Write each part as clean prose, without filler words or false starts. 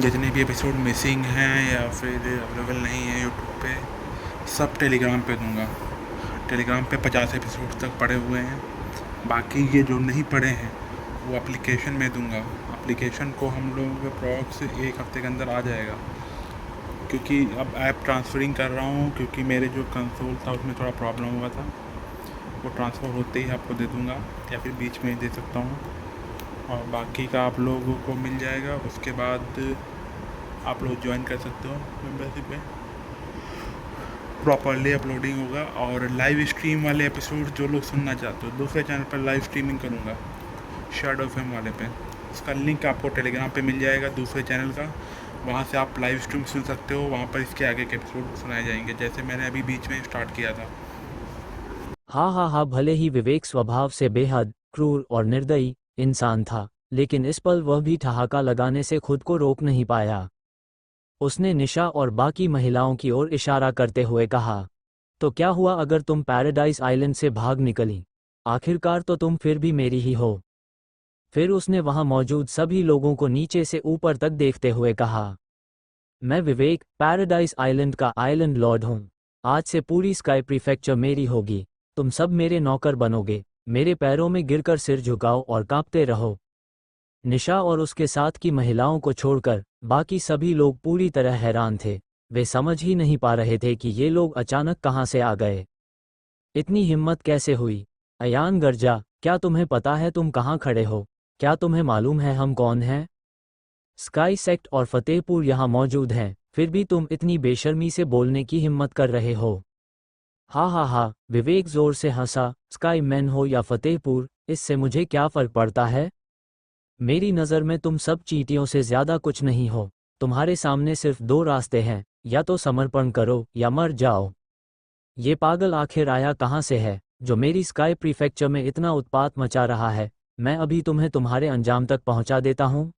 जितने भी episode missing हैं या फिर अवेलेबल नहीं है यूट्यूब पे, सब टेलीग्राम पे दूंगा। टेलीग्राम पे 50 एपिसोड तक पड़े हुए हैं। बाकी ये जो नहीं पड़े हैं वो एप्लीकेशन में दूंगा। एप्लीकेशन को हम लोग अप्रॉक्स 1 हफ्ते के अंदर आ जाएगा, क्योंकि अब ऐप ट्रांसफरिंग कर रहा हूँ, क्योंकि मेरे जो कंसोल था उसमें थोड़ा प्रॉब्लम हुआ था। वो ट्रांसफ़र होते ही आपको दे दूँगा या फिर बीच में ही दे सकता हूँ, और बाकी का आप लोगों को मिल जाएगा। उसके बाद आप लोग ज्वाइन कर सकते हो मेम्बरशिप में, प्रॉपरली अपलोडिंग होगा। और लाइव स्ट्रीम वाले एपिसोड जो लोग सुनना चाहते हो, दूसरे चैनल पर लाइव स्ट्रीमिंग करूँगा, शैडो एफएम वाले पे। उसका लिंक आपको टेलीग्राम पे मिल जाएगा दूसरे चैनल का, वहाँ से आप लाइव स्ट्रीम सुन सकते हो। वहाँ पर इसके आगे के एपिसोड सुनाए जाएंगे, जैसे मैंने अभी बीच में स्टार्ट किया था। हाँ हाँ हाँ, भले ही विवेक स्वभाव से बेहद क्रूर और निर्दयी इंसान था, लेकिन इस पल वह भी ठहाका लगाने से खुद को रोक नहीं पाया। उसने निशा और बाकी महिलाओं की ओर इशारा करते हुए कहा, तो क्या हुआ अगर तुम पैराडाइज आइलैंड से भाग निकली? आखिरकार तो तुम फिर भी मेरी ही हो। फिर उसने वहां मौजूद सभी लोगों को नीचे से ऊपर तक देखते हुए कहा, मैं विवेक, पैराडाइज आइलैंड का आइलैंड लॉर्ड हूँ। आज से पूरी स्काई प्रीफेक्चर मेरी होगी। तुम सब मेरे नौकर बनोगे। मेरे पैरों में गिरकर सिर झुकाओ और कांपते रहो। निशा और उसके साथ की महिलाओं को छोड़कर बाकी सभी लोग पूरी तरह हैरान थे। वे समझ ही नहीं पा रहे थे कि ये लोग अचानक कहाँ से आ गए। इतनी हिम्मत कैसे हुई? अयान गर्जा, क्या तुम्हें पता है तुम कहाँ खड़े हो? क्या तुम्हें मालूम है हम कौन हैं? स्काई सेक्ट और फतेहपुर यहाँ मौजूद हैं, फिर भी तुम इतनी बेशर्मी से बोलने की हिम्मत कर रहे हो। हा हा हा, विवेक जोर से हंसा। स्काई मैन हो या फतेहपुर, इससे मुझे क्या फर्क पड़ता है? मेरी नज़र में तुम सब चींटियों से ज्यादा कुछ नहीं हो। तुम्हारे सामने सिर्फ दो रास्ते हैं, या तो समर्पण करो या मर जाओ। ये पागल आखिर आया कहाँ से है, जो मेरी स्काई प्रीफेक्चर में इतना उत्पात मचा रहा है? मैं अभी तुम्हें तुम्हारे अंजाम तक पहुंचा देता हूँ।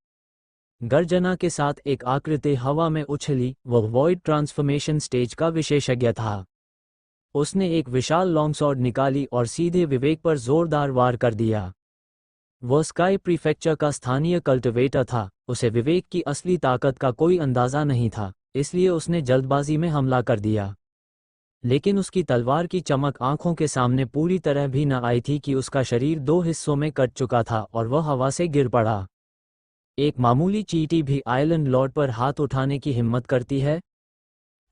गर्जना के साथ एक आकृति हवा में उछली। वह वॉइड ट्रांसफॉर्मेशन स्टेज का विशेषज्ञ था। उसने एक विशाल लॉन्गसॉर्ड निकाली और सीधे विवेक पर जोरदार वार कर दिया। वह स्काई प्रीफेक्चर का स्थानीय कल्टिवेटर था। उसे विवेक की असली ताकत का कोई अंदाजा नहीं था, इसलिए उसने जल्दबाजी में हमला कर दिया। लेकिन उसकी तलवार की चमक आंखों के सामने पूरी तरह भी न आई थी कि उसका शरीर दो हिस्सों में कट चुका था और वह हवा से गिर पड़ा। एक मामूली चींटी भी आइलैंड लॉर्ड पर हाथ उठाने की हिम्मत करती है?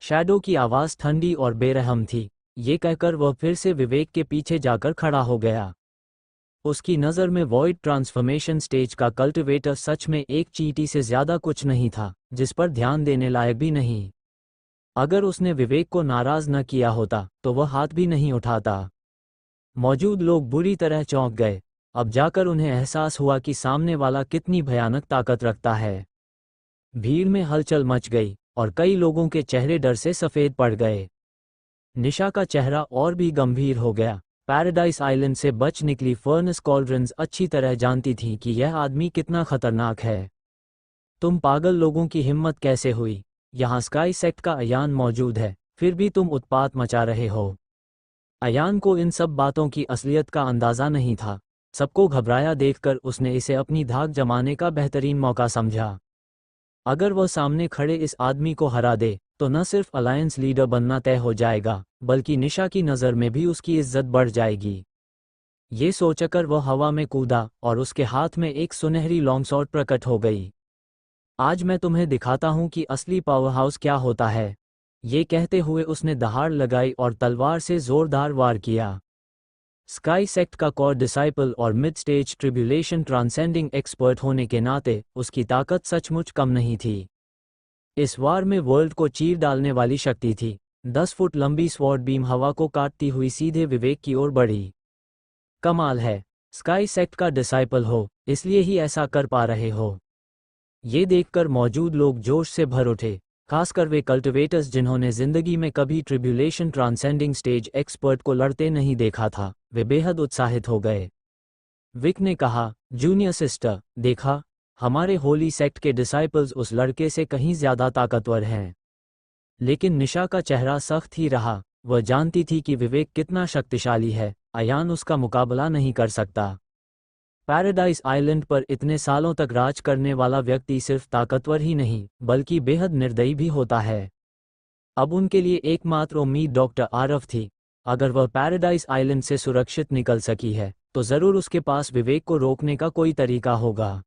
शैडो की आवाज़ ठंडी और बेरहम थी। ये कहकर वह फिर से विवेक के पीछे जाकर खड़ा हो गया। उसकी नज़र में वॉइड ट्रांसफॉर्मेशन स्टेज का कल्टिवेटर सच में एक चींटी से ज्यादा कुछ नहीं था, जिस पर ध्यान देने लायक भी नहीं। अगर उसने विवेक को नाराज न किया होता तो वह हाथ भी नहीं उठाता। मौजूद लोग बुरी तरह चौंक गए। अब जाकर उन्हें एहसास हुआ कि सामने वाला कितनी भयानक ताकत रखता है। भीड़ में हलचल मच गई और कई लोगों के चेहरे डर से सफ़ेद पड़ गए। निशा का चेहरा और भी गंभीर हो गया। पैराडाइज आइलैंड से बच निकली फर्नेस कॉल्ड्रन्स अच्छी तरह जानती थीं कि यह आदमी कितना खतरनाक है। तुम पागल लोगों की हिम्मत कैसे हुई? यहाँ स्काई सेक्ट का अयान मौजूद है, फिर भी तुम उत्पात मचा रहे हो। अयान को इन सब बातों की असलियत का अंदाज़ा नहीं था। सबको घबराया देखकर उसने इसे अपनी धाक जमाने का बेहतरीन मौका समझा। अगर वह सामने खड़े इस आदमी को हरा दे तो न सिर्फ अलायंस लीडर बनना तय हो जाएगा, बल्कि निशा की नज़र में भी उसकी इज्जत बढ़ जाएगी। ये सोचकर वह हवा में कूदा और उसके हाथ में एक सुनहरी लॉन्गसॉर्ड प्रकट हो गई। आज मैं तुम्हें दिखाता हूँ कि असली पावरहाउस क्या होता है। ये कहते हुए उसने दहाड़ लगाई और तलवार से जोरदार वार किया। स्काई सेक्ट का कोर डिसाइपल और mid stage tribulation transcending expert होने के नाते उसकी ताकत सचमुच कम नहीं थी। इस वार में वर्ल्ड को चीर डालने वाली शक्ति थी। 10 फुट लंबी स्वॉर्ड बीम हवा को काटती हुई सीधे विवेक की ओर बढ़ी। कमाल है, स्काई सेक्ट का डिसाइपल हो, इसलिए ही ऐसा कर पा रहे हो। ये देखकर मौजूद लोग जोश से भर उठे, खासकर वे कल्टिवेटर्स जिन्होंने जिंदगी में कभी ट्रिब्यूलेशन ट्रांसेंडिंग स्टेज एक्सपर्ट को लड़ते नहीं देखा था। वे बेहद उत्साहित हो गए। विक ने कहा, जूनियर सिस्टर, देखा, हमारे होली सेक्ट के डिसाइपल्स उस लड़के से कहीं ज्यादा ताकतवर हैं। लेकिन निशा का चेहरा सख्त ही रहा। वह जानती थी कि विवेक कितना शक्तिशाली है। अयान उसका मुकाबला नहीं कर सकता। पैराडाइज आइलैंड पर इतने सालों तक राज करने वाला व्यक्ति सिर्फ ताकतवर ही नहीं बल्कि बेहद निर्दयी भी होता है। अब उनके लिए एकमात्र उम्मीद डॉक्टर आरव थी। अगर वह पैराडाइज आइलैंड से सुरक्षित निकल सकी है तो जरूर उसके पास विवेक को रोकने का कोई तरीका होगा।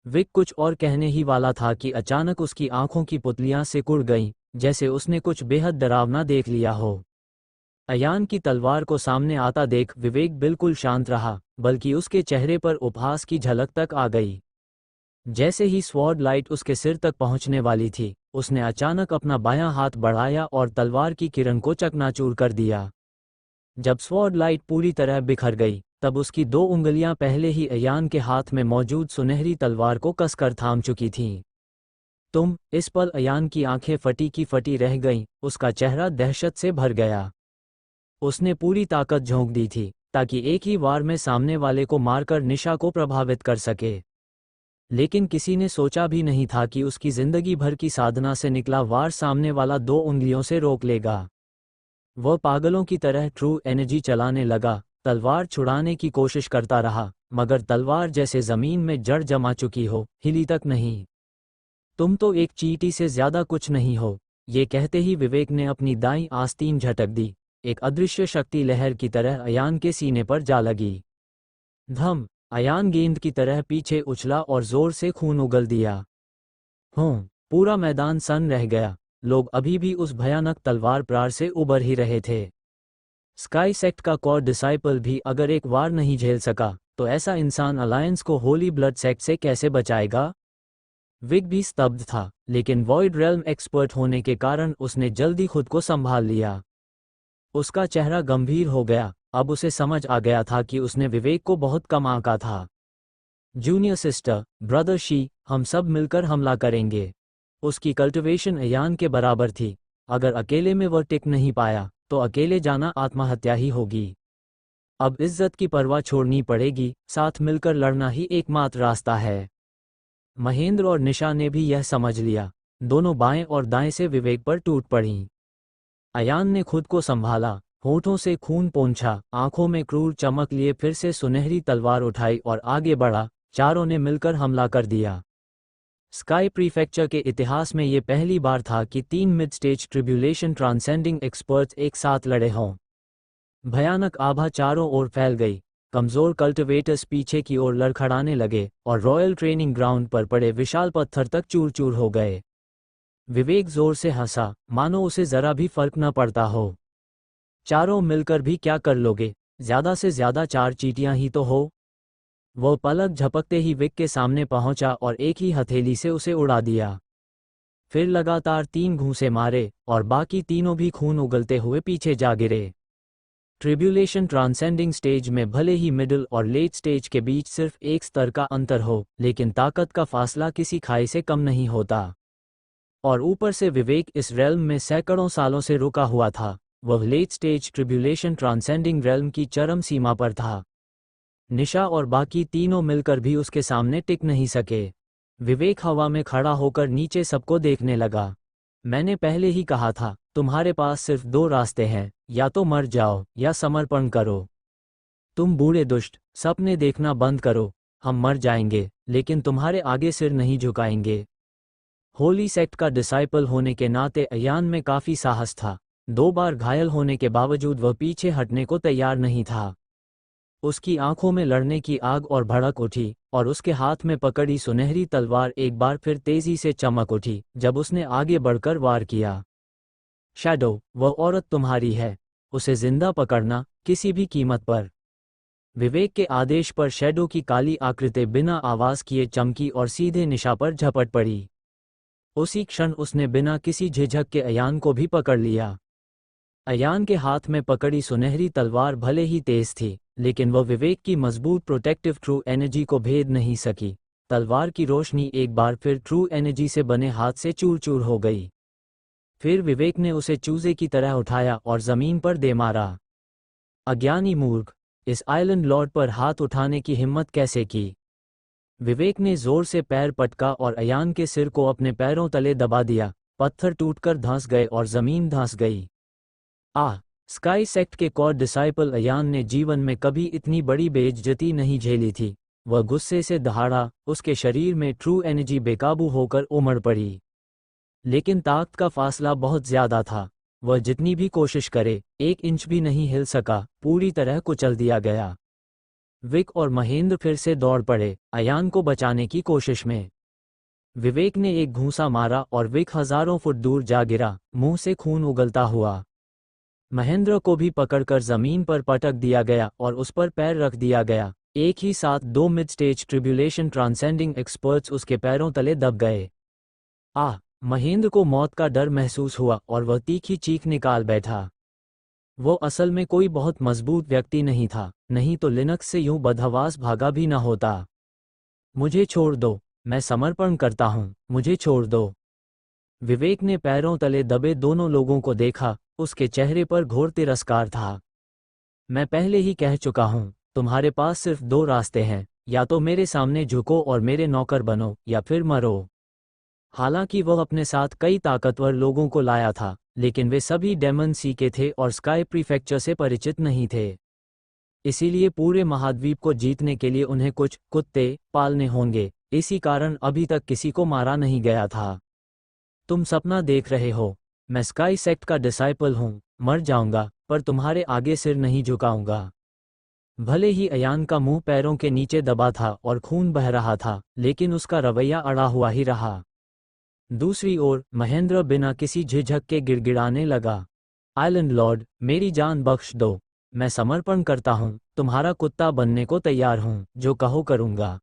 विक कुछ और कहने ही वाला था कि अचानक उसकी आंखों की पुतलियां सिकुड़ गईं, जैसे उसने कुछ बेहद डरावना देख लिया हो। अयान की तलवार को सामने आता देख विवेक बिल्कुल शांत रहा, बल्कि उसके चेहरे पर उपहास की झलक तक आ गई। जैसे ही स्वॉर्ड लाइट उसके सिर तक पहुंचने वाली थी, उसने अचानक अपना बायां हाथ बढ़ाया और तलवार की किरण को चकनाचूर कर दिया। जब स्वॉर्ड लाइट पूरी तरह बिखर गई, तब उसकी 2 उंगलियां पहले ही अयान के हाथ में मौजूद सुनहरी तलवार को कसकर थाम चुकी थीं। इस पल अयान की आंखें फटी की फटी रह गईं, उसका चेहरा दहशत से भर गया। उसने पूरी ताकत झोंक दी थी ताकि एक ही वार में सामने वाले को मारकर निशा को प्रभावित कर सके। लेकिन किसी ने सोचा भी नहीं था कि उसकी जिंदगी भर की साधना से निकला वार सामने वाला 2 उंगलियों से रोक लेगा। वह पागलों की तरह ट्रू एनर्जी चलाने लगा, तलवार छुड़ाने की कोशिश करता रहा, मगर तलवार जैसे जमीन में जड़ जमा चुकी हो, हिली तक नहीं। तुम तो एक चींटी से ज्यादा कुछ नहीं हो। ये कहते ही विवेक ने अपनी दाईं आस्तीन झटक दी। एक अदृश्य शक्ति लहर की तरह अयान के सीने पर जा लगी। धम! अयान गेंद की तरह पीछे उछला और जोर से खून उगल दिया। पूरा मैदान सन्न रह गया। लोग अभी भी उस भयानक तलवार प्रहार से उबर ही रहे थे। स्काई सेक्ट का कोर डिसाइपल भी अगर एक वार नहीं झेल सका, तो ऐसा इंसान अलायंस को होली ब्लड सेक्ट से कैसे बचाएगा? विक भी स्तब्ध था, लेकिन वॉइड रेल्म एक्सपर्ट होने के कारण उसने जल्दी खुद को संभाल लिया। उसका चेहरा गंभीर हो गया। अब उसे समझ आ गया था कि उसने विवेक को बहुत कम आंका था। जूनियर सिस्टर, ब्रदर शी, हम सब मिलकर हमला करेंगे। उसकी कल्टिवेशन अयान के बराबर थी। अगर अकेले में वह टिक नहीं पाया, तो अकेले जाना आत्महत्या ही होगी। अब इज्जत की परवाह छोड़नी पड़ेगी, साथ मिलकर लड़ना ही एकमात्र रास्ता है। महेंद्र और निशा ने भी यह समझ लिया। दोनों बाएं और दाएं से विवेक पर टूट पड़ीं। अयान ने खुद को संभाला, होठों से खून पोंछा, आंखों में क्रूर चमक लिए फिर से सुनहरी तलवार उठाई और आगे बढ़ा। चारों ने मिलकर हमला कर दिया। स्काई प्रीफेक्चर के इतिहास में ये पहली बार था कि 3 mid stage tribulation transcending experts एक साथ लड़े हों। भयानक आभा चारों ओर फैल गई। कमजोर कल्टिवेटर्स पीछे की ओर लड़खड़ाने लगे और रॉयल ट्रेनिंग ग्राउंड पर पड़े विशाल पत्थर तक चूर चूर हो गए। विवेक जोर से हंसा, मानो उसे जरा भी फर्क न पड़ता हो। चारों मिलकर भी क्या कर लोगे? ज्यादा से ज्यादा 4 चींटियां ही तो हो। वह पलक झपकते ही विक के सामने पहुंचा और एक ही हथेली से उसे उड़ा दिया। फिर लगातार 3 घूंसे मारे और बाकी तीनों भी खून उगलते हुए पीछे जा गिरे। ट्रिब्यूलेशन ट्रांसेंडिंग स्टेज में भले ही मिडिल और लेट स्टेज के बीच सिर्फ एक स्तर का अंतर हो, लेकिन ताकत का फासला किसी खाई से कम नहीं होता। और ऊपर से विवेक इस रेल्म में सैकड़ों सालों से रुका हुआ था। वह late stage tribulation transcending realm की चरम सीमा पर था। निशा और बाकी तीनों मिलकर भी उसके सामने टिक नहीं सके। विवेक हवा में खड़ा होकर नीचे सबको देखने लगा। मैंने पहले ही कहा था, तुम्हारे पास सिर्फ 2 रास्ते हैं, या तो मर जाओ या समर्पण करो। तुम बूढ़े दुष्ट, सपने देखना बंद करो। हम मर जाएंगे, लेकिन तुम्हारे आगे सिर नहीं झुकाएंगे। होली सेक्ट का डिसाइपल होने के नाते अयान में काफी साहस था। 2 बार घायल होने के बावजूद वह पीछे हटने को तैयार नहीं था। उसकी आंखों में लड़ने की आग और भड़क उठी और उसके हाथ में पकड़ी सुनहरी तलवार एक बार फिर तेजी से चमक उठी जब उसने आगे बढ़कर वार किया। शैडो, वह औरत तुम्हारी है। उसे जिंदा पकड़ना, किसी भी कीमत पर। विवेक के आदेश पर शैडो की काली आकृति बिना आवाज किए चमकी और सीधे निशा पर झपट पड़ी। उसी क्षण उसने बिना किसी झिझक के अयान को भी पकड़ लिया। अयान के हाथ में पकड़ी सुनहरी तलवार भले ही तेज थी, लेकिन वह विवेक की मजबूत प्रोटेक्टिव ट्रू एनर्जी को भेद नहीं सकी। तलवार की रोशनी एक बार फिर ट्रू एनर्जी से बने हाथ से चूर चूर हो गई। फिर विवेक ने उसे चूजे की तरह उठाया और जमीन पर दे मारा। अज्ञानी मूर्ख, इस आइलैंड लॉर्ड पर हाथ उठाने की हिम्मत कैसे की? विवेक ने जोर से पैर पटका और अयान के सिर को अपने पैरों तले दबा दिया। पत्थर टूटकर धंस गए और जमीन धंस गई। स्काई सेक्ट के कोर डिसाइपल अयान ने जीवन में कभी इतनी बड़ी बेइज्जती नहीं झेली थी। वह गुस्से से दहाड़ा, उसके शरीर में ट्रू एनर्जी बेकाबू होकर उमड़ पड़ी। लेकिन ताकत का फासला बहुत ज्यादा था। वह जितनी भी कोशिश करे, 1 इंच भी नहीं हिल सका, पूरी तरह कुचल दिया गया। विक और महेंद्र फिर से दौड़ पड़े, अयान को बचाने की कोशिश में। विवेक ने एक घूंसा मारा और विक हजारों फुट दूर जा गिरा, मुंह से खून उगलता हुआ। महेंद्र को भी पकड़कर जमीन पर पटक दिया गया और उस पर पैर रख दिया गया। एक ही साथ 2 mid stage tribulation transcending experts उसके पैरों तले दब गए। महेंद्र को मौत का डर महसूस हुआ और वह तीखी चीख निकाल बैठा। वो असल में कोई बहुत मजबूत व्यक्ति नहीं था, नहीं तो लिनक्स से यूं बदहवास भागा भी न होता। मुझे छोड़ दो, मैं समर्पण करता हूं, मुझे छोड़ दो। विवेक ने पैरों तले दबे दोनों लोगों को देखा, उसके चेहरे पर घोर तिरस्कार था। मैं पहले ही कह चुका हूं, तुम्हारे पास सिर्फ 2 रास्ते हैं, या तो मेरे सामने झुको और मेरे नौकर बनो, या फिर मरो। हालांकि वह अपने साथ कई ताकतवर लोगों को लाया था, लेकिन वे सभी डेमन सी के थे और स्काई प्रीफेक्चर से परिचित नहीं थे। इसीलिए पूरे महाद्वीप को जीतने के लिए उन्हें कुछ कुत्ते पालने होंगे। इसी कारण अभी तक किसी को मारा नहीं गया था। तुम सपना देख रहे हो, मैं स्काई सेक्ट का डिसाइपल हूं, मर जाऊंगा पर तुम्हारे आगे सिर नहीं झुकाऊंगा। भले ही अयान का मुंह पैरों के नीचे दबा था और खून बह रहा था, लेकिन उसका रवैया अड़ा हुआ ही रहा। दूसरी ओर महेंद्र बिना किसी झिझक के गिड़गिड़ाने लगा, आइलैंड लॉर्ड, मेरी जान बख्श दो, मैं समर्पण करता हूँ, तुम्हारा कुत्ता बनने को तैयार हूँ, जो कहो करूँगा।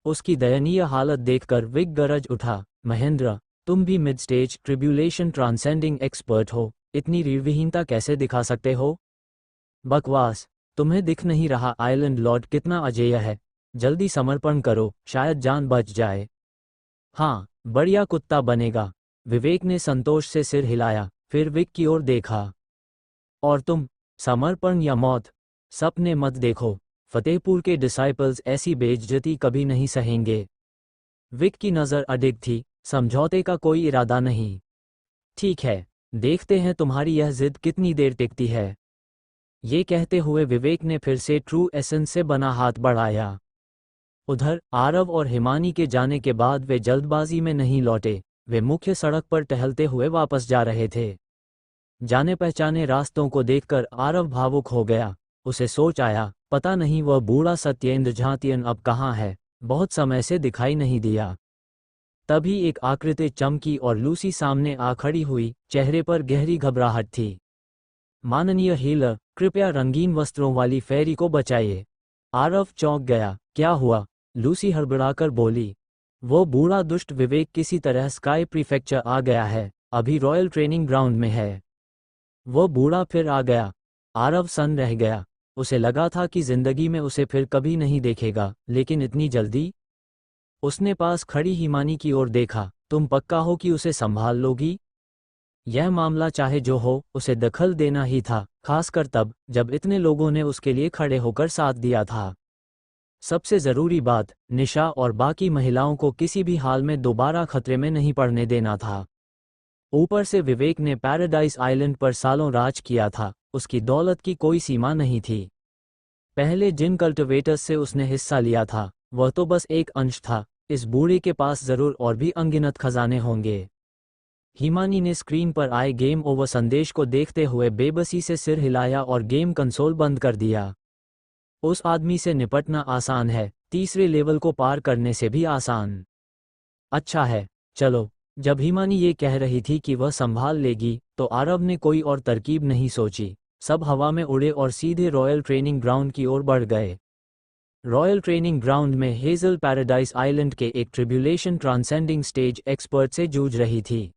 उसकी दयनीय हालत देखकर विक गरज उठा, महेंद्र, तुम भी mid stage tribulation transcending expert हो, इतनी रीढ़विहीनता कैसे दिखा सकते हो? बकवास, तुम्हें दिख नहीं रहा आइलैंड लॉर्ड कितना अजेय है? जल्दी समर्पण करो, शायद जान बच जाए। हाँ, बढ़िया कुत्ता बनेगा। विवेक ने संतोष से सिर हिलाया, फिर विक की ओर देखा। और तुम, समर्पण या मौत? सपने मत देखो, फतेहपुर के डिसाइपल्स ऐसी बेइज्जती कभी नहीं सहेंगे। विक की नज़र अडिग थी, समझौते का कोई इरादा नहीं। ठीक है, देखते हैं तुम्हारी यह जिद कितनी देर टिकती है। ये कहते हुए विवेक ने फिर से ट्रू एसेंस से बना हाथ बढ़ाया। उधर आरव और हिमानी के जाने के बाद वे जल्दबाजी में नहीं लौटे, वे मुख्य सड़क पर टहलते हुए वापस जा रहे थे। जाने पहचाने रास्तों को देखकर आरव भावुक हो गया। उसे सोच आया, पता नहीं वह बूढ़ा सत्येंद्र झातियन अब कहाँ है, बहुत समय से दिखाई नहीं दिया। तभी एक आकृति चमकी और लूसी सामने आ खड़ी हुई, चेहरे पर गहरी घबराहट थी। माननीय हीलर, कृपया रंगीन वस्त्रों वाली फेरी को बचाइए। आरव चौंक गया, क्या हुआ? लूसी हड़बड़ाकर बोली। वो बूढ़ा दुष्ट विवेक किसी तरह स्काई प्रीफेक्चर आ गया है, अभी रॉयल ट्रेनिंग ग्राउंड में है। वो बूढ़ा फिर आ गया। आरव सन्न रह गया, उसे लगा था कि जिंदगी में उसे फिर कभी नहीं देखेगा, लेकिन इतनी जल्दी? उसने पास खड़ी हिमानी की ओर देखा, तुम पक्का हो कि उसे संभाल लोगी? यह मामला चाहे जो हो, उसे दखल देना ही था, खासकर तब जब इतने लोगों ने उसके लिए खड़े होकर साथ दिया था। सबसे जरूरी बात, निशा और बाकी महिलाओं को किसी भी हाल में दोबारा खतरे में नहीं पड़ने देना था। ऊपर से विवेक ने पैराडाइज आइलैंड पर सालों राज किया था, उसकी दौलत की कोई सीमा नहीं थी। पहले जिन कल्टिवेटर्स से उसने हिस्सा लिया था, वह तो बस एक अंश था, इस बूढ़े के पास जरूर और भी अनगिनत खजाने होंगे। हिमानी ने स्क्रीन पर आए गेम ओवर संदेश को देखते हुए बेबसी से सिर हिलाया और गेम कंसोल बंद कर दिया। उस आदमी से निपटना आसान है, तीसरे लेवल को पार करने से भी आसान। अच्छा है, चलो। जब हिमानी ये कह रही थी कि वह संभाल लेगी, तो आरव ने कोई और तरकीब नहीं सोची। सब हवा में उड़े और सीधे रॉयल ट्रेनिंग ग्राउंड की ओर बढ़ गए। रॉयल ट्रेनिंग ग्राउंड में हेजल पैराडाइज आइलैंड के एक ट्रिब्यूलेशन ट्रांसेंडिंग स्टेज एक्सपर्ट से जूझ रही थी।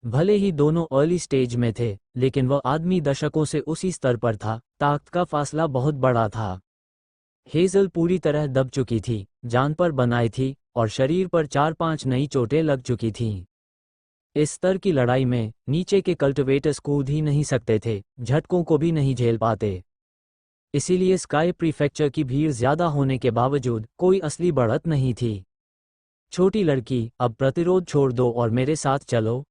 भले ही दोनों अर्ली स्टेज में थे, लेकिन वह आदमी दशकों से उसी स्तर पर था, ताकत का फासला बहुत बड़ा था। हेजल पूरी तरह दब चुकी थी, जान पर बनाई थी, और शरीर पर 4-5 नई चोटें लग चुकी थीं। इस स्तर की लड़ाई में नीचे के कल्टिवेटर्स कूद ही नहीं सकते थे, झटकों को भी नहीं झेल पाते। इसीलिए स्काई प्रीफेक्चर की भीड़ ज्यादा होने के बावजूद कोई असली बढ़त नहीं थी। छोटी लड़की, अब प्रतिरोध छोड़ दो और मेरे साथ चलो।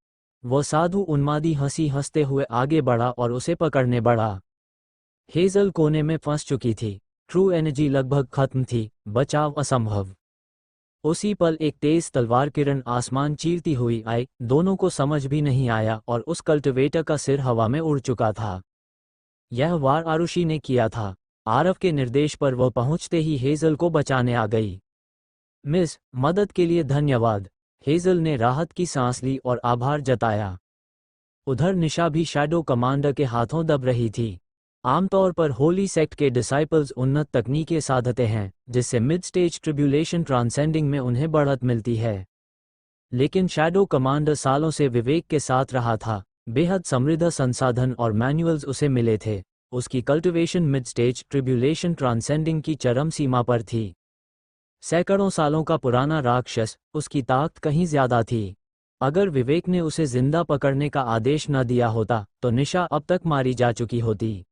वो साधु उन्मादी हंसी हंसते हुए आगे बढ़ा और उसे पकड़ने बढ़ा। हेजल कोने में फंस चुकी थी, ट्रू एनर्जी लगभग खत्म थी, बचाव असंभव। उसी पल एक तेज तलवार किरण आसमान चीरती हुई आई, दोनों को समझ भी नहीं आया और उस कल्टिवेटर का सिर हवा में उड़ चुका था। यह वार आरुषि ने किया था। आरव के निर्देश पर वह पहुंचते ही हेजल को बचाने आ गई। मिस, मदद के लिए धन्यवाद। हेजल ने राहत की सांस ली और आभार जताया। उधर निशा भी शैडो कमांडर के हाथों दब रही थी। आमतौर पर होली सेक्ट के डिसाइपल्स उन्नत तकनीकें साधते हैं, जिससे मिड स्टेज ट्रिब्यूलेशन ट्रांसेंडिंग में उन्हें बढ़त मिलती है। लेकिन शैडो कमांडर सालों से विवेक के साथ रहा था, बेहद समृद्ध संसाधन और मैनुअल्स उसे मिले थे। उसकी cultivation mid stage tribulation transcending की चरम सीमा पर थी। सैकड़ों सालों का पुराना राक्षस, उसकी ताकत कहीं ज्यादा थी। अगर विवेक ने उसे जिंदा पकड़ने का आदेश न दिया होता तो निशा अब तक मारी जा चुकी होती।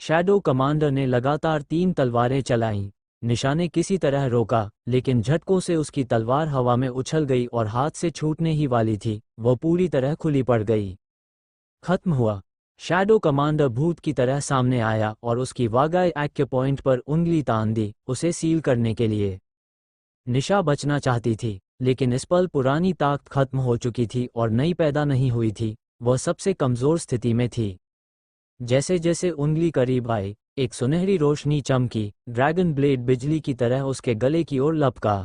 शैडो कमांडर ने लगातार 3 तलवारें चलाईं। निशा ने किसी तरह रोका, लेकिन झटकों से उसकी तलवार हवा में उछल गई और हाथ से छूटने ही वाली थी, वह पूरी तरह खुली पड़ गई। खत्म हुआ। शैडो कमांडर भूत की तरह सामने आया और उसकी वागाई एक्य पॉइंट पर उंगली तान दी, उसे सील करने के लिए। निशा बचना चाहती थी, लेकिन इस पल पुरानी ताकत खत्म हो चुकी थी और नई पैदा नहीं हुई थी। वह सबसे कमजोर स्थिति में थी। जैसे जैसे उंगली करीब आई, एक सुनहरी रोशनी चमकी, ड्रैगन ब्लेड बिजली की तरह उसके गले की ओर लपका।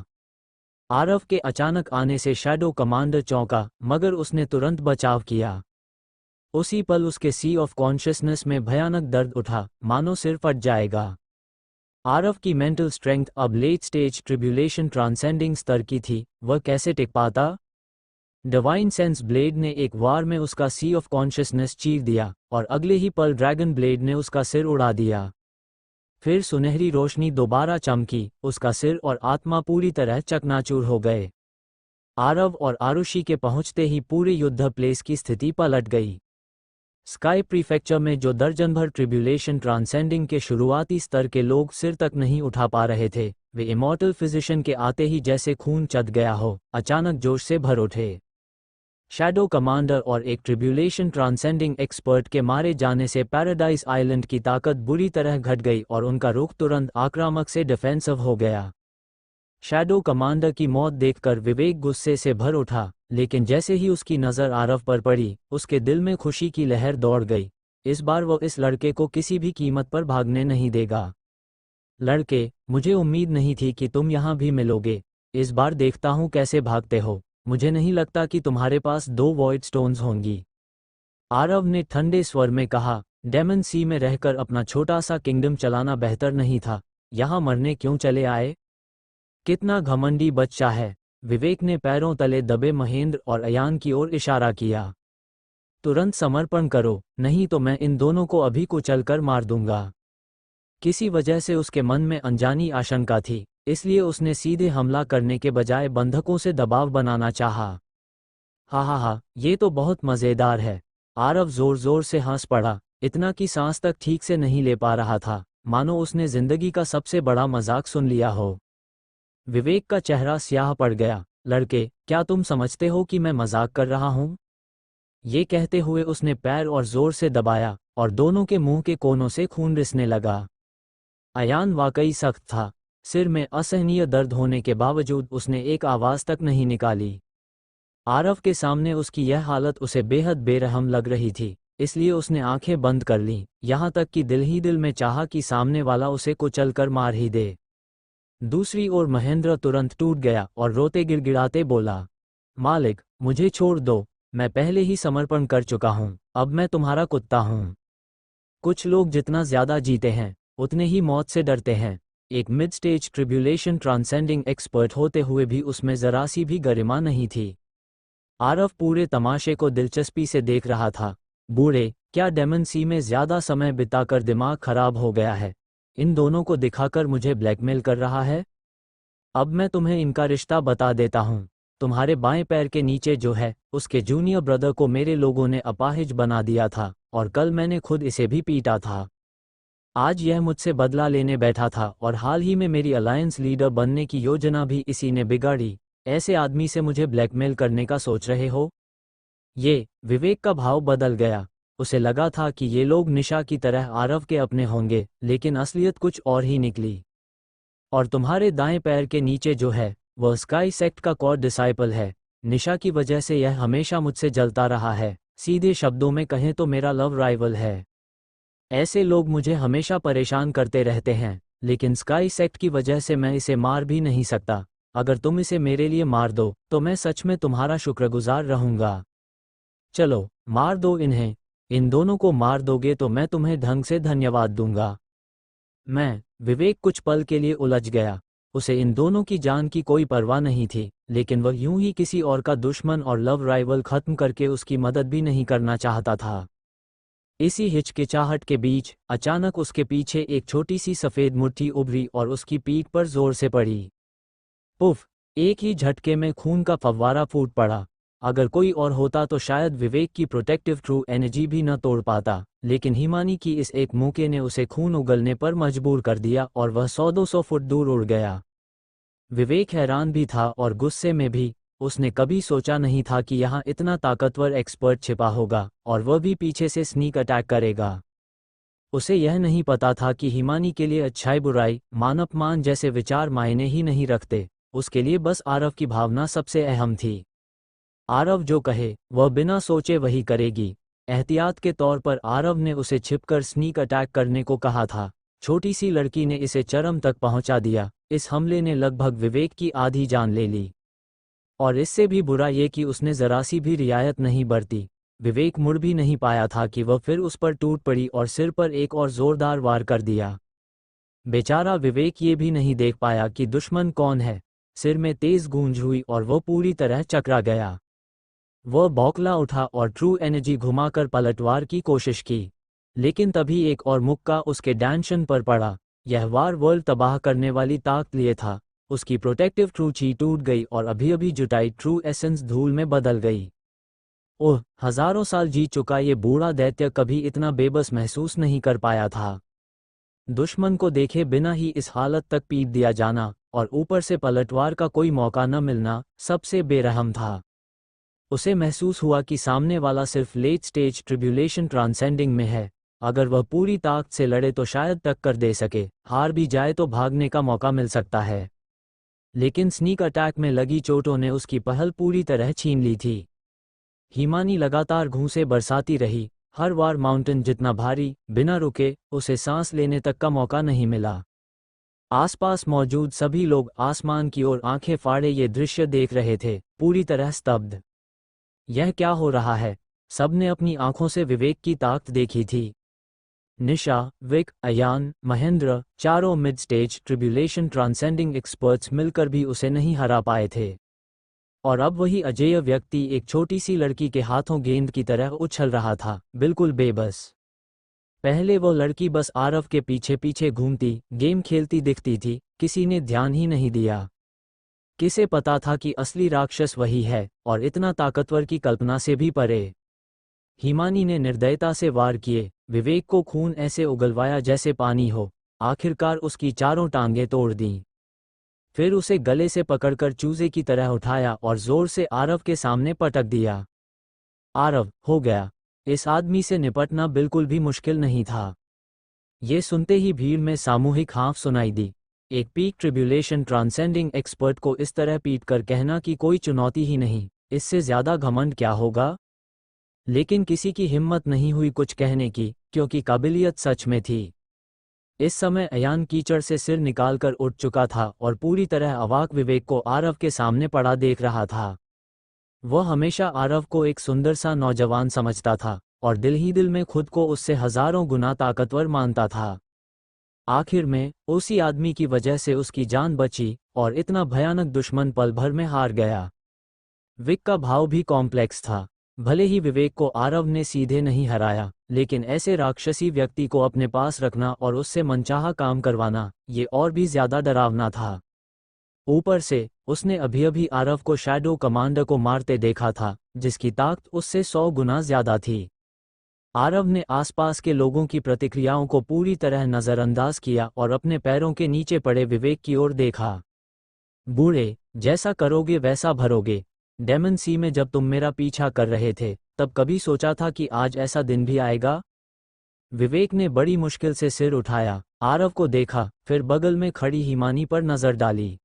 आरव के अचानक आने से शैडो कमांडर चौंका, मगर उसने तुरंत बचाव किया। उसी पल उसके सी ऑफ कॉन्शियसनेस में भयानक दर्द उठा, मानो सिर फट जाएगा। आरव की मेंटल स्ट्रेंथ अब लेट स्टेज ट्रिब्यूलेशन ट्रांसेंडिंग स्तर की थी। वह कैसे टिक पाता? डिवाइन सेंस ब्लेड ने एक वार में उसका सी ऑफ कॉन्शियसनेस चीर दिया और अगले ही पल ड्रैगन ब्लेड ने उसका सिर उड़ा दिया। फिर सुनहरी रोशनी दोबारा चमकी, उसका सिर और आत्मा पूरी तरह चकनाचूर हो गए। आरव और आरुषि के पहुंचते ही पूरे युद्ध प्लेस की स्थिति पलट गई। स्काई प्रीफेक्चर में जो दर्जन भर ट्रिब्यूलेशन ट्रांसेंडिंग के शुरुआती स्तर के लोग सिर तक नहीं उठा पा रहे थे, वे इमॉर्टल फिजिशियन के आते ही जैसे खून चढ़ गया हो, अचानक जोश से भर उठे। शैडो कमांडर और एक ट्रिब्यूलेशन ट्रांसेंडिंग एक्सपर्ट के मारे जाने से पैराडाइज आइलैंड की ताकत बुरी तरह घट गई और उनका रुख तुरंत आक्रामक से डिफेंसिव हो गया। शैडो कमांडर की मौत देखकर विवेक गुस्से से भर उठा, लेकिन जैसे ही उसकी नज़र आरव पर पड़ी, उसके दिल में खुशी की लहर दौड़ गई। इस बार वो इस लड़के को किसी भी कीमत पर भागने नहीं देगा। लड़के, मुझे उम्मीद नहीं थी कि तुम यहाँ भी मिलोगे। इस बार देखता हूँ कैसे भागते हो। मुझे नहीं लगता कि तुम्हारे पास 2 वॉइड स्टोन्स होंगी। आरव ने ठंडे स्वर में कहा, डेमन सी में रहकर अपना छोटा सा किंगडम चलाना बेहतर नहीं था? यहाँ मरने क्यों चले आए? कितना घमंडी बच्चा है। विवेक ने पैरों तले दबे महेंद्र और अयान की ओर इशारा किया। तुरंत समर्पण करो, नहीं तो मैं इन दोनों को अभी कुचलकर मार दूंगा। किसी वजह से उसके मन में अनजानी आशंका थी, इसलिए उसने सीधे हमला करने के बजाय बंधकों से दबाव बनाना चाहा। हा, ये तो बहुत मज़ेदार है। आरव जोर जोर से हंस पड़ा, इतना कि सांस तक ठीक से नहीं ले पा रहा था, मानो उसने जिंदगी का सबसे बड़ा मजाक सुन लिया हो। विवेक का चेहरा स्याह पड़ गया। लड़के, क्या तुम समझते हो कि मैं मजाक कर रहा हूं? ये कहते हुए उसने पैर और जोर से दबाया और दोनों के मुंह के कोनों से खून रिसने लगा। अयान वाकई सख्त था। सिर में असहनीय दर्द होने के बावजूद उसने एक आवाज तक नहीं निकाली। आरव के सामने उसकी यह हालत उसे बेहद बेरहम लग रही थी, इसलिए उसने आंखें बंद कर लीं, यहाँ तक कि दिल ही दिल में चाहा कि सामने वाला उसे कुचलकर मार ही दे। दूसरी ओर महेंद्र तुरंत टूट गया और रोते गिड़गिड़ाते बोला, मालिक, मुझे छोड़ दो। मैं पहले ही समर्पण कर चुका हूँ, अब मैं तुम्हारा कुत्ता हूँ। कुछ लोग जितना ज्यादा जीते हैं, उतने ही मौत से डरते हैं। एक mid stage tribulation transcending expert होते हुए भी उसमें जरा सी भी गरिमा नहीं थी। आरव पूरे तमाशे को दिलचस्पी से देख रहा था। बूढ़े, क्या डेमन सी में ज्यादा समय बिताकर दिमाग खराब हो गया है? इन दोनों को दिखाकर मुझे ब्लैकमेल कर रहा है? अब मैं तुम्हें इनका रिश्ता बता देता हूँ। तुम्हारे बाएं पैर के नीचे जो है, उसके जूनियर ब्रदर को मेरे लोगों ने अपाहिज बना दिया था और कल मैंने खुद इसे भी पीटा था। आज यह मुझसे बदला लेने बैठा था और हाल ही में मेरी अलायंस लीडर बनने की योजना भी इसी ने बिगाड़ी। ऐसे आदमी से मुझे ब्लैकमेल करने का सोच रहे हो? ये विवेक का भाव बदल गया। उसे लगा था कि ये लोग निशा की तरह आरव के अपने होंगे, लेकिन असलियत कुछ और ही निकली। और तुम्हारे दाएं पैर के नीचे जो है, वह स्काई सेक्ट का कोर डिसाइपल है। निशा की वजह से यह हमेशा मुझसे जलता रहा है। सीधे शब्दों में कहें तो मेरा लव राइवल है। ऐसे लोग मुझे हमेशा परेशान करते रहते हैं, लेकिन स्काई सेक्ट की वजह से मैं इसे मार भी नहीं सकता। अगर तुम इसे मेरे लिए मार दो तो मैं सच में तुम्हारा शुक्रगुजार रहूंगा। चलो मार दो इन्हें। इन दोनों को मार दोगे तो मैं तुम्हें ढंग से धन्यवाद दूंगा। विवेक कुछ पल के लिए उलझ गया। उसे इन दोनों की जान की कोई परवाह नहीं थी, लेकिन वह यूं ही किसी और का दुश्मन और लव राइवल खत्म करके उसकी मदद भी नहीं करना चाहता था। इसी हिचकिचाहट के बीच अचानक उसके पीछे एक छोटी सी सफ़ेद मुट्ठी उभरी और उसकी पीठ पर जोर से पड़ी। पुफ! एक ही झटके में खून का फव्वारा फूट पड़ा। अगर कोई और होता तो शायद विवेक की प्रोटेक्टिव ट्रू एनर्जी भी न तोड़ पाता, लेकिन हिमानी की इस एक मौके ने उसे खून उगलने पर मजबूर कर दिया और वह 100-200 फुट दूर उड़ गया। विवेक हैरान भी था और गुस्से में भी। उसने कभी सोचा नहीं था कि यहाँ इतना ताकतवर एक्सपर्ट छिपा होगा, और वह भी पीछे से स्नीक अटैक करेगा। उसे यह नहीं पता था कि हिमानी के लिए अच्छाई बुराई मान-अपमान जैसे विचार मायने ही नहीं रखते। उसके लिए बस आरव की भावना सबसे अहम थी। आरव जो कहे वह बिना सोचे वही करेगी। एहतियात के तौर पर आरव ने उसे छिपकर स्नीक अटैक करने को कहा था। छोटी सी लड़की ने इसे चरम तक पहुंचा दिया। इस हमले ने लगभग विवेक की आधी जान ले ली। और इससे भी बुरा ये कि उसने जरा सी भी रियायत नहीं बरती। विवेक मुड़ भी नहीं पाया था कि वह फिर उस पर टूट पड़ी और सिर पर एक और जोरदार वार कर दिया। बेचारा विवेक ये भी नहीं देख पाया कि दुश्मन कौन है। सिर में तेज गूंज हुई और वह पूरी तरह चकरा गया। वह बौखला उठा और ट्रू एनर्जी घुमाकर पलटवार की कोशिश की, लेकिन तभी एक और मुक्का उसके डैंशन पर पड़ा। यह वार वर्ल्ड तबाह करने वाली ताकत लिए था। उसकी प्रोटेक्टिव ट्रू ची टूट गई और अभी अभी जुटाई ट्रू एसेंस धूल में बदल गई। ओह, हजारों साल जी चुका ये बूढ़ा दैत्य कभी इतना बेबस महसूस नहीं कर पाया था। दुश्मन को देखे बिना ही इस हालत तक पीट दिया जाना, और ऊपर से पलटवार का कोई मौका न मिलना, सबसे बेरहम था। उसे महसूस हुआ कि सामने वाला सिर्फ लेट स्टेज ट्रिब्यूलेशन ट्रांसेंडिंग में है। अगर वह पूरी ताकत से लड़े तो शायद टक्कर दे सके, हार भी जाए तो भागने का मौका मिल सकता है। लेकिन स्नीक अटैक में लगी चोटों ने उसकी पहल पूरी तरह छीन ली थी। हिमानी लगातार घूंसे बरसाती रही, हर वार माउंटेन जितना भारी। बिना रुके उसे सांस लेने तक का मौका नहीं मिला। आसपास मौजूद सभी लोग आसमान की ओर आंखें फाड़े ये दृश्य देख रहे थे, पूरी तरह स्तब्ध। यह क्या हो रहा है? सबने अपनी आंखों से विवेक की ताकत देखी थी। निशा, विक, अयान, महेंद्र, चारों mid stage tribulation transcending experts मिलकर भी उसे नहीं हरा पाए थे। और अब वही अजेय व्यक्ति एक छोटी सी लड़की के हाथों गेंद की तरह उछल रहा था, बिल्कुल बेबस। पहले वो लड़की बस आरव के पीछे पीछे घूमती, गेम खेलती दिखती थी, किसी ने ध्यान ही नहीं दिया। किसे पता था कि असली राक्षस वही है, और इतना ताकतवर की कल्पना से भी परे। हिमानी ने निर्दयता से वार किए, विवेक को खून ऐसे उगलवाया जैसे पानी हो। आखिरकार उसकी चारों टांगें तोड़ दीं। फिर उसे गले से पकड़कर चूजे की तरह उठाया और जोर से आरव के सामने पटक दिया। आरव, हो गया। इस आदमी से निपटना बिल्कुल भी मुश्किल नहीं था। ये सुनते ही भीड़ में सामूहिक हाँफ सुनाई दी। एक पीक ट्रिब्यूलेशन ट्रांसेंडिंग एक्सपर्ट को इस तरह पीट कर कहना कि कोई चुनौती ही नहीं, इससे ज्यादा घमंड क्या होगा? लेकिन किसी की हिम्मत नहीं हुई कुछ कहने की, क्योंकि काबिलियत सच में थी। इस समय अयान कीचड़ से सिर निकालकर उठ चुका था और पूरी तरह अवाक विवेक को आरव के सामने पड़ा देख रहा था। वह हमेशा आरव को एक सुंदर सा नौजवान समझता था, और दिल ही दिल में खुद को उससे हजारों गुना ताकतवर मानता था। आखिर में उसी आदमी की वजह से उसकी जान बची, और इतना भयानक दुश्मन पल भर में हार गया। विक का भाव भी कॉम्प्लेक्स था। भले ही विवेक को आरव ने सीधे नहीं हराया, लेकिन ऐसे राक्षसी व्यक्ति को अपने पास रखना और उससे मनचाहा काम करवाना, ये और भी ज्यादा डरावना था। ऊपर से उसने अभी अभी आरव को शैडो कमांडर को मारते देखा था, जिसकी ताकत उससे 100 गुना ज्यादा थी। आरव ने आसपास के लोगों की प्रतिक्रियाओं को पूरी तरह नजरअंदाज किया और अपने पैरों के नीचे पड़े विवेक की ओर देखा। बूढ़े, जैसा करोगे वैसा भरोगे। डेमन सी में जब तुम मेरा पीछा कर रहे थे तब कभी सोचा था कि आज ऐसा दिन भी आएगा? विवेक ने बड़ी मुश्किल से सिर उठाया, आरव को देखा, फिर बगल में खड़ी हिमानी पर नजर डाली।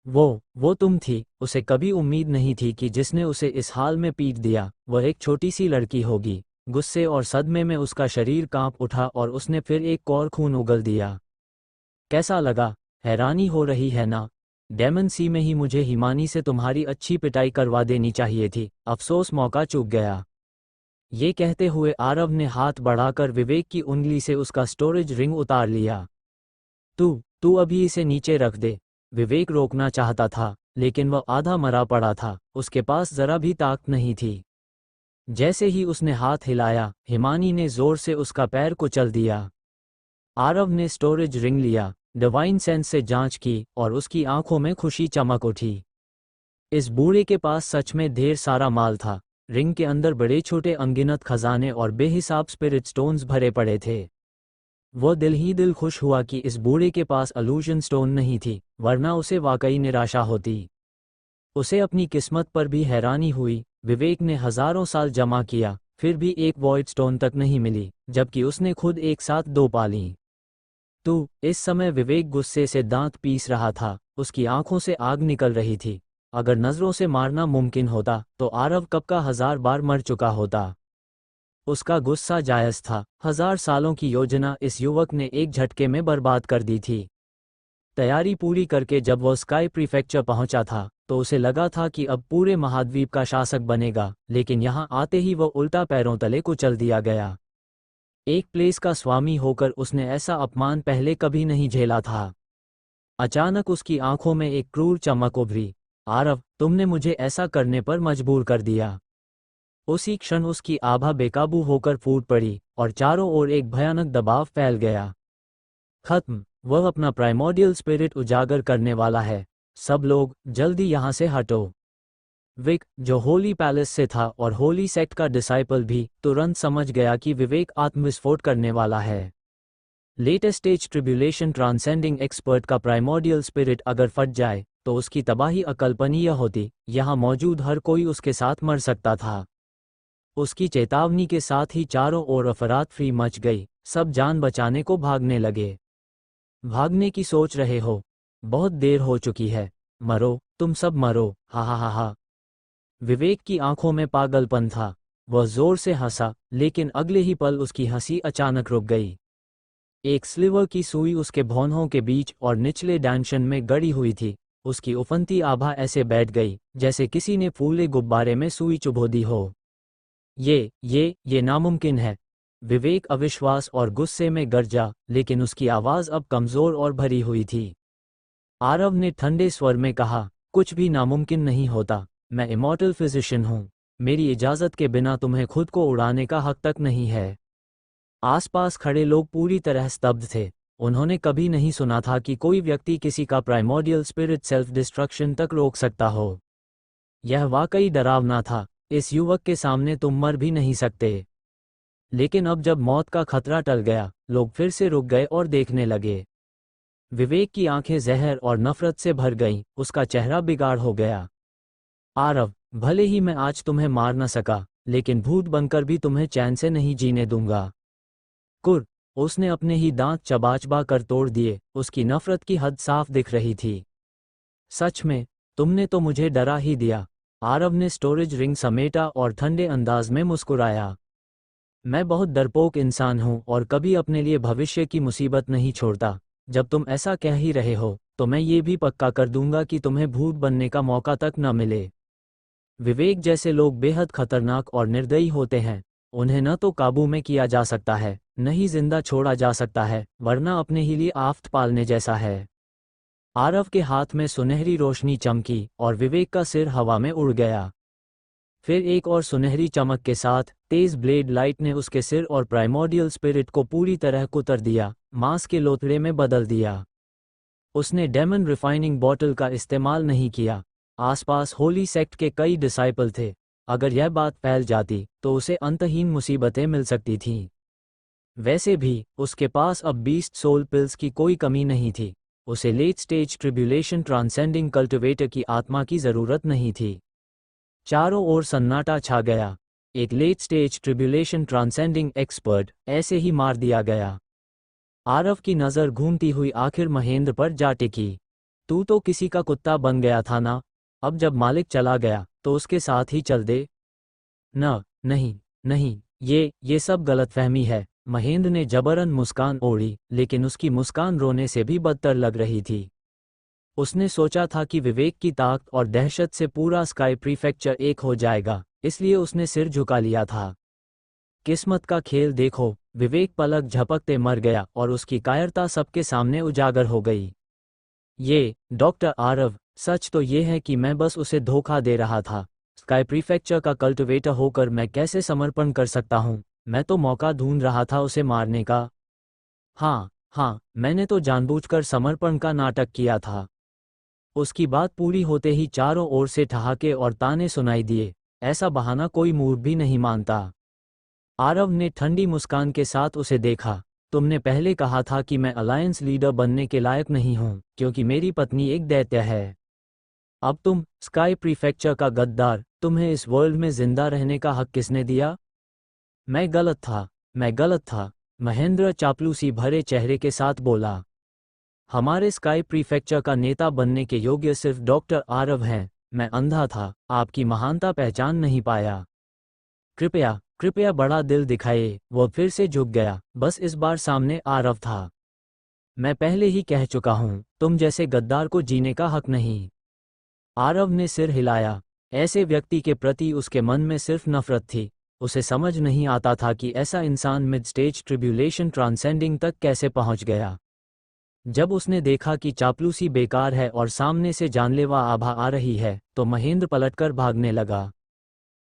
वो तुम थी। उसे कभी उम्मीद नहीं थी कि जिसने उसे इस हाल में पीट दिया वह एक छोटी सी लड़की होगी। गुस्से और सदमे में उसका शरीर कांप उठा और उसने फिर एक कौर खून उगल दिया। कैसा लगा? हैरानी हो रही है ना? डेमन सी में ही मुझे हिमानी से तुम्हारी अच्छी पिटाई करवा देनी चाहिए थी, अफसोस मौका चूक गया। ये कहते हुए आरव ने हाथ बढ़ाकर विवेक की उंगली से उसका स्टोरेज रिंग उतार लिया। तू अभी इसे नीचे रख दे। विवेक रोकना चाहता था, लेकिन वह आधा मरा पड़ा था, उसके पास जरा भी ताकत नहीं थी। जैसे ही उसने हाथ हिलाया, हिमानी ने जोर से उसका पैर कुचल दिया। आरव ने स्टोरेज रिंग लिया, डिवाइन सेंस से जांच की और उसकी आंखों में खुशी चमक उठी। इस बूढ़े के पास सच में ढेर सारा माल था। रिंग के अंदर बड़े छोटे अनगिनत खजाने और बेहिसाब स्पिरिट स्टोन्स भरे पड़े थे। वो दिल ही दिल खुश हुआ कि इस बूढ़े के पास अलूजन स्टोन नहीं थी, वरना उसे वाकई निराशा होती। उसे अपनी किस्मत पर भी हैरानी हुई। विवेक ने हजारों साल जमा किया, फिर भी एक वॉइड स्टोन तक नहीं मिली, जबकि उसने खुद एक साथ दो पाली। इस समय विवेक गुस्से से दांत पीस रहा था, उसकी आंखों से आग निकल रही थी। अगर नजरों से मारना मुमकिन होता तो आरव कब का 1000 बार मर चुका होता। उसका गुस्सा जायज था। 1000 सालों की योजना इस युवक ने एक झटके में बर्बाद कर दी थी। तैयारी पूरी करके जब वह स्काई प्रीफेक्चर पहुंचा था तो उसे लगा था कि अब पूरे महाद्वीप का शासक बनेगा, लेकिन यहां आते ही वह उल्टा पैरों तले कुचल दिया गया। एक प्लेस का स्वामी होकर उसने ऐसा अपमान पहले कभी नहीं झेला था। अचानक उसकी आंखों में एक क्रूर चमक उभरी। आरव, तुमने मुझे ऐसा करने पर मजबूर कर दिया। उसी क्षण उसकी आभा बेकाबू होकर फूट पड़ी और चारों ओर एक भयानक दबाव फैल गया। खत्म। वह अपना प्राइमोर्डियल स्पिरिट उजागर करने वाला है। सब लोग जल्दी यहाँ से हटो। विक, जो होली पैलेस से था और होली सेक्ट का डिसाइपल भी, तुरंत समझ गया कि विवेक आत्मविस्फोट करने वाला है। Latest stage tribulation transcending expert का प्राइमोर्डियल स्पिरिट अगर फट जाए तो उसकी तबाही अकल्पनीय होती। यहाँ मौजूद हर कोई उसके साथ मर सकता था। उसकी चेतावनी के साथ ही चारों ओर अफरातफरी मच गई। सब जान बचाने को भागने लगे। भागने की सोच रहे हो? बहुत देर हो चुकी है। मरो, तुम सब मरो, हा हा हा हा। विवेक की आंखों में पागलपन था। वह जोर से हंसा, लेकिन अगले ही पल उसकी हंसी अचानक रुक गई। एक स्लिवर की सुई उसके भौंहों के बीच और निचले डांशन में गड़ी हुई थी। उसकी उफनती आभा ऐसे बैठ गई जैसे किसी ने फूले गुब्बारे में सुई चुभो दी हो। ये नामुमकिन है। विवेक अविश्वास और गुस्से में गरजा, लेकिन उसकी आवाज अब कमजोर और भरी हुई थी। आरव ने ठंडे स्वर में कहा, कुछ भी नामुमकिन नहीं होता। मैं इमॉर्टल फिजिशियन हूँ। मेरी इजाजत के बिना तुम्हें खुद को उड़ाने का हक तक नहीं है। आसपास खड़े लोग पूरी तरह स्तब्ध थे। उन्होंने कभी नहीं सुना था कि कोई व्यक्ति किसी का प्राइमोर्डियल स्पिरिट सेल्फ डिस्ट्रक्शन तक रोक सकता हो। यह वाकई डरावना था। इस युवक के सामने तुम मर भी नहीं सकते। लेकिन अब जब मौत का खतरा टल गया, लोग फिर से रुक गए और देखने लगे। विवेक की आंखें जहर और नफरत से भर गईं, उसका चेहरा बिगाड़ हो गया। आरव, भले ही मैं आज तुम्हें मार न सका, लेकिन भूत बनकर भी तुम्हें चैन से नहीं जीने दूंगा। कुर, उसने अपने ही दांत चबा चबा कर तोड़ दिए। उसकी नफरत की हद साफ दिख रही थी। सच में, तुमने तो मुझे डरा ही दिया। आरव ने स्टोरेज रिंग समेटा और ठंडे अंदाज में मुस्कुराया। मैं बहुत डरपोक इंसान हूं और कभी अपने लिए भविष्य की मुसीबत नहीं छोड़ता। जब तुम ऐसा कह ही रहे हो, तो मैं ये भी पक्का कर दूंगा कि तुम्हें भूत बनने का मौका तक न मिले। विवेक जैसे लोग बेहद खतरनाक और निर्दयी होते हैं। उन्हें न तो काबू में किया जा सकता है, न ही जिंदा छोड़ा जा सकता है, वरना अपने ही लिए आफत पालने जैसा है। आरव के हाथ में सुनहरी रोशनी चमकी और विवेक का सिर हवा में उड़ गया। फिर एक और सुनहरी चमक के साथ तेज ब्लेड लाइट ने उसके सिर और प्राइमोर्डियल स्पिरिट को पूरी तरह कुतर दिया, मांस के लोथड़े में बदल दिया। उसने डेमन रिफाइनिंग बॉटल का इस्तेमाल नहीं किया। आसपास होली सेक्ट के कई डिसाइपल थे। अगर यह बात फैल जाती तो उसे अंतहीन मुसीबतें मिल सकती थीं। वैसे भी उसके पास अब 20 सोल पिल्स की कोई कमी नहीं थी। उसे late stage tribulation transcending cultivator की आत्मा की जरूरत नहीं थी। चारों ओर सन्नाटा छा गया। एक late stage tribulation transcending expert, ऐसे ही मार दिया गया। आरव की नज़र घूमती हुई आखिर महेंद्र पर जा टिकी। तू तो किसी का कुत्ता बन गया था ना, अब जब मालिक चला गया तो उसके साथ ही चल दे। नहीं नहीं, ये सब गलतफहमी है। महेंद्र ने जबरन मुस्कान ओढ़ी, लेकिन उसकी मुस्कान रोने से भी बदतर लग रही थी। उसने सोचा था कि विवेक की ताकत और दहशत से पूरा स्काई प्रीफेक्चर एक हो जाएगा, इसलिए उसने सिर झुका लिया था। किस्मत का खेल देखो, विवेक पलक झपकते मर गया और उसकी कायरता सबके सामने उजागर हो गई। ये डॉक्टर आरव, सच तो ये है कि मैं बस उसे धोखा दे रहा था। स्काई प्रीफेक्चर का कल्टिवेटर होकर मैं कैसे समर्पण कर सकता हूँ? मैं तो मौका ढूंढ रहा था उसे मारने का। हाँ, मैंने तो जानबूझकर समर्पण का नाटक किया था। उसकी बात पूरी होते ही चारों ओर से ठहाके और ताने सुनाई दिए। ऐसा बहाना कोई मूर्ख भी नहीं मानता। आरव ने ठंडी मुस्कान के साथ उसे देखा। तुमने पहले कहा था कि मैं अलायंस लीडर बनने के लायक नहीं हूँ, क्योंकि मेरी पत्नी एक दैत्य है। अब तुम स्काई प्रीफेक्चर का गद्दार, तुम्हें इस वर्ल्ड में जिंदा रहने का हक किसने दिया? मैं गलत था, महेंद्र चापलूसी भरे चेहरे के साथ बोला। हमारे स्काई प्रीफेक्चर का नेता बनने के योग्य सिर्फ डॉक्टर आरव हैं। मैं अंधा था, आपकी महानता पहचान नहीं पाया। कृपया बड़ा दिल दिखाइए। वह फिर से झुक गया। बस इस बार सामने आरव था। मैं पहले ही कह चुका हूँ, तुम जैसे गद्दार को जीने का हक नहीं। आरव ने सिर हिलाया। ऐसे व्यक्ति के प्रति उसके मन में सिर्फ नफरत थी। उसे समझ नहीं आता था कि ऐसा इंसान मिड स्टेज ट्रिब्यूलेशन ट्रांसेंडिंग तक कैसे पहुंच गया। जब उसने देखा कि चापलूसी बेकार है और सामने से जानलेवा आभा आ रही है, तो महेंद्र पलटकर भागने लगा।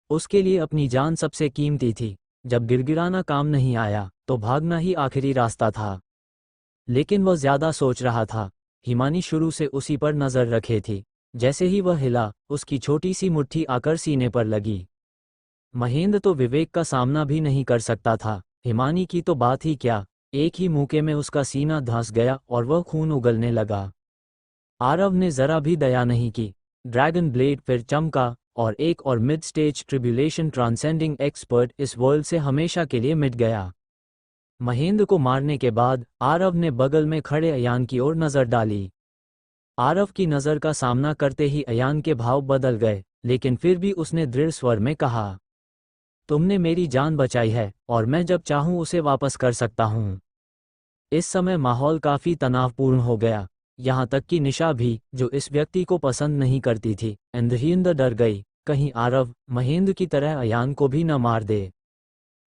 उसके लिए अपनी जान सबसे कीमती थी। जब गिड़गिड़ाना काम नहीं आया, तो भागना ही आखिरी रास्ता था। लेकिन वह ज्यादा सोच रहा था। हिमानी शुरू से उसी पर नजर रखे थी। जैसे ही वह हिला, उसकी छोटी सी मुट्ठी आकर सीने पर लगी। महेंद्र तो विवेक का सामना भी नहीं कर सकता था, हिमानी की तो बात ही क्या। एक ही मूके में उसका सीना धंस गया और वह खून उगलने लगा। आरव ने जरा भी दया नहीं की। ड्रैगन ब्लेड फिर चमका और एक और mid stage tribulation transcending expert इस वर्ल्ड से हमेशा के लिए मिट गया। महेंद्र को मारने के बाद आरव ने बगल में खड़े अयान की ओर नजर डाली। आरव की नजर का सामना करते ही अयान के भाव बदल गए, लेकिन फिर भी उसने दृढ़ स्वर में कहा, तुमने मेरी जान बचाई है और मैं जब चाहूं उसे वापस कर सकता हूं। इस समय माहौल काफी तनावपूर्ण हो गया। यहाँ तक कि निशा भी, जो इस व्यक्ति को पसंद नहीं करती थी, अंदर डर गई, कहीं आरव महेंद्र की तरह अयान को भी न मार दे।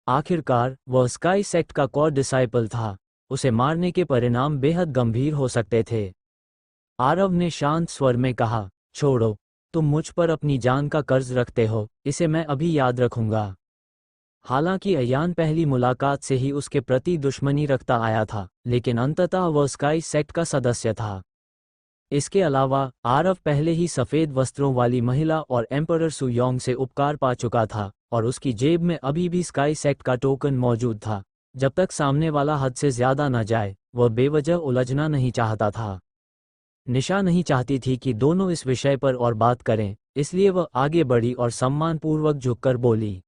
आखिरकार वह स्काई सेक्ट का कोर डिसाइपल था। उसे मारने के परिणाम बेहद गंभीर हो सकते थे। आरव ने शांत स्वर में कहा, छोड़ो, तुम मुझ पर अपनी जान का कर्ज रखते हो, इसे मैं अभी याद रखूंगा। हालांकि अयान पहली मुलाकात से ही उसके प्रति दुश्मनी रखता आया था, लेकिन अंततः वह स्काई सेक्ट का सदस्य था। इसके अलावा आरव पहले ही सफ़ेद वस्त्रों वाली महिला और एम्परर सुयोंग से उपकार पा चुका था, और उसकी जेब में अभी भी स्काई सेक्ट का टोकन मौजूद था। जब तक सामने वाला हद से ज्यादा न जाए, वह बेवजह उलझना नहीं चाहता था। निशा नहीं चाहती थी कि दोनों इस विषय पर और बात करें, इसलिए वह आगे बढ़ी और सम्मानपूर्वक झुककर बोली,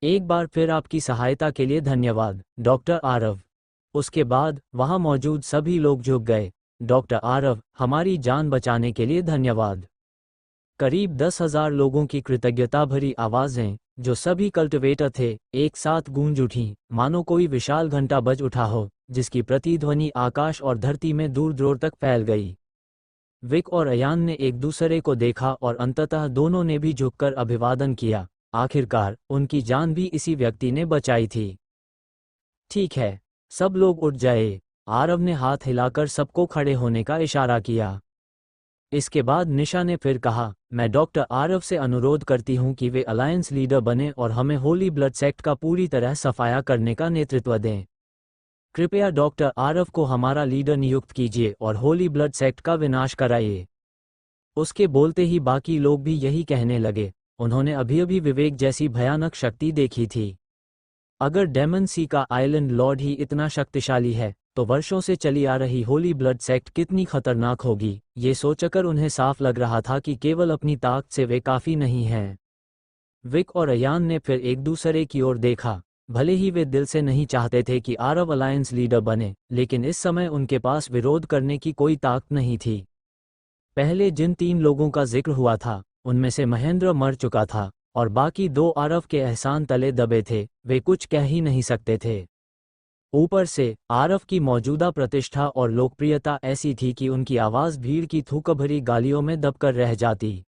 एक बार फिर आपकी सहायता के लिए धन्यवाद, डॉक्टर आरव। उसके बाद वहां मौजूद सभी लोग झुक गए। डॉक्टर आरव, हमारी जान बचाने के लिए धन्यवाद। करीब 10,000 लोगों की कृतज्ञता भरी आवाजें, जो सभी कल्टिवेटर थे, एक साथ गूंज उठीं, मानो कोई विशाल घंटा बज उठा हो, जिसकी प्रतिध्वनि आकाश और धरती में दूर दूर तक फैल गई। विक और अयान ने एक दूसरे को देखा और अंततः दोनों ने भी झुककर अभिवादन किया। आखिरकार उनकी जान भी इसी व्यक्ति ने बचाई थी। ठीक है, सब लोग उठ जाए। आरव ने हाथ हिलाकर सबको खड़े होने का इशारा किया। इसके बाद निशा ने फिर कहा, मैं डॉक्टर आरव से अनुरोध करती हूं कि वे अलायंस लीडर बने और हमें होली ब्लड सेक्ट का पूरी तरह सफाया करने का नेतृत्व दें। कृपया डॉक्टर आरव को हमारा लीडर नियुक्त कीजिए और होली ब्लड सेक्ट का विनाश कराइए। उसके बोलते ही बाकी लोग भी यही कहने लगे। उन्होंने अभी विवेक जैसी भयानक शक्ति देखी थी। अगर डेमन सी का आइलैंड लॉर्ड ही इतना शक्तिशाली है, तो वर्षों से चली आ रही होली ब्लड सेक्ट कितनी खतरनाक होगी। ये सोचकर उन्हें साफ लग रहा था कि केवल अपनी ताकत से वे काफी नहीं हैं। विक और अयान ने फिर एक दूसरे की ओर देखा। भले ही वे दिल से नहीं चाहते थे कि आरव अलायंस लीडर बने, लेकिन इस समय उनके पास विरोध करने की कोई ताकत नहीं थी। पहले जिन 3 लोगों का जिक्र हुआ था, उनमें से महेंद्र मर चुका था और बाकी 2 आरव के एहसान तले दबे थे, वे कुछ कह ही नहीं सकते थे। ऊपर से आरव की मौजूदा प्रतिष्ठा और लोकप्रियता ऐसी थी कि उनकी आवाज़ भीड़ की थूक भरी गालियों में दबकर रह जाती।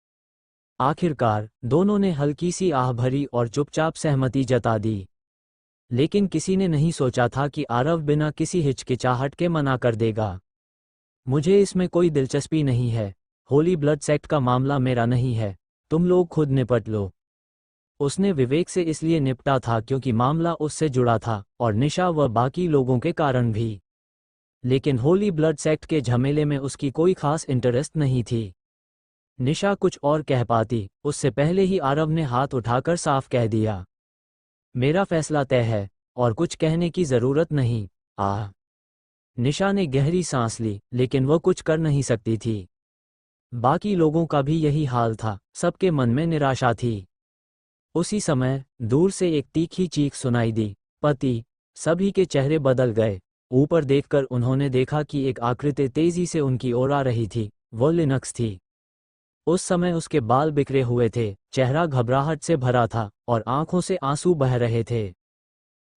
आखिरकार दोनों ने हल्की सी आह भरी और चुपचाप सहमति जता दी। लेकिन किसी ने नहीं सोचा था कि आरव बिना किसी हिचकिचाहट के मना कर देगा। मुझे इसमें कोई दिलचस्पी नहीं है। होली ब्लड सेक्ट का मामला मेरा नहीं है, तुम लोग खुद निपट लो। उसने विवेक से इसलिए निपटा था क्योंकि मामला उससे जुड़ा था और निशा व बाकी लोगों के कारण भी। लेकिन होली ब्लड सेक्ट के झमेले में उसकी कोई खास इंटरेस्ट नहीं थी। निशा कुछ और कह पाती, उससे पहले ही आरव ने हाथ उठाकर साफ कह दिया, मेरा फैसला तय है और कुछ कहने की जरूरत नहीं। आह। निशा ने गहरी सांस ली, लेकिन वह कुछ कर नहीं सकती थी। बाकी लोगों का भी यही हाल था, सबके मन में निराशा थी। उसी समय दूर से एक तीखी चीख सुनाई दी, पति। सभी के चेहरे बदल गए। ऊपर देखकर उन्होंने देखा कि एक आकृति तेजी से उनकी ओर आ रही थी। वो लिनक्स थी। उस समय उसके बाल बिखरे हुए थे, चेहरा घबराहट से भरा था और आंखों से आंसू बह रहे थे।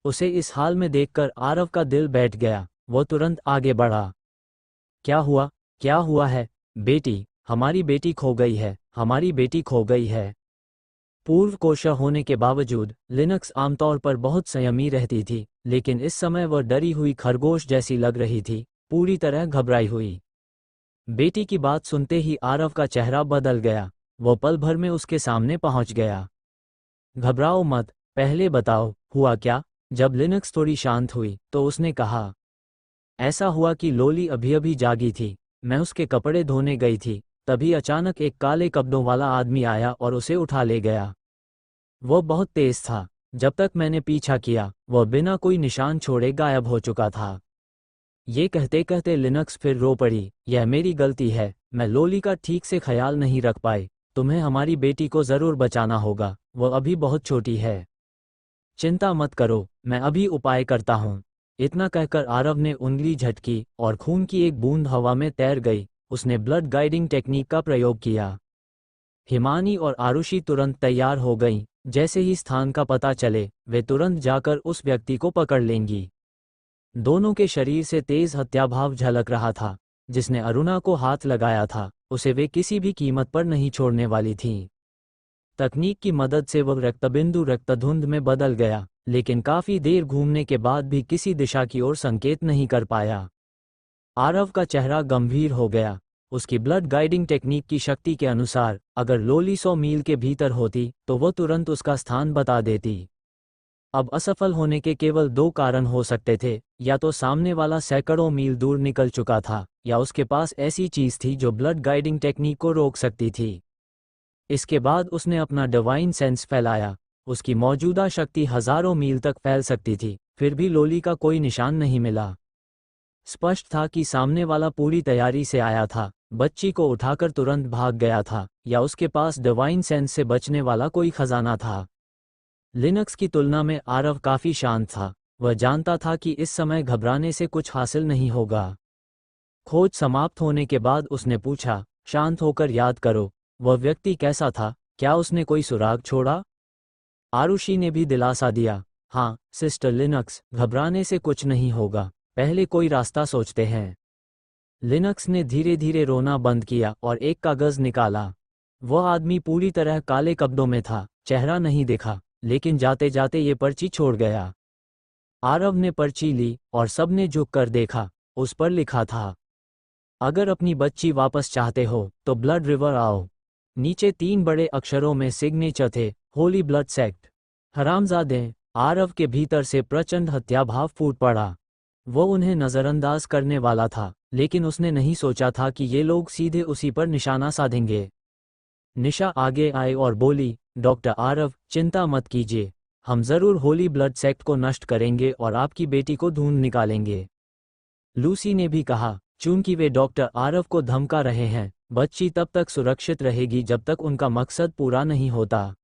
उसे इस हाल में देखकर आरव का दिल बैठ गया। वो तुरंत आगे बढ़ा। क्या हुआ? क्या हुआ है? बेटी, हमारी बेटी खो गई है, हमारी बेटी खो गई है। पूर्व कोशा होने के बावजूद लिनक्स आमतौर पर बहुत संयमी रहती थी, लेकिन इस समय वह डरी हुई खरगोश जैसी लग रही थी, पूरी तरह घबराई हुई। बेटी की बात सुनते ही आरव का चेहरा बदल गया। वो पल भर में उसके सामने पहुंच गया। घबराओ मत, पहले बताओ, हुआ क्या? जब लिनक्स थोड़ी शांत हुई तो उसने कहा, ऐसा हुआ कि लोली अभी अभी जागी थी। मैं उसके कपड़े धोने गई थी, तभी अचानक एक काले कपड़ों वाला आदमी आया और उसे उठा ले गया। वह बहुत तेज था। जब तक मैंने पीछा किया, वह बिना कोई निशान छोड़े गायब हो चुका था। ये कहते कहते लिनक्स फिर रो पड़ी, यह मेरी गलती है, मैं लोली का ठीक से ख्याल नहीं रख पाई। तुम्हें हमारी बेटी को जरूर बचाना होगा, वह अभी बहुत छोटी है। चिंता मत करो, मैं अभी उपाय करता हूँ। इतना कहकर आरव ने उंगली झटकी और खून की एक बूंद हवा में तैर गई। उसने ब्लड गाइडिंग टेक्निक का प्रयोग किया। हिमानी और आरुषि तुरंत तैयार हो गईं। जैसे ही स्थान का पता चले, वे तुरंत जाकर उस व्यक्ति को पकड़ लेंगी। दोनों के शरीर से तेज हत्याभाव झलक रहा था। जिसने अरुणा को हाथ लगाया था, उसे वे किसी भी कीमत पर नहीं छोड़ने वाली थीं। तकनीक की मदद से वह रक्तबिंदु रक्तधुंध में बदल गया, लेकिन काफी देर घूमने के बाद भी किसी दिशा की ओर संकेत नहीं कर पाया। आरव का चेहरा गंभीर हो गया। उसकी ब्लड गाइडिंग टेक्निक की शक्ति के अनुसार अगर लोली 100 मील के भीतर होती तो वह तुरंत उसका स्थान बता देती। अब असफल होने के केवल 2 कारण हो सकते थे, या तो सामने वाला सैकड़ों मील दूर निकल चुका था, या उसके पास ऐसी चीज थी जो ब्लड गाइडिंग टेक्निक को रोक सकती थी। इसके बाद उसने अपना डिवाइन सेंस फैलाया। उसकी मौजूदा शक्ति हजारों मील तक फैल सकती थी, फिर भी लोली का कोई निशान नहीं मिला। स्पष्ट था कि सामने वाला पूरी तैयारी से आया था, बच्ची को उठाकर तुरंत भाग गया था, या उसके पास डिवाइन सेंस से बचने वाला कोई खजाना था। लिनक्स की तुलना में आरव काफी शांत था। वह जानता था कि इस समय घबराने से कुछ हासिल नहीं होगा। खोज समाप्त होने के बाद उसने पूछा, शांत होकर याद करो, वह व्यक्ति कैसा था? क्या उसने कोई सुराग छोड़ा? आरुषि ने भी दिलासा दिया, हाँ सिस्टर लिनक्स, घबराने से कुछ नहीं होगा, पहले कोई रास्ता सोचते हैं। लिनक्स ने धीरे धीरे रोना बंद किया और एक कागज निकाला। वह आदमी पूरी तरह काले कपड़ों में था, चेहरा नहीं दिखा, लेकिन जाते जाते ये पर्ची छोड़ गया। आरव ने पर्ची ली और सबने झुक कर देखा। उस पर लिखा था, अगर अपनी बच्ची वापस चाहते हो तो ब्लड रिवर आओ। नीचे 3 बड़े अक्षरों में सिग्नेचर थे, होली ब्लड सेक्ट। हरामजादे। आरव के भीतर से प्रचंड हत्याभाव फूट पड़ा। वो उन्हें नजरअंदाज करने वाला था, लेकिन उसने नहीं सोचा था कि ये लोग सीधे उसी पर निशाना साधेंगे। निशा आगे आई और बोली, डॉक्टर आरव, चिंता मत कीजिए, हम जरूर होली ब्लड सेक्ट को नष्ट करेंगे और आपकी बेटी को ढूंढ निकालेंगे। लूसी ने भी कहा, चूंकि वे डॉक्टर आरव को धमका रहे हैं, बच्ची तब तक सुरक्षित रहेगी जब तक उनका मकसद पूरा नहीं होता।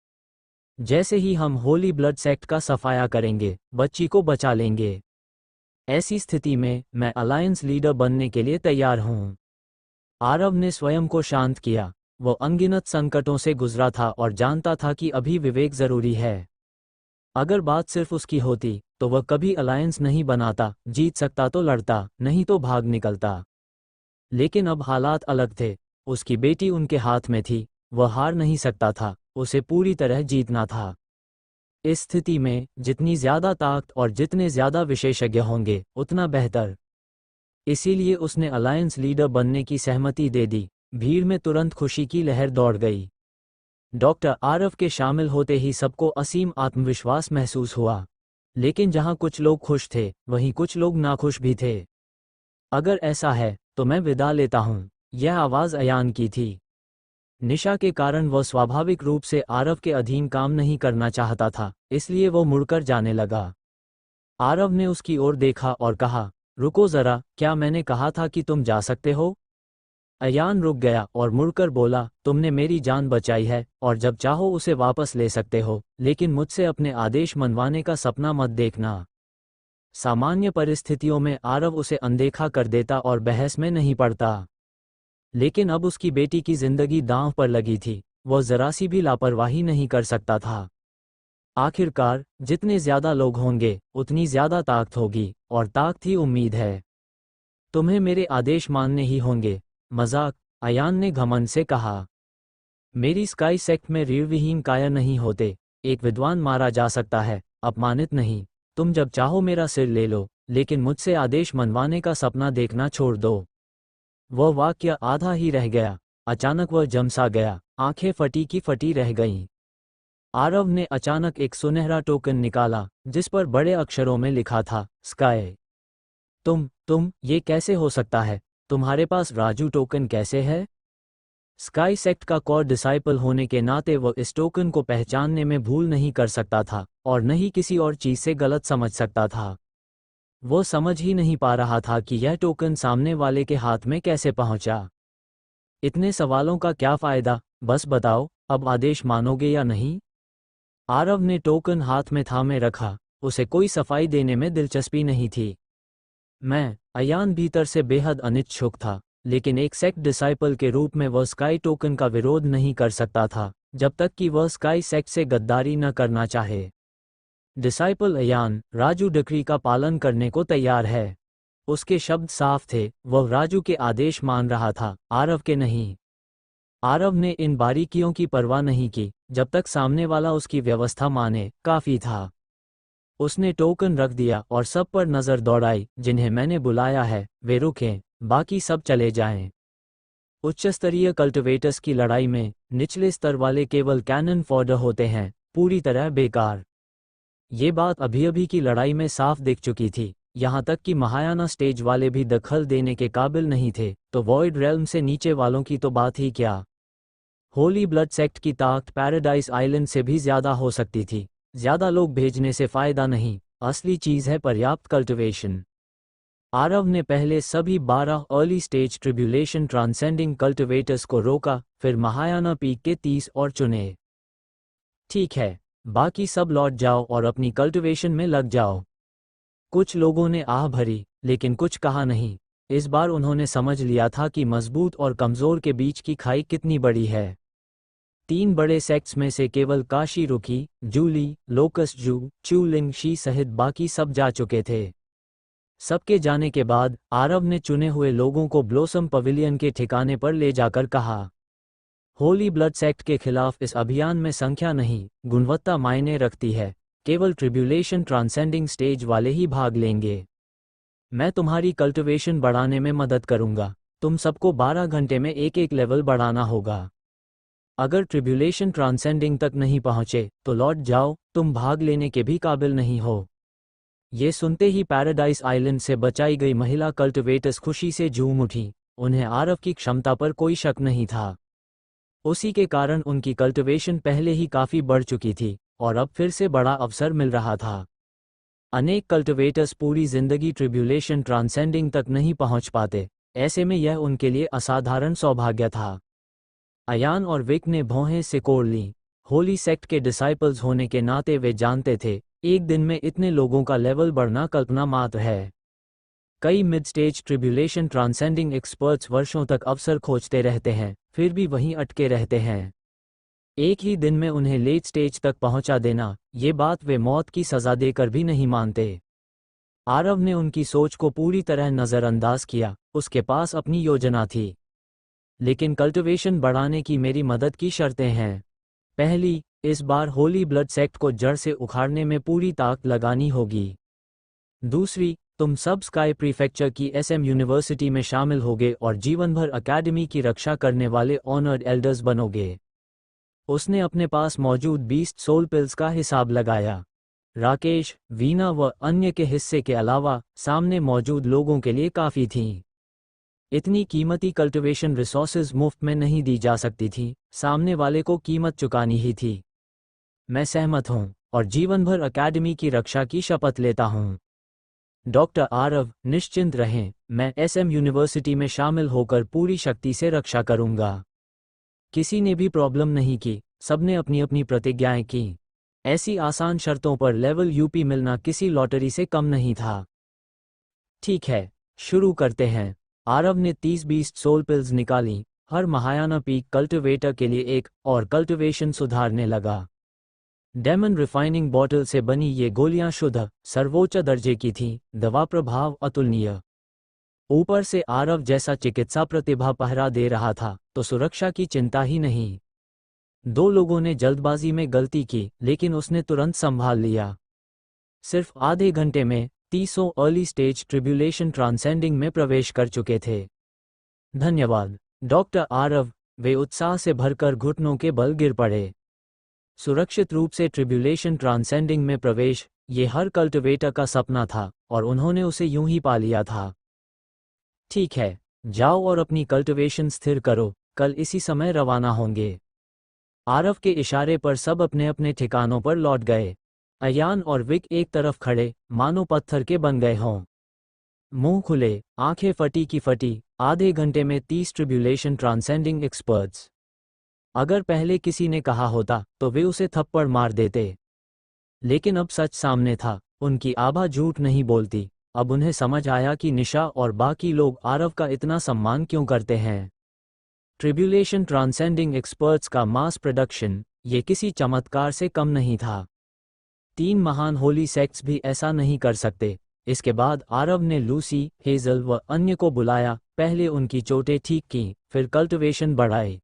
जैसे ही हम होली ब्लड सेक्ट का सफाया करेंगे, बच्ची को बचा लेंगे। ऐसी स्थिति में मैं अलायंस लीडर बनने के लिए तैयार हूँ। आरव ने स्वयं को शांत किया। वो अनगिनत संकटों से गुजरा था और जानता था कि अभी विवेक जरूरी है। अगर बात सिर्फ उसकी होती तो वह कभी अलायंस नहीं बनाता। जीत सकता तो लड़ता, नहीं तो भाग निकलता। लेकिन अब हालात अलग थे। उसकी बेटी उनके हाथ में थी। वह हार नहीं सकता था, उसे पूरी तरह जीतना था। इस स्थिति में जितनी ज्यादा ताकत और जितने ज्यादा विशेषज्ञ होंगे, उतना बेहतर। इसीलिए उसने अलायंस लीडर बनने की सहमति दे दी। भीड़ में तुरंत खुशी की लहर दौड़ गई। डॉक्टर आरव के शामिल होते ही सबको असीम आत्मविश्वास महसूस हुआ। लेकिन जहां कुछ लोग खुश थे, वहीं कुछ लोग नाखुश भी थे। अगर ऐसा है तो मैं विदा लेता हूं, यह आवाज अयान की थी। निशा के कारण वह स्वाभाविक रूप से आरव के अधीन काम नहीं करना चाहता था, इसलिए वो मुड़कर जाने लगा। आरव ने उसकी ओर देखा और कहा, रुको जरा, क्या मैंने कहा था कि तुम जा सकते हो? अयान रुक गया और मुड़कर बोला, तुमने मेरी जान बचाई है और जब चाहो उसे वापस ले सकते हो, लेकिन मुझसे अपने आदेश मनवाने का सपना मत देखना। सामान्य परिस्थितियों में आरव उसे अनदेखा कर देता और बहस में नहीं पड़ता। लेकिन अब उसकी बेटी की जिंदगी दांव पर लगी थी। वह जरा सी भी लापरवाही नहीं कर सकता था। आखिरकार जितने ज्यादा लोग होंगे, उतनी ज्यादा ताकत होगी, और ताकत ही उम्मीद है। तुम्हें मेरे आदेश मानने ही होंगे। मजाक, अयान ने घमंड से कहा। मेरी स्काई सेक्ट में रीढ़विहीन कायर नहीं होते। एक विद्वान मारा जा सकता है, अपमानित नहीं। तुम जब चाहो मेरा सिर ले लो, लेकिन मुझसे आदेश मनवाने का सपना देखना छोड़ दो। वह वाक्य आधा ही रह गया। अचानक वह जमसा गया, आंखें फटी की फटी रह गईं। आरव ने अचानक एक सुनहरा टोकन निकाला, जिस पर बड़े अक्षरों में लिखा था, स्काई। तुम, ये कैसे हो सकता है? तुम्हारे पास राजू टोकन कैसे है? स्काई सेक्ट का कोर डिसाइपल होने के नाते वह इस टोकन को पहचानने में भूल नहीं कर सकता था, और न ही किसी और चीज से गलत समझ सकता था। वो समझ ही नहीं पा रहा था कि यह टोकन सामने वाले के हाथ में कैसे पहुंचा। इतने सवालों का क्या फायदा, बस बताओ, अब आदेश मानोगे या नहीं? आरव ने टोकन हाथ में थामे रखा। उसे कोई सफाई देने में दिलचस्पी नहीं थी। अयान भीतर से बेहद अनिच्छुक था, लेकिन एक सेक्ट डिसाइपल के रूप में वह स्काई टोकन का विरोध नहीं कर सकता था, जब तक कि वह स्काई सेक्ट से गद्दारी न करना चाहे। डिसाइपल अयान राजू डिक्री का पालन करने को तैयार है। उसके शब्द साफ थे, वह राजू के आदेश मान रहा था, आरव के नहीं। आरव ने इन बारीकियों की परवाह नहीं की, जब तक सामने वाला उसकी व्यवस्था माने, काफी था। उसने टोकन रख दिया और सब पर नजर दौड़ाई। जिन्हें मैंने बुलाया है वे रुकें, बाकी सब चले जाएं। उच्च स्तरीय कल्टिवेटर्स की लड़ाई में निचले स्तर वाले केवल कैनन फॉडर होते हैं, पूरी तरह बेकार। ये बात अभी अभी की लड़ाई में साफ दिख चुकी थी। यहाँ तक कि महायाना स्टेज वाले भी दखल देने के काबिल नहीं थे, तो वॉइड रेल्म से नीचे वालों की तो बात ही क्या। होली ब्लड सेक्ट की ताकत पैराडाइज आइलैंड से भी ज्यादा हो सकती थी। ज्यादा लोग भेजने से फायदा नहीं, असली चीज है पर्याप्त कल्टिवेशन। आरव ने पहले सभी 12 early stage tribulation transcending cultivators को रोका, फिर महायाना पीक के 30 और चुने। ठीक है, बाकी सब लौट जाओ और अपनी कल्टिवेशन में लग जाओ। कुछ लोगों ने आह भरी, लेकिन कुछ कहा नहीं। इस बार उन्होंने समझ लिया था कि मजबूत और कमजोर के बीच की खाई कितनी बड़ी है। 3 बड़े सेक्ट्स में से केवल काशी रुकी, जूली, लोकस जू, चूलिंग शी सहित बाकी सब जा चुके थे। सबके जाने के बाद आरव ने चुने हुए लोगों को ब्लोसम पवेलियन के ठिकाने पर ले जाकर कहा, होली ब्लड सेक्ट के खिलाफ इस अभियान में संख्या नहीं, गुणवत्ता मायने रखती है। केवल ट्रिब्यूलेशन ट्रांसेंडिंग स्टेज वाले ही भाग लेंगे। मैं तुम्हारी कल्टिवेशन बढ़ाने में मदद करूंगा। तुम सबको 12 घंटे में एक लेवल बढ़ाना होगा। अगर ट्रिब्यूलेशन ट्रांसेंडिंग तक नहीं पहुंचे तो लौट जाओ, तुम भाग लेने के भी काबिल नहीं हो। ये सुनते ही पैराडाइज आइलैंड से बचाई गई महिला कल्टिवेटर्स खुशी से झूम उठी। उन्हें आरव की क्षमता पर कोई शक नहीं था। उसी के कारण उनकी कल्टिवेशन पहले ही काफी बढ़ चुकी थी, और अब फिर से बड़ा अवसर मिल रहा था। अनेक कल्टिवेटर्स पूरी जिंदगी ट्रिब्यूलेशन ट्रांसेंडिंग तक नहीं पहुंच पाते, ऐसे में यह उनके लिए असाधारण सौभाग्य था। अयान और विक ने भौहें सिकोड़ लीं। होली सेक्ट के डिसाइपल्स होने के नाते वे जानते थे, एक दिन में इतने लोगों का लेवल बढ़ना कल्पना मात्र है। कई mid stage tribulation transcending experts वर्षों तक अवसर खोजते रहते हैं, फिर भी वहीं अटके रहते हैं। एक ही दिन में उन्हें लेट स्टेज तक पहुंचा देना, ये बात वे मौत की सजा देकर भी नहीं मानते। आरव ने उनकी सोच को पूरी तरह नज़रअंदाज किया, उसके पास अपनी योजना थी। लेकिन कल्टिवेशन बढ़ाने की मेरी मदद की शर्तें हैं। पहली, इस बार होली ब्लड सेक्ट को जड़ से उखाड़ने में पूरी ताकत लगानी होगी। दूसरी, तुम सब स्काई प्रीफेक्चर की SM यूनिवर्सिटी में शामिल होगे और जीवन भर अकेडमी की रक्षा करने वाले ऑनर्ड एल्डर्स बनोगे। उसने अपने पास मौजूद 20 सोल पिल्स का हिसाब लगाया। राकेश, वीना व अन्य के हिस्से के अलावा सामने मौजूद लोगों के लिए काफ़ी थीं। इतनी कीमती कल्टिवेशन रिसोर्सेज मुफ्त में नहीं दी जा सकती थी, सामने वाले को कीमत चुकानी ही थी। मैं सहमत हूँ और जीवन भर अकेडमी की रक्षा की शपथ लेता हूँ। डॉक्टर आरव, निश्चिंत रहें, मैं SM यूनिवर्सिटी में शामिल होकर पूरी शक्ति से रक्षा करूँगा। किसी ने भी प्रॉब्लम नहीं की, सबने अपनी अपनी प्रतिज्ञाएं की। ऐसी आसान शर्तों पर लेवल UP मिलना किसी लॉटरी से कम नहीं था। ठीक है, शुरू करते हैं। आरव ने 30-20 सोल पिल्स निकाली, हर महायाना पीक कल्टिवेटर के लिए एक, और कल्टिवेशन सुधारने लगा। डेमन रिफाइनिंग बॉटल से बनी ये गोलियां शुद्ध, सर्वोच्च दर्जे की थीं, दवा प्रभाव अतुलनीय। ऊपर से आरव जैसा चिकित्सा प्रतिभा पहरा दे रहा था, तो सुरक्षा की चिंता ही नहीं। 2 लोगों ने जल्दबाजी में गलती की, लेकिन उसने तुरंत संभाल लिया। सिर्फ आधे घंटे में 30 अर्ली स्टेज ट्रिब्यूलेशन ट्रांसेंडिंग में प्रवेश कर चुके थे। धन्यवाद, डॉक्टर आरव, वे उत्साह से भरकर घुटनों के बल गिर पड़े। सुरक्षित रूप से ट्रिब्यूलेशन ट्रांसेंडिंग में प्रवेश, ये हर कल्टिवेटर का सपना था, और उन्होंने उसे यूं ही पा लिया था। ठीक है, जाओ और अपनी कल्टिवेशन स्थिर करो, कल इसी समय रवाना होंगे। आरव के इशारे पर सब अपने अपने ठिकानों पर लौट गए। अयान और विक एक तरफ खड़े, मानो पत्थर के बन गए हों। मुंह खुले, आंखें फटी की फटी, आधे घंटे में 30 ट्रिब्यूलेशन ट्रांसेंडिंग एक्सपर्ट्स। अगर पहले किसी ने कहा होता, तो वे उसे थप्पड़ मार देते। लेकिन अब सच सामने था, उनकी आभा झूठ नहीं बोलती। अब उन्हें समझ आया कि निशा और बाकी लोग आरव का इतना सम्मान क्यों करते हैं। ट्रिब्यूलेशन ट्रांसेंडिंग एक्सपर्ट्स का मास प्रोडक्शन, ये किसी चमत्कार से कम नहीं था। 3 महान होली सेक्ट्स भी ऐसा नहीं कर सकते। इसके बाद आरव ने लूसी, हेजल व अन्य को बुलाया, पहले उनकी चोटें ठीक की, फिर कल्टिवेशन बढ़ाई।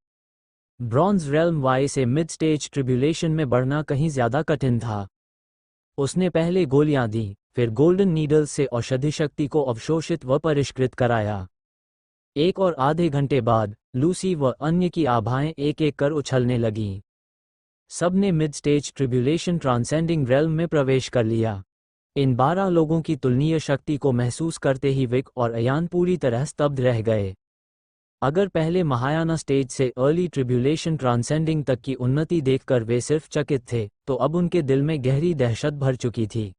ब्रॉन्ज रेल्म वाई से मिड स्टेज ट्रिब्यूलेशन में बढ़ना कहीं ज्यादा कठिन था। उसने पहले गोलियां दी, फिर गोल्डन नीडल्स से औषधि शक्ति को अवशोषित व परिष्कृत कराया। 1 और आधे घंटे बाद लूसी व अन्य की आभाएं एक एक कर उछलने लगीं। सबने mid stage tribulation transcending realm में प्रवेश कर लिया। इन 12 लोगों की तुलनीय शक्ति को महसूस करते ही विक और अयान पूरी तरह स्तब्ध रह गए। अगर पहले महायाना स्टेज से अर्ली ट्रिब्यूलेशन ट्रांसेंडिंग तक की उन्नति देखकर वे सिर्फ चकित थे, तो अब उनके दिल में गहरी दहशत भर चुकी थी।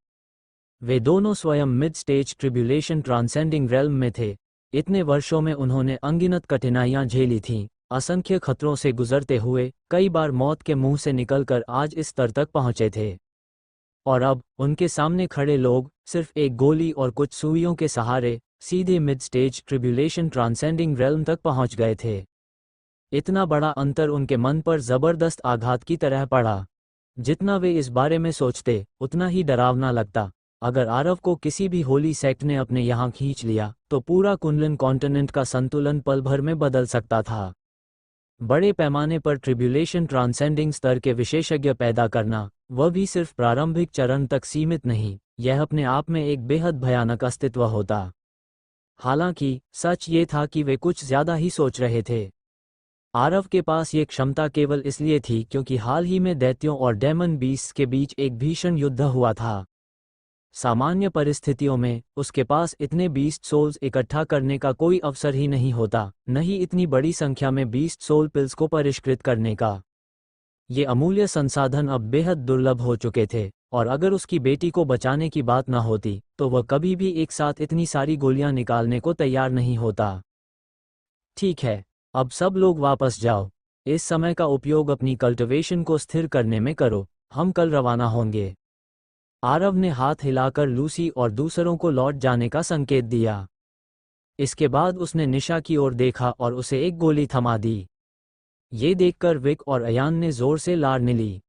वे दोनों स्वयं mid stage tribulation transcending realm में थे। इतने वर्षों में उन्होंने अनगिनत कठिनाइयां झेली थीं, असंख्य खतरों से गुजरते हुए कई बार मौत के मुंह से निकलकर आज इस स्तर तक पहुंचे थे। और अब उनके सामने खड़े लोग सिर्फ एक गोली और कुछ सुइयों के सहारे सीधे mid stage tribulation transcending realm तक पहुंच गए थे। इतना बड़ा अंतर उनके मन पर जबरदस्त आघात की तरह पड़ा। जितना वे इस बारे में सोचते, उतना ही डरावना लगता। अगर आरव को किसी भी होली सेक्ट ने अपने यहाँ खींच लिया, तो पूरा कुनलन कॉन्टिनेंट का संतुलन पल भर में बदल सकता था। बड़े पैमाने पर ट्रिब्यूलेशन ट्रांसेंडिंग स्तर के विशेषज्ञ पैदा करना, वह भी सिर्फ प्रारंभिक चरण तक सीमित नहीं, यह अपने आप में एक बेहद भयानक अस्तित्व होता। हालांकि सच ये था कि वे कुछ ज्यादा ही सोच रहे थे। आरव के पास ये क्षमता केवल इसलिए थी क्योंकि हाल ही में दैत्यों और डेमन बीस्ट के बीच एक भीषण युद्ध हुआ था। सामान्य परिस्थितियों में उसके पास इतने 20 सोल्स इकट्ठा करने का कोई अवसर ही नहीं होता, न ही इतनी बड़ी संख्या में 20 सोल पिल्स को परिष्कृत करने का। ये अमूल्य संसाधन अब बेहद दुर्लभ हो चुके थे, और अगर उसकी बेटी को बचाने की बात न होती, तो वह कभी भी एक साथ इतनी सारी गोलियां निकालने को तैयार नहीं होता। ठीक है, अब सब लोग वापस जाओ। इस समय का उपयोग अपनी कल्टिवेशन को स्थिर करने में करो, हम कल रवाना होंगे। आरव ने हाथ हिलाकर लूसी और दूसरों को लौट जाने का संकेत दिया। इसके बाद उसने निशा की ओर देखा और उसे एक गोली थमा दी। ये देखकर विक और अयान ने जोर से लार ली।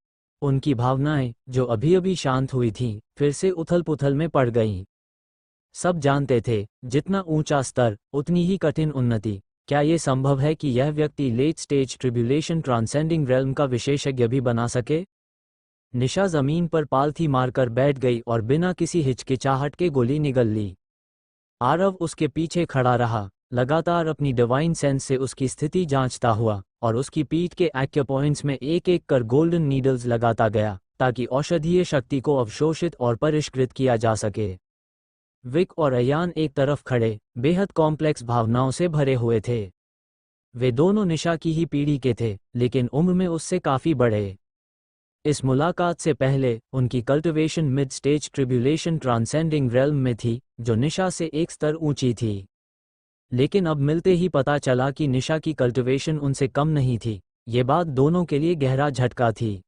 उनकी भावनाएं, जो अभी अभी शांत हुई थीं, फिर से उथल-पुथल में पड़ गईं। सब जानते थे, जितना ऊंचा स्तर, उतनी ही कठिन उन्नति। क्या ये संभव है कि यह व्यक्ति late stage tribulation transcending realm का विशेषज्ञ भी बना सके? निशा जमीन पर पालथी मारकर बैठ गई और बिना किसी हिचकिचाहट के गोली निगल ली। आरव उसके पीछे खड़ा रहा, लगातार अपनी डिवाइन सेंस से उसकी स्थिति जांचता हुआ, और उसकी पीठ के एक्यूपॉइंट्स में एक एक कर गोल्डन नीडल्स लगाता गया, ताकि औषधीय शक्ति को अवशोषित और परिष्कृत किया जा सके। विक और अयान एक तरफ खड़े, बेहद कॉम्प्लेक्स भावनाओं से भरे हुए थे। वे दोनों निशा की ही पीढ़ी के थे, लेकिन उम्र में उससे काफी बड़े। इस मुलाकात से पहले उनकी cultivation mid stage tribulation transcending realm में थी, जो निशा से एक स्तर ऊंची थी। लेकिन अब मिलते ही पता चला कि निशा की कल्टिवेशन उनसे कम नहीं थी। ये बात दोनों के लिए गहरा झटका थी।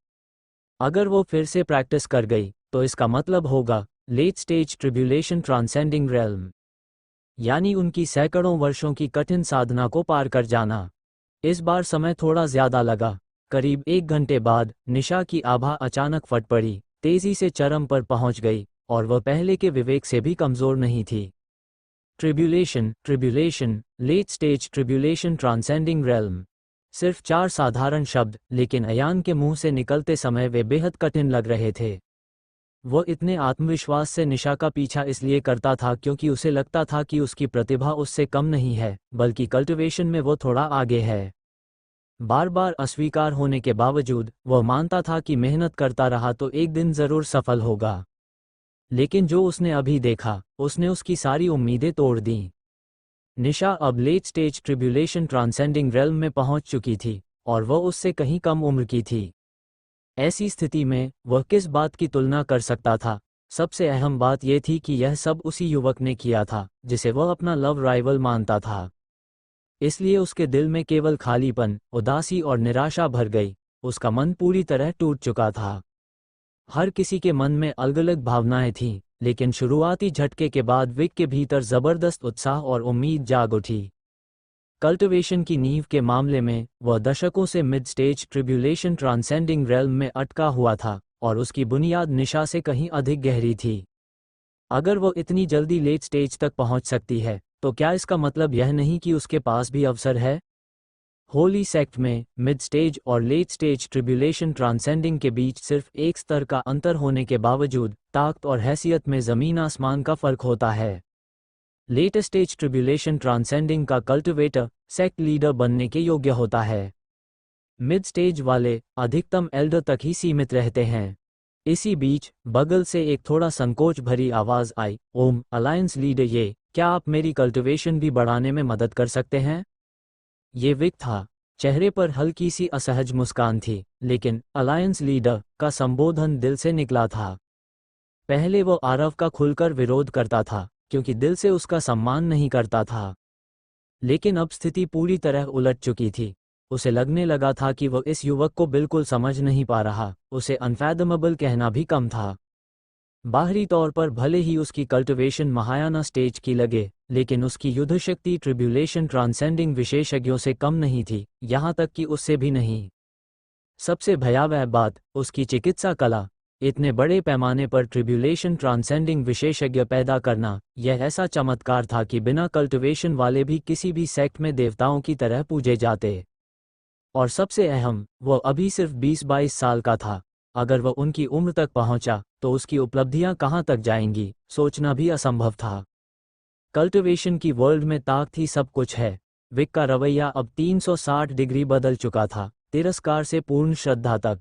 अगर वो फिर से प्रैक्टिस कर गई, तो इसका मतलब होगा late stage tribulation transcending realm, यानी उनकी सैकड़ों वर्षों की कठिन साधना को पार कर जाना। इस बार समय थोड़ा ज्यादा लगा। करीब 1 घंटे बाद निशा की आभा अचानक फट पड़ी, तेजी से चरम पर पहुंच गई, और वह पहले के विवेक से भी कमजोर नहीं थी। Tribulation, late stage tribulation transcending realm. सिर्फ 4 साधारण शब्द, लेकिन अयान के मुंह से निकलते समय वे बेहद कठिन लग रहे थे। वो इतने आत्मविश्वास से निशा का पीछा इसलिए करता था क्योंकि उसे लगता था कि उसकी प्रतिभा उससे कम नहीं है, बल्कि कल्टिवेशन में वो थोड़ा आगे है। बार बार अस्वीकार होने के बावजूद वह मानता था कि मेहनत करता रहा तो एक दिन जरूर सफल होगा। लेकिन जो उसने अभी देखा, उसने उसकी सारी उम्मीदें तोड़ दीं। निशा अब late stage tribulation transcending realm में पहुंच चुकी थी, और वह उससे कहीं कम उम्र की थी। ऐसी स्थिति में वह किस बात की तुलना कर सकता था? सबसे अहम बात यह थी कि यह सब उसी युवक ने किया था, जिसे वह अपना लव राइवल मानता था। इसलिए उसके दिल में केवल खालीपन, उदासी और निराशा भर गई। उसका मन पूरी तरह टूट चुका था। हर किसी के मन में अलग-अलग भावनाएं थीं, लेकिन शुरुआती झटके के बाद विक के भीतर जबरदस्त उत्साह और उम्मीद जाग उठी। कल्टिवेशन की नींव के मामले में वह दशकों से mid stage tribulation transcending realm में अटका हुआ था, और उसकी बुनियाद निशा से कहीं अधिक गहरी थी। अगर वो इतनी जल्दी लेट स्टेज तक पहुंच सकती है, तो क्या इसका मतलब यह नहीं कि उसके पास भी अवसर है? होली सेक्ट में मिड स्टेज और लेट स्टेज ट्रिब्यूलेशन ट्रांसेंडिंग के बीच सिर्फ एक स्तर का अंतर होने के बावजूद ताकत और हैसियत में जमीन आसमान का फर्क होता है। लेट स्टेज ट्रिब्यूलेशन ट्रांसेंडिंग का कल्टिवेटर सेक्ट लीडर बनने के योग्य होता है। मिड स्टेज वाले अधिकतम एल्डर तक ही सीमित रहते हैं। इसी बीच बगल से एक थोड़ा संकोच भरी आवाज आई, ओम अलायंस लीडर, क्या आप मेरी कल्टिवेशन भी बढ़ाने में मदद कर सकते हैं? ये विक था। चेहरे पर हल्की सी असहज मुस्कान थी, लेकिन अलायंस लीडर का संबोधन दिल से निकला था। पहले वो आरव का खुलकर विरोध करता था, क्योंकि दिल से उसका सम्मान नहीं करता था। लेकिन अब स्थिति पूरी तरह उलट चुकी थी। उसे लगने लगा था कि वह इस युवक को बिल्कुल समझ नहीं पा रहा। उसे अनफैदमेबल कहना भी कम था। बाहरी तौर पर भले ही उसकी कल्टिवेशन महायाना स्टेज की लगे, लेकिन उसकी युद्ध शक्ति ट्रिब्यूलेशन ट्रांसेंडिंग विशेषज्ञों से कम नहीं थी, यहाँ तक कि उससे भी नहीं। सबसे भयावह बात, उसकी चिकित्सा कला। इतने बड़े पैमाने पर ट्रिब्यूलेशन ट्रांसेंडिंग विशेषज्ञ पैदा करना, यह ऐसा चमत्कार था कि बिना कल्टिवेशन वाले भी किसी भी सेक्ट में देवताओं की तरह पूजे जाते। और सबसे अहम, वह अभी सिर्फ 20-22 साल का था। अगर वह उनकी उम्र तक पहुंचा, तो उसकी उपलब्धियां कहां तक जाएंगी, सोचना भी असंभव था। कल्टिवेशन की वर्ल्ड में ताकत ही सब कुछ है। विक का रवैया अब 360 डिग्री बदल चुका था, तिरस्कार से पूर्ण श्रद्धा तक।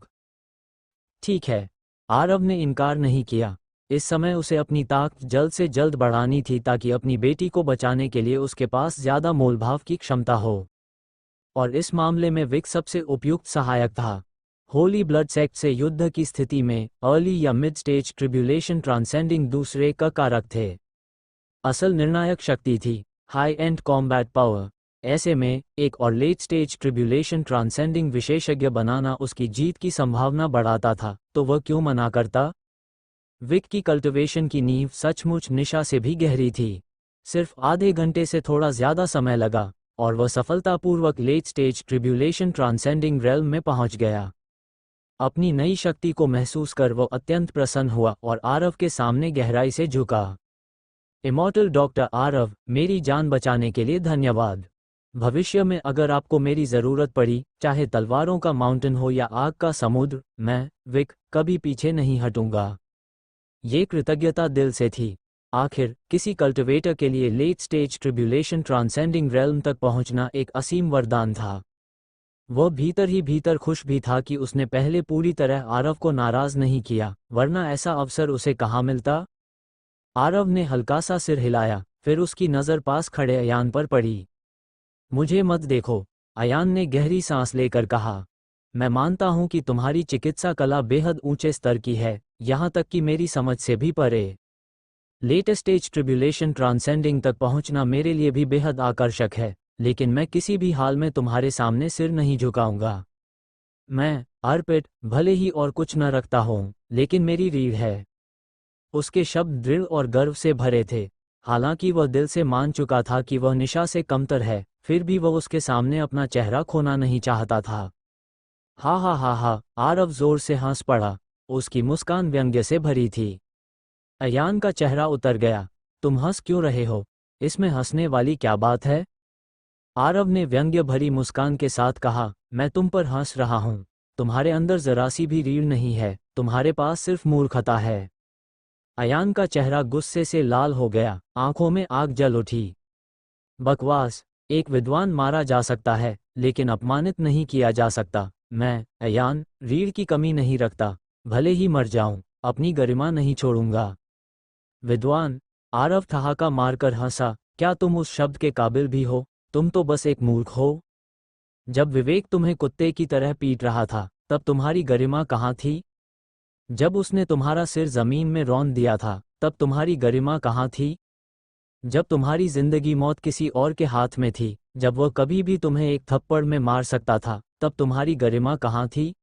ठीक है, आरव ने इनकार नहीं किया। इस समय उसे अपनी ताकत जल्द से जल्द बढ़ानी थी, ताकि अपनी बेटी को बचाने के लिए उसके पास ज्यादा मोलभाव की क्षमता हो। और इस मामले में विक सबसे उपयुक्त सहायक था। होली ब्लड सेक्ट से युद्ध की स्थिति में अर्ली या मिड स्टेज ट्रिब्यूलेशन ट्रांसेंडिंग दूसरे का कारक थे। असल निर्णायक शक्ति थी हाई एंड कॉम्बैट पावर। ऐसे में एक और लेट स्टेज ट्रिब्यूलेशन ट्रांसेंडिंग विशेषज्ञ बनाना उसकी जीत की संभावना बढ़ाता था, तो वह क्यों मना करता? विक की कल्टिवेशन की नींव सचमुच निशा से भी गहरी थी। सिर्फ आधे घंटे से थोड़ा ज्यादा समय लगा और वह सफलतापूर्वक late stage tribulation transcending realm में पहुंच गया। अपनी नई शक्ति को महसूस कर वह अत्यंत प्रसन्न हुआ और आरव के सामने गहराई से झुका। इमॉर्टल डॉक्टर आरव, मेरी जान बचाने के लिए धन्यवाद। भविष्य में अगर आपको मेरी जरूरत पड़ी, चाहे तलवारों का माउंटेन हो या आग का समुद्र, मैं, विक, कभी पीछे नहीं हटूंगा। ये कृतज्ञता दिल से थी। आखिर किसी कल्टिवेटर के लिए late stage tribulation transcending realm तक पहुंचना एक असीम वरदान था। वह भीतर ही भीतर खुश भी था कि उसने पहले पूरी तरह आरव को नाराज नहीं किया, वरना ऐसा अवसर उसे कहाँ मिलता। आरव ने हल्का सा सिर हिलाया, फिर उसकी नज़र पास खड़े अयान पर पड़ी। मुझे मत देखो, अयान ने गहरी सांस लेकर कहा। मैं मानता हूं कि तुम्हारी चिकित्सा कला बेहद ऊंचे स्तर की है, यहां तक कि मेरी समझ से भी परे। लेटेस्ट स्टेज ट्रिब्यूलेशन ट्रांसेंडिंग तक पहुंचना मेरे लिए भी बेहद आकर्षक है, लेकिन मैं किसी भी हाल में तुम्हारे सामने सिर नहीं झुकाऊंगा। मैं, अर्पित, भले ही और कुछ न रखता हूं, लेकिन मेरी रीढ़ है। उसके शब्द दृढ़ और गर्व से भरे थे। हालांकि वह दिल से मान चुका था कि वह निशा से कमतर है, फिर भी वह उसके सामने अपना चेहरा खोना नहीं चाहता था। हा हा हा हा, आरव जोर से हंस पड़ा। उसकी मुस्कान व्यंग्य से भरी थी। अयान का चेहरा उतर गया। तुम हंस क्यों रहे हो? इसमें हंसने वाली क्या बात है? आरव ने व्यंग्य भरी मुस्कान के साथ कहा, मैं तुम पर हंस रहा हूं। तुम्हारे अंदर जरा सी भी रीढ़ नहीं है, तुम्हारे पास सिर्फ मूर्खता है। अयान का चेहरा गुस्से से लाल हो गया, आंखों में आग जल उठी। बकवास, एक विद्वान मारा जा सकता है, लेकिन अपमानित नहीं किया जा सकता। मैं, अयान, रीढ़ की कमी नहीं रखता। भले ही मर जाऊं, अपनी गरिमा नहीं छोड़ूंगा। विद्वान? आरव ठहाका मारकर हंसा, क्या तुम उस शब्द के काबिल भी हो? तुम तो बस एक मूर्ख हो। जब विवेक तुम्हें कुत्ते की तरह पीट रहा था, तब तुम्हारी गरिमा कहाँ थी? जब उसने तुम्हारा सिर जमीन में रौंद दिया था, तब तुम्हारी गरिमा कहाँ थी? जब तुम्हारी जिंदगी मौत किसी और के हाथ में थी, जब वह कभी भी तुम्हें एक थप्पड़ में मार सकता था, तब तुम्हारी गरिमा कहाँ थी?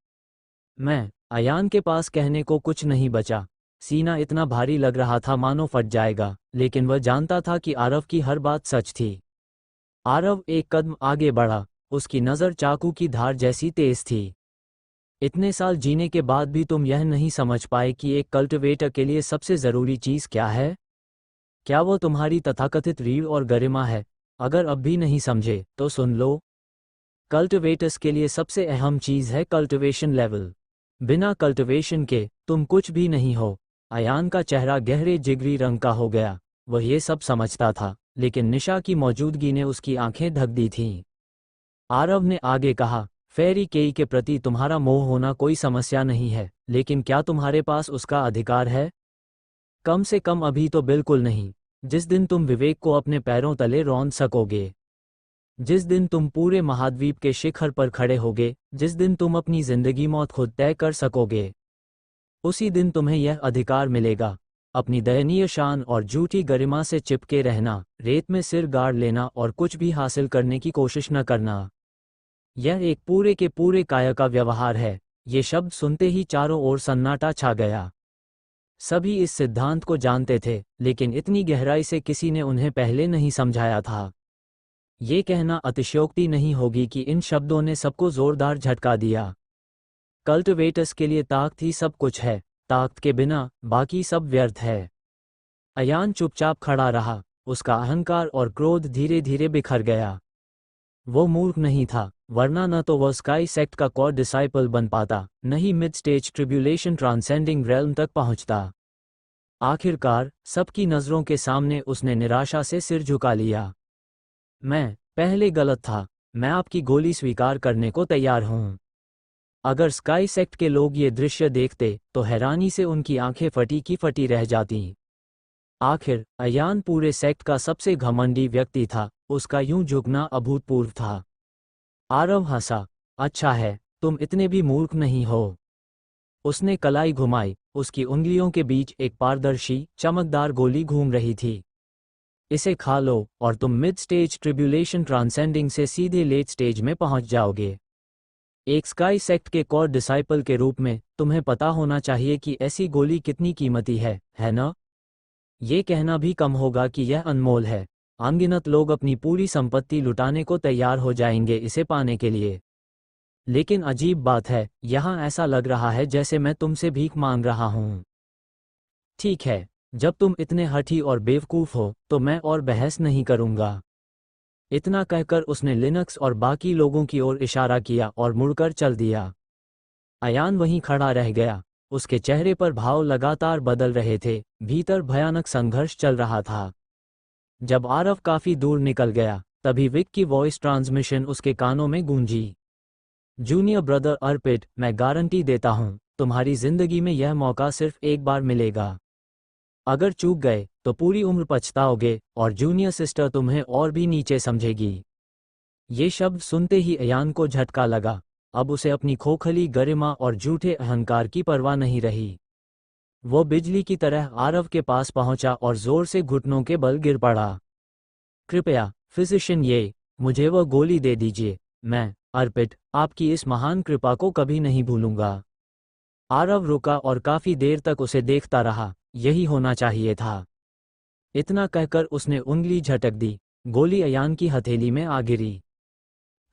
मैं, अयान के पास कहने को कुछ नहीं बचा। सीना इतना भारी लग रहा था मानो फट जाएगा, लेकिन वह जानता था कि आरव की हर बात सच थी। आरव एक कदम आगे बढ़ा, उसकी नज़र चाकू की धार जैसी तेज थी। इतने साल जीने के बाद भी तुम यह नहीं समझ पाए कि एक कल्टिवेटर के लिए सबसे ज़रूरी चीज़ क्या है? क्या वो तुम्हारी तथाकथित रीढ़ और गरिमा है? अगर अब भी नहीं समझे, तो सुन लो। कल्टिवेटर्स के लिए सबसे अहम चीज़ है कल्टिवेशन लेवल। बिना कल्टिवेशन के, तुम कुछ भी नहीं हो। अयान का चेहरा गहरे जिगरी रंग का हो गया। वह ये सब समझता था, लेकिन निशा की मौजूदगी ने उसकी आंखें ढक दी थीं। आरव ने आगे कहा, फेरी केई के प्रति तुम्हारा मोह होना कोई समस्या नहीं है, लेकिन क्या तुम्हारे पास उसका अधिकार है? कम से कम अभी तो बिल्कुल नहीं। जिस दिन तुम विवेक को अपने पैरों तले रौंद सकोगे, जिस दिन तुम पूरे महाद्वीप के शिखर पर खड़े होगे, जिस दिन तुम अपनी जिंदगी मौत खुद तय कर सकोगे, उसी दिन तुम्हें यह अधिकार मिलेगा। अपनी दयनीय शान और झूठी गरिमा से चिपके रहना, रेत में सिर गाड़ लेना और कुछ भी हासिल करने की कोशिश न करना। यह एक पूरे के पूरे काया का व्यवहार है। ये शब्द सुनते ही चारों ओर सन्नाटा छा गया। सभी इस सिद्धांत को जानते थे, लेकिन इतनी गहराई से किसी ने उन्हें पहले नहीं समझाया था। ये कहना अतिशयोक्ति नहीं होगी कि इन शब्दों ने सबको जोरदार झटका दिया। कल्टिवेटर्स के लिए ताकत ही सब कुछ है। ताकत के बिना बाकी सब व्यर्थ है। अयान चुपचाप खड़ा रहा, उसका अहंकार और क्रोध धीरे धीरे बिखर गया। वो मूर्ख नहीं था, वरना न तो वह स्काई सेक्ट का कोर डिसाइपल बन पाता, न ही mid stage tribulation transcending realm तक पहुंचता। आखिरकार, सबकी नज़रों के सामने उसने निराशा से सिर झुका लिया। मैं पहले गलत था। मैं आपकी गोली स्वीकार करने को तैयार हूं। अगर स्काई सेक्ट के लोग ये दृश्य देखते, तो हैरानी से उनकी आंखें फटी की फटी रह जातीं। आखिर अयान पूरे सेक्ट का सबसे घमंडी व्यक्ति था, उसका यूं झुकना अभूतपूर्व था। आरव हंसा, अच्छा है, तुम इतने भी मूर्ख नहीं हो। उसने कलाई घुमाई, उसकी उंगलियों के बीच एक पारदर्शी, चमकदार गोली घूम रही थी। इसे खा लो और तुम मिड स्टेज ट्रिब्यूलेशन ट्रांसेंडिंग से सीधे लेट स्टेज में पहुंच जाओगे। एक स्काई सेक्ट के कोर डिसाइपल के रूप में तुम्हें पता होना चाहिए कि ऐसी गोली कितनी कीमती है ना? ये कहना भी कम होगा कि यह अनमोल है। अनगिनत लोग अपनी पूरी संपत्ति लुटाने को तैयार हो जाएंगे इसे पाने के लिए। लेकिन अजीब बात है, यहाँ ऐसा लग रहा है जैसे मैं तुमसे भीख मांग रहा हूँ। ठीक है, जब तुम इतने हठी और बेवकूफ़ हो तो मैं और बहस नहीं करूँगा। इतना कहकर उसने लिनक्स और बाकी लोगों की ओर इशारा किया और मुड़कर चल दिया। अयान वहीं खड़ा रह गया। उसके चेहरे पर भाव लगातार बदल रहे थे, भीतर भयानक संघर्ष चल रहा था। जब आरव काफी दूर निकल गया, तभी विक की वॉइस ट्रांसमिशन उसके कानों में गूंजी। जूनियर ब्रदर अर्पित, मैं गारंटी देता हूं, तुम्हारी जिंदगी में यह मौका सिर्फ एक बार मिलेगा। अगर चूक गए तो पूरी उम्र पछताओगे और जूनियर सिस्टर तुम्हें और भी नीचे समझेगी। ये शब्द सुनते ही अयान को झटका लगा। अब उसे अपनी खोखली गरिमा और झूठे अहंकार की परवाह नहीं रही। वो बिजली की तरह आरव के पास पहुंचा और जोर से घुटनों के बल गिर पड़ा। कृपया फिजिशियन, मुझे वह गोली दे दीजिए। मैं, अर्पित, आपकी इस महान कृपा को कभी नहीं भूलूंगा। आरव रुका और काफी देर तक उसे देखता रहा। यही होना चाहिए था। इतना कहकर उसने उंगली झटक दी। गोली अयान की हथेली में आ गिरी।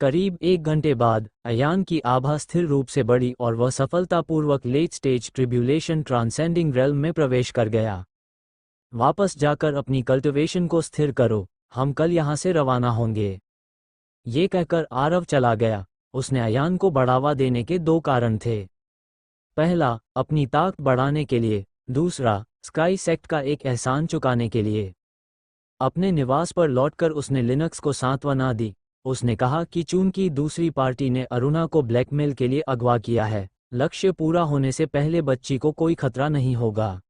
करीब 1 घंटे बाद अयान की आभा स्थिर रूप से बढ़ी और वह सफलतापूर्वक late stage tribulation transcending realm में प्रवेश कर गया। वापस जाकर अपनी कल्टिवेशन को स्थिर करो, हम कल यहाँ से रवाना होंगे। ये कहकर आरव चला गया। उसने अयान को बढ़ावा देने के 2 कारण थे। पहला, अपनी ताकत बढ़ाने के लिए। दूसरा, स्काई सेक्ट का एक एहसान चुकाने के लिए। अपने निवास पर लौटकर उसने लिनक्स को सांत्वना दी। उसने कहा कि चूंकि दूसरी पार्टी ने अरुणा को ब्लैकमेल के लिए अगवा किया है, लक्ष्य पूरा होने से पहले बच्ची को कोई खतरा नहीं होगा।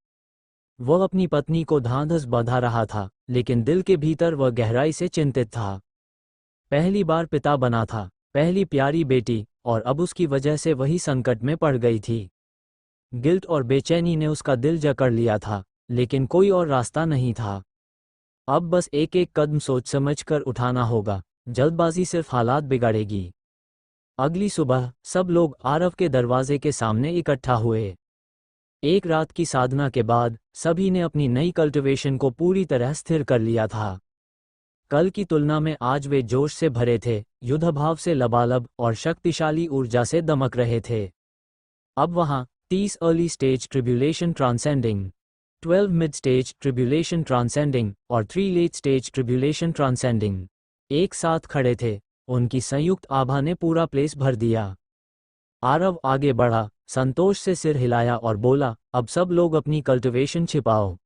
वह अपनी पत्नी को धांधस बंधा रहा था, लेकिन दिल के भीतर वह गहराई से चिंतित था। पहली बार पिता बना था, पहली प्यारी बेटी, और अब उसकी वजह से वही संकट में पड़ गई थी। गिल्ट और बेचैनी ने उसका दिल जकड़ लिया था, लेकिन कोई और रास्ता नहीं था। अब बस एक एक कदम सोच समझकर उठाना होगा। जल्दबाजी सिर्फ हालात बिगाड़ेगी। अगली सुबह सब लोग आरव के दरवाजे के सामने इकट्ठा हुए। एक रात की साधना के बाद सभी ने अपनी नई कल्टिवेशन को पूरी तरह स्थिर कर लिया था। कल की तुलना में आज वे जोश से भरे थे, युद्धभाव से लबालब और शक्तिशाली ऊर्जा से दमक रहे थे। अब वहां 30 early stage tribulation transcending, 12 mid stage tribulation transcending और 3 लेट स्टेज ट्रिब्यूलेशन ट्रांसेंडिंग एक साथ खड़े थे। उनकी संयुक्त आभा ने पूरा प्लेस भर दिया। आरव आगे बढ़ा, संतोष से सिर हिलाया और बोला, अब सब लोग अपनी कल्टिवेशन छिपाओ।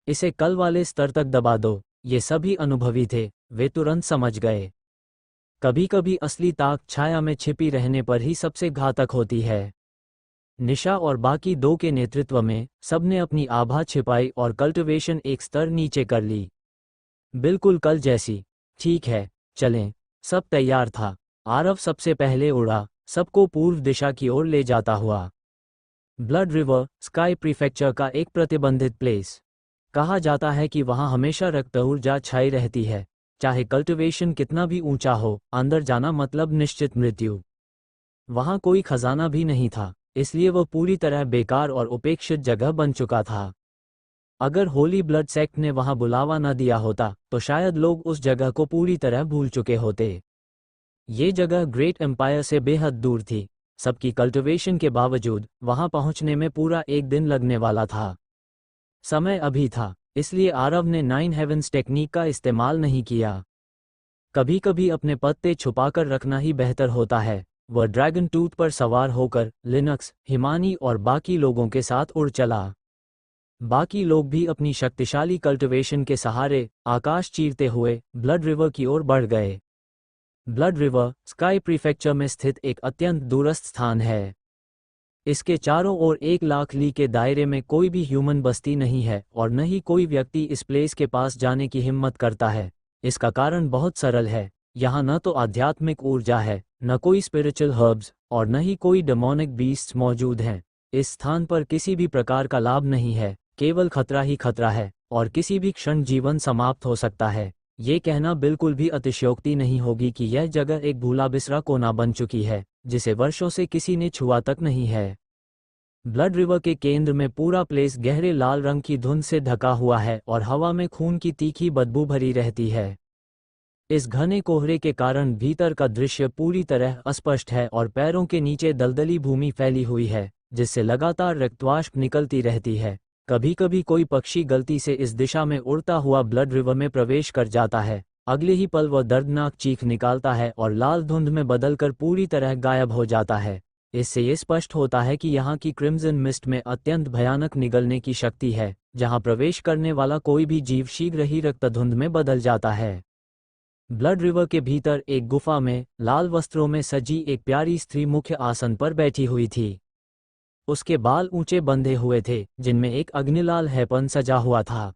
इसे कल वाले स्तर तक दबा दो। ये सभी अनुभवी थे, वे तुरंत समझ गए। कभी कभी असली ताकत छाया में छिपी रहने पर ही सबसे घातक होती है। निशा और बाकी 2 के नेतृत्व में सबने अपनी आभा छिपाई और कल्टिवेशन एक स्तर नीचे कर ली। बिल्कुल कल जैसी। ठीक है, चलें। सब तैयार था। आरव सबसे पहले उड़ा, सबको पूर्व दिशा की ओर ले जाता हुआ। ब्लड रिवर, स्काई प्रीफेक्चर का एक प्रतिबंधित प्लेस। कहा जाता है कि वहां हमेशा रक्त ऊर्जा छाई रहती है। चाहे कल्टिवेशन कितना भी ऊंचा हो, अंदर जाना मतलब निश्चित मृत्यु। वहां कोई खजाना भी नहीं था, इसलिए वह पूरी तरह बेकार और उपेक्षित जगह बन चुका था। अगर होली ब्लड सेक्ट ने वहां बुलावा न दिया होता तो शायद लोग उस जगह को पूरी तरह भूल चुके होते। ये जगह ग्रेट एम्पायर से बेहद दूर थी। सबकी कल्टिवेशन के बावजूद वहां पहुंचने में पूरा 1 दिन लगने वाला था। समय अभी था, इसलिए आरव ने 9 हेवंस टेक्निक का इस्तेमाल नहीं किया। कभी कभी अपने पत्ते छुपाकर रखना ही बेहतर होता है। वह ड्रैगन टूथ पर सवार होकर लिनक्स, हिमानी और बाकी लोगों के साथ उड़ चला। बाकी लोग भी अपनी शक्तिशाली कल्टिवेशन के सहारे आकाश चीरते हुए ब्लड रिवर की ओर बढ़ गए। ब्लड रिवर स्काई प्रीफेक्चर में स्थित एक अत्यंत दूरस्थ स्थान है। इसके चारों ओर 1 लाख ली के दायरे में कोई भी ह्यूमन बस्ती नहीं है और न ही कोई व्यक्ति इस प्लेस के पास जाने की हिम्मत करता है। इसका कारण बहुत सरल है, यहाँ न तो आध्यात्मिक ऊर्जा है, न कोई स्पिरिचुअल हर्ब्स और न ही कोई डेमोनिक बीस्ट्स मौजूद हैं। इस स्थान पर किसी भी प्रकार का लाभ नहीं है, केवल खतरा ही खतरा है और किसी भी क्षण जीवन समाप्त हो सकता है। ये कहना बिल्कुल भी अतिशयोक्ति नहीं होगी कि यह जगह एक भूला बिसरा कोना बन चुकी है जिसे वर्षों से किसी ने छुआ तक नहीं है। ब्लड रिवर के केंद्र में पूरा प्लेस गहरे लाल रंग की धुंध से ढका हुआ है और हवा में खून की तीखी बदबू भरी रहती है। इस घने कोहरे के कारण भीतर का दृश्य पूरी तरह अस्पष्ट है और पैरों के नीचे दलदली भूमि फैली हुई है जिससे लगातार रक्तवाष्प निकलती रहती है। कभी कभी कोई पक्षी गलती से इस दिशा में उड़ता हुआ ब्लड रिवर में प्रवेश कर जाता है, अगले ही पल वह दर्दनाक चीख निकालता है और लाल धुंध में बदलकर पूरी तरह गायब हो जाता है। इससे ये स्पष्ट होता है कि यहाँ की क्रिम्सन मिस्ट में अत्यंत भयानक निगलने की शक्ति है, जहाँ प्रवेश करने वाला कोई भी जीव शीघ्र ही रक्तधुंध में बदल जाता है। ब्लड रिवर के भीतर एक गुफा में लाल वस्त्रों में सजी एक प्यारी स्त्री मुख्य आसन पर बैठी हुई थी। उसके बाल ऊंचे बंधे हुए थे जिनमें एक अग्निलाल हैपन सजा हुआ था।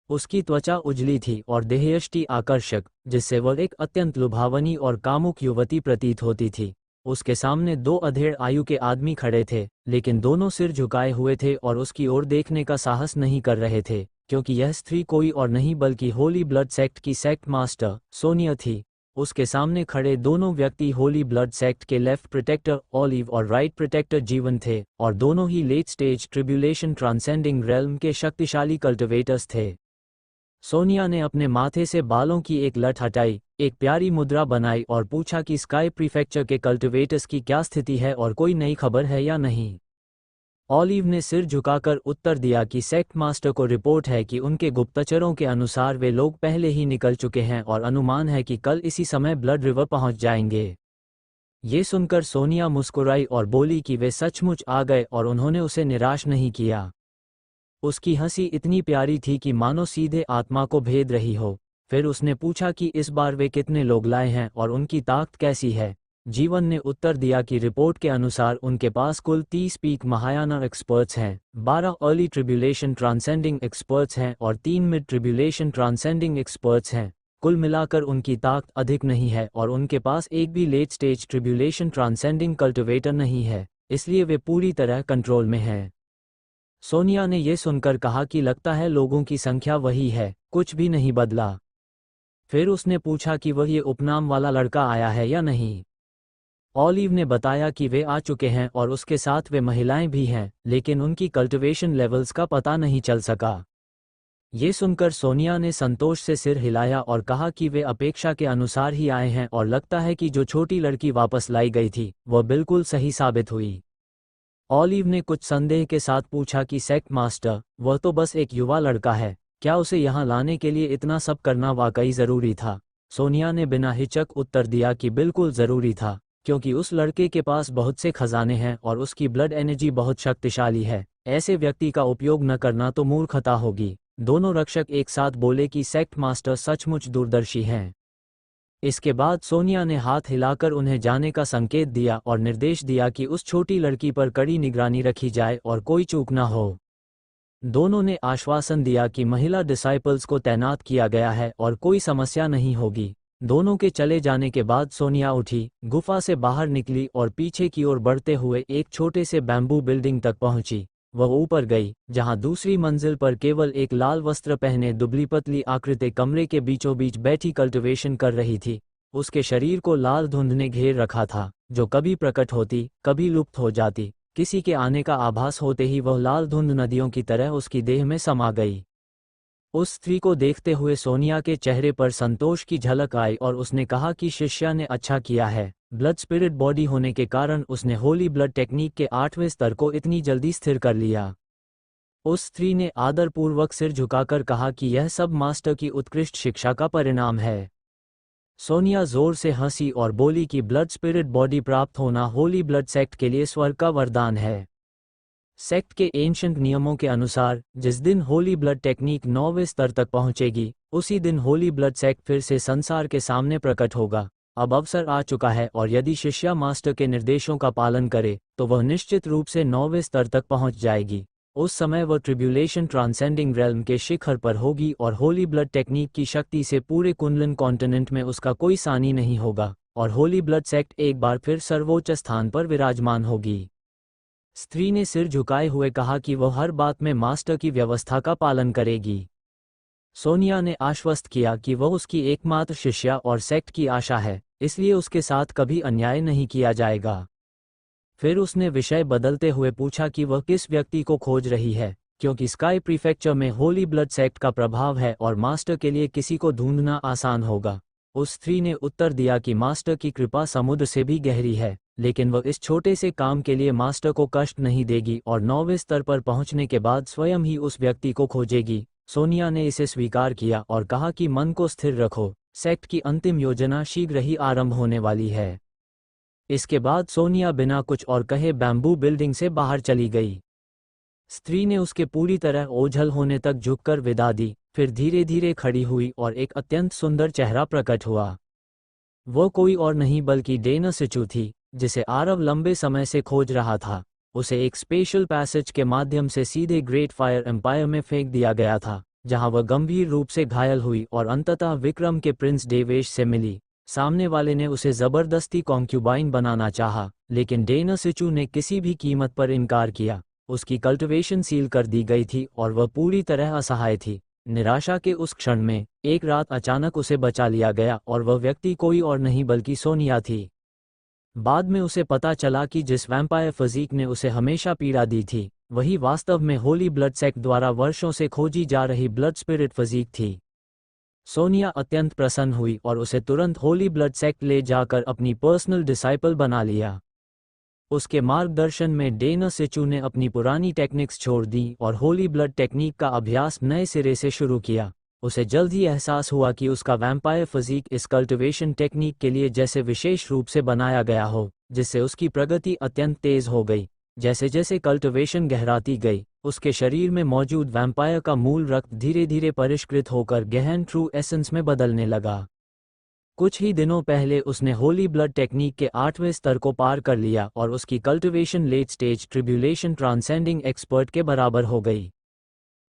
उसकी त्वचा उजली थी और देहयष्टि आकर्षक, जिससे वह एक अत्यंत लुभावनी और कामुक युवती प्रतीत होती थी। उसके सामने दो अधेड़ आयु के आदमी खड़े थे, लेकिन दोनों सिर झुकाए हुए थे और उसकी ओर देखने का साहस नहीं कर रहे थे, क्योंकि यह स्त्री कोई और नहीं बल्कि होली ब्लड सेक्ट की सेक्ट मास्टर सोनिया थी। उसके सामने खड़े दोनों व्यक्ति होली ब्लड सेक्ट के लेफ्ट प्रोटेक्टर ऑलिव और राइट प्रोटेक्टर जीवन थे, और दोनों ही late stage tribulation transcending realm के शक्तिशाली कल्टिवेटर्स थे। सोनिया ने अपने माथे से बालों की एक लट हटाई, एक प्यारी मुद्रा बनाई और पूछा कि स्काई प्रीफेक्चर के कल्टिवेटर्स की क्या स्थिति है और कोई नई खबर है या नहीं। ऑलिव ने सिर झुकाकर उत्तर दिया कि सेक्ट मास्टर को रिपोर्ट है कि उनके गुप्तचरों के अनुसार वे लोग पहले ही निकल चुके हैं और अनुमान है कि कल इसी समय ब्लड रिवर पहुंच जाएंगे। ये सुनकर सोनिया मुस्कुराई और बोली कि वे सचमुच आ गए और उन्होंने उसे निराश नहीं किया। उसकी हंसी इतनी प्यारी थी कि मानो सीधे आत्मा को भेद रही हो। फिर उसने पूछा कि इस बार वे कितने लोग लाए हैं और उनकी ताकत कैसी है। जीवन ने उत्तर दिया कि रिपोर्ट के अनुसार उनके पास कुल 30 पीक महायाना एक्सपर्ट्स हैं, 12 अर्ली ट्रिब्यूलेशन ट्रांसेंडिंग एक्सपर्ट्स हैं और 3 मिड ट्रिब्यूलेशन ट्रांसेंडिंग एक्सपर्ट्स हैं। कुल मिलाकर उनकी ताकत अधिक नहीं है और उनके पास एक भी late stage tribulation transcending cultivator नहीं है, इसलिए वे पूरी तरह कंट्रोल में हैं। सोनिया ने यह सुनकर कहा कि लगता है लोगों की संख्या वही है, कुछ भी नहीं बदला। फिर उसने पूछा कि वह ये उपनाम वाला लड़का आया है या नहीं। ऑलिव ने बताया कि वे आ चुके हैं और उसके साथ वे महिलाएं भी हैं, लेकिन उनकी कल्टिवेशन लेवल्स का पता नहीं चल सका। ये सुनकर सोनिया ने संतोष से सिर हिलाया और कहा कि वे अपेक्षा के अनुसार ही आए हैं और लगता है कि जो छोटी लड़की वापस लाई गई थी वह बिल्कुल सही साबित हुई। ऑलिव ने कुछ संदेह के साथ पूछा कि सेक्ट मास्टर, वह तो बस एक युवा लड़का है, क्या उसे यहाँ लाने के लिए इतना सब करना वाकई ज़रूरी था। सोनिया ने बिना हिचक उत्तर दिया कि बिल्कुल ज़रूरी था, क्योंकि उस लड़के के पास बहुत से खजाने हैं और उसकी ब्लड एनर्जी बहुत शक्तिशाली है। ऐसे व्यक्ति का उपयोग न करना तो मूर्खता होगी। दोनों रक्षक एक साथ बोले कि सेक्ट मास्टर सचमुच दूरदर्शी हैं। इसके बाद सोनिया ने हाथ हिलाकर उन्हें जाने का संकेत दिया और निर्देश दिया कि उस छोटी लड़की पर कड़ी निगरानी रखी जाए और कोई चूक न हो। दोनों ने आश्वासन दिया कि महिला डिसाइपल्स को तैनात किया गया है और कोई समस्या नहीं होगी। दोनों के चले जाने के बाद सोनिया उठी, गुफा से बाहर निकली और पीछे की ओर बढ़ते हुए एक छोटे से बैम्बू बिल्डिंग तक पहुंची। वह ऊपर गई, जहां दूसरी मंजिल पर केवल एक लाल वस्त्र पहने दुबली पतली आकृति कमरे के बीचों बीच बैठी कल्टिवेशन कर रही थी। उसके शरीर को लाल धुंध ने घेर रखा था, जो कभी प्रकट होती, कभी लुप्त हो जाती। किसी के आने का आभास होते ही वह लाल धुंध नदियों की तरह उसकी देह में समा गई। उस स्त्री को देखते हुए सोनिया के चेहरे पर संतोष की झलक आई और उसने कहा कि शिष्या ने अच्छा किया है। ब्लड स्पिरिट बॉडी होने के कारण उसने होली ब्लड टेक्निक के 8वें स्तर को इतनी जल्दी स्थिर कर लिया। उस स्त्री ने आदरपूर्वक सिर झुकाकर कहा कि यह सब मास्टर की उत्कृष्ट शिक्षा का परिणाम है। सोनिया जोर से हंसी और बोली कि ब्लड स्पिरिट बॉडी प्राप्त होना होली ब्लड सेक्ट के लिए स्वर्ग का वरदान है। सेक्ट के एंशंट नियमों के अनुसार जिस दिन होली ब्लड टेक्निक 9वें स्तर तक पहुंचेगी, उसी दिन होली ब्लड सेक्ट फिर से संसार के सामने प्रकट होगा। अब अवसर आ चुका है और यदि शिष्या मास्टर के निर्देशों का पालन करे तो वह निश्चित रूप से 9वें स्तर तक पहुंच जाएगी। उस समय वह ट्रिब्यूलेशन ट्रांसेंडिंग रेल्म के शिखर पर होगी और होली ब्लड टेक्निक की शक्ति से पूरे कुंडलन कॉन्टिनेंट में उसका कोई सानी नहीं होगा और होली ब्लड सेक्ट एक बार फिर सर्वोच्च स्थान पर विराजमान होगी। स्त्री ने सिर झुकाए हुए कहा कि वह हर बात में मास्टर की व्यवस्था का पालन करेगी। सोनिया ने आश्वस्त किया कि वह उसकी एकमात्र शिष्या और सेक्ट की आशा है, इसलिए उसके साथ कभी अन्याय नहीं किया जाएगा। फिर उसने विषय बदलते हुए पूछा कि वह किस व्यक्ति को खोज रही है, क्योंकि स्काई प्रीफेक्चर में होली ब्लड सेक्ट का प्रभाव है और मास्टर के लिए किसी को ढूंढना आसान होगा। उस स्त्री ने उत्तर दिया कि मास्टर की कृपा समुद्र से भी गहरी है, लेकिन वह इस छोटे से काम के लिए मास्टर को कष्ट नहीं देगी और 9वें स्तर पर पहुंचने के बाद स्वयं ही उस व्यक्ति को खोजेगी। सोनिया ने इसे स्वीकार किया और कहा कि मन को स्थिर रखो, सेक्ट की अंतिम योजना शीघ्र ही आरंभ होने वाली है। इसके बाद सोनिया बिना कुछ और कहे बैम्बू बिल्डिंग से बाहर चली गई। स्त्री ने उसके पूरी तरह ओझल होने तक झुककर विदा दी, फिर धीरे धीरे खड़ी हुई और एक अत्यंत सुंदर चेहरा प्रकट हुआ। वो कोई और नहीं बल्कि डेना सिचू थी, जिसे आरव लंबे समय से खोज रहा था। उसे एक स्पेशल पैसेज के माध्यम से सीधे ग्रेट फायर एम्पायर में फेंक दिया गया था, जहां वह गंभीर रूप से घायल हुई और अंततः विक्रम के प्रिंस डेवेश से मिली। सामने वाले ने उसे जबरदस्ती कॉन्क्यूबाइन बनाना चाहा, लेकिन डेना सिचू ने किसी भी कीमत पर इनकार किया। उसकी कल्टिवेशन सील कर दी गई थी और वह पूरी तरह असहाय थी। निराशा के उस क्षण में एक रात अचानक उसे बचा लिया गया और वह व्यक्ति कोई और नहीं बल्कि सोनिया थी। बाद में उसे पता चला कि जिस वैम्पायर फिजिक ने उसे हमेशा पीड़ा दी थी, वही वास्तव में होली ब्लड सेक्ट द्वारा वर्षों से खोजी जा रही ब्लड स्पिरिट फिजिक थी। सोनिया अत्यंत प्रसन्न हुई और उसे तुरंत होली ब्लड सेक्ट ले जाकर अपनी पर्सनल डिसाइपल बना लिया। उसके मार्गदर्शन में डेना सिचू ने अपनी पुरानी टेक्निक्स छोड़ दी और होली ब्लड टेक्निक का अभ्यास नए सिरे से शुरू किया। उसे जल्द ही एहसास हुआ कि उसका वैम्पायर फिजिक इस कल्टिवेशन टेक्निक के लिए जैसे विशेष रूप से बनाया गया हो, जिससे उसकी प्रगति अत्यंत तेज हो गई। जैसे जैसे कल्टिवेशन गहराती गई, उसके शरीर में मौजूद वैम्पायर का मूल रक्त धीरे धीरे परिष्कृत होकर गहन ट्रू एसेंस में बदलने लगा। कुछ ही दिनों पहले उसने होली ब्लड टेक्निक के 8वें स्तर को पार कर लिया और उसकी cultivation late stage tribulation transcending expert के बराबर हो गई।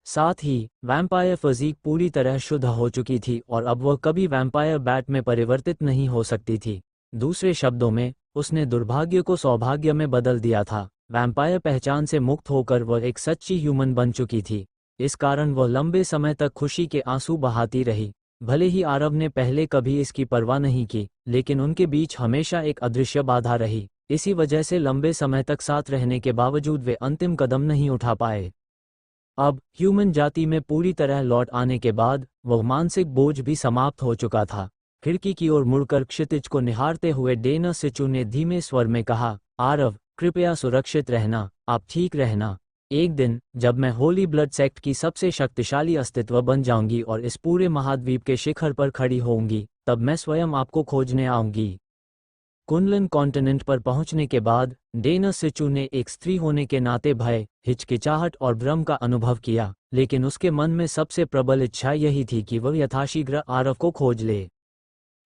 साथ ही वैम्पायर फिजिक पूरी तरह शुद्ध हो चुकी थी और अब वह कभी वैम्पायर बैट में परिवर्तित नहीं हो सकती थी। दूसरे शब्दों में, उसने दुर्भाग्य को सौभाग्य में बदल दिया था। वैम्पायर पहचान से मुक्त होकर वह एक सच्ची ह्यूमन बन चुकी थी। इस कारण वह लंबे समय तक खुशी के आंसू बहाती रही। भले ही आरव ने पहले कभी इसकी परवाह नहीं की, लेकिन उनके बीच हमेशा एक अदृश्य बाधा रही। इसी वजह से लंबे समय तक साथ रहने के बावजूद वे अंतिम कदम नहीं उठा पाए। अब ह्यूमन जाति में पूरी तरह लौट आने के बाद वह मानसिक बोझ भी समाप्त हो चुका था। खिड़की की ओर मुड़कर क्षितिज को निहारते हुए डेना सिचू ने धीमे स्वर में कहा, आरव, कृपया सुरक्षित रहना, आप ठीक रहना। एक दिन जब मैं होली ब्लड सेक्ट की सबसे शक्तिशाली अस्तित्व बन जाऊंगी और इस पूरे महाद्वीप के शिखर पर खड़ी होऊंगी, तब मैं स्वयं आपको खोजने आऊंगी। कुनलन कॉन्टिनेंट पर पहुंचने के बाद डेना सिचू ने एक स्त्री होने के नाते भय, हिचकिचाहट और भ्रम का अनुभव किया, लेकिन उसके मन में सबसे प्रबल इच्छा यही थी कि वह यथाशीघ्र आरव को खोज ले।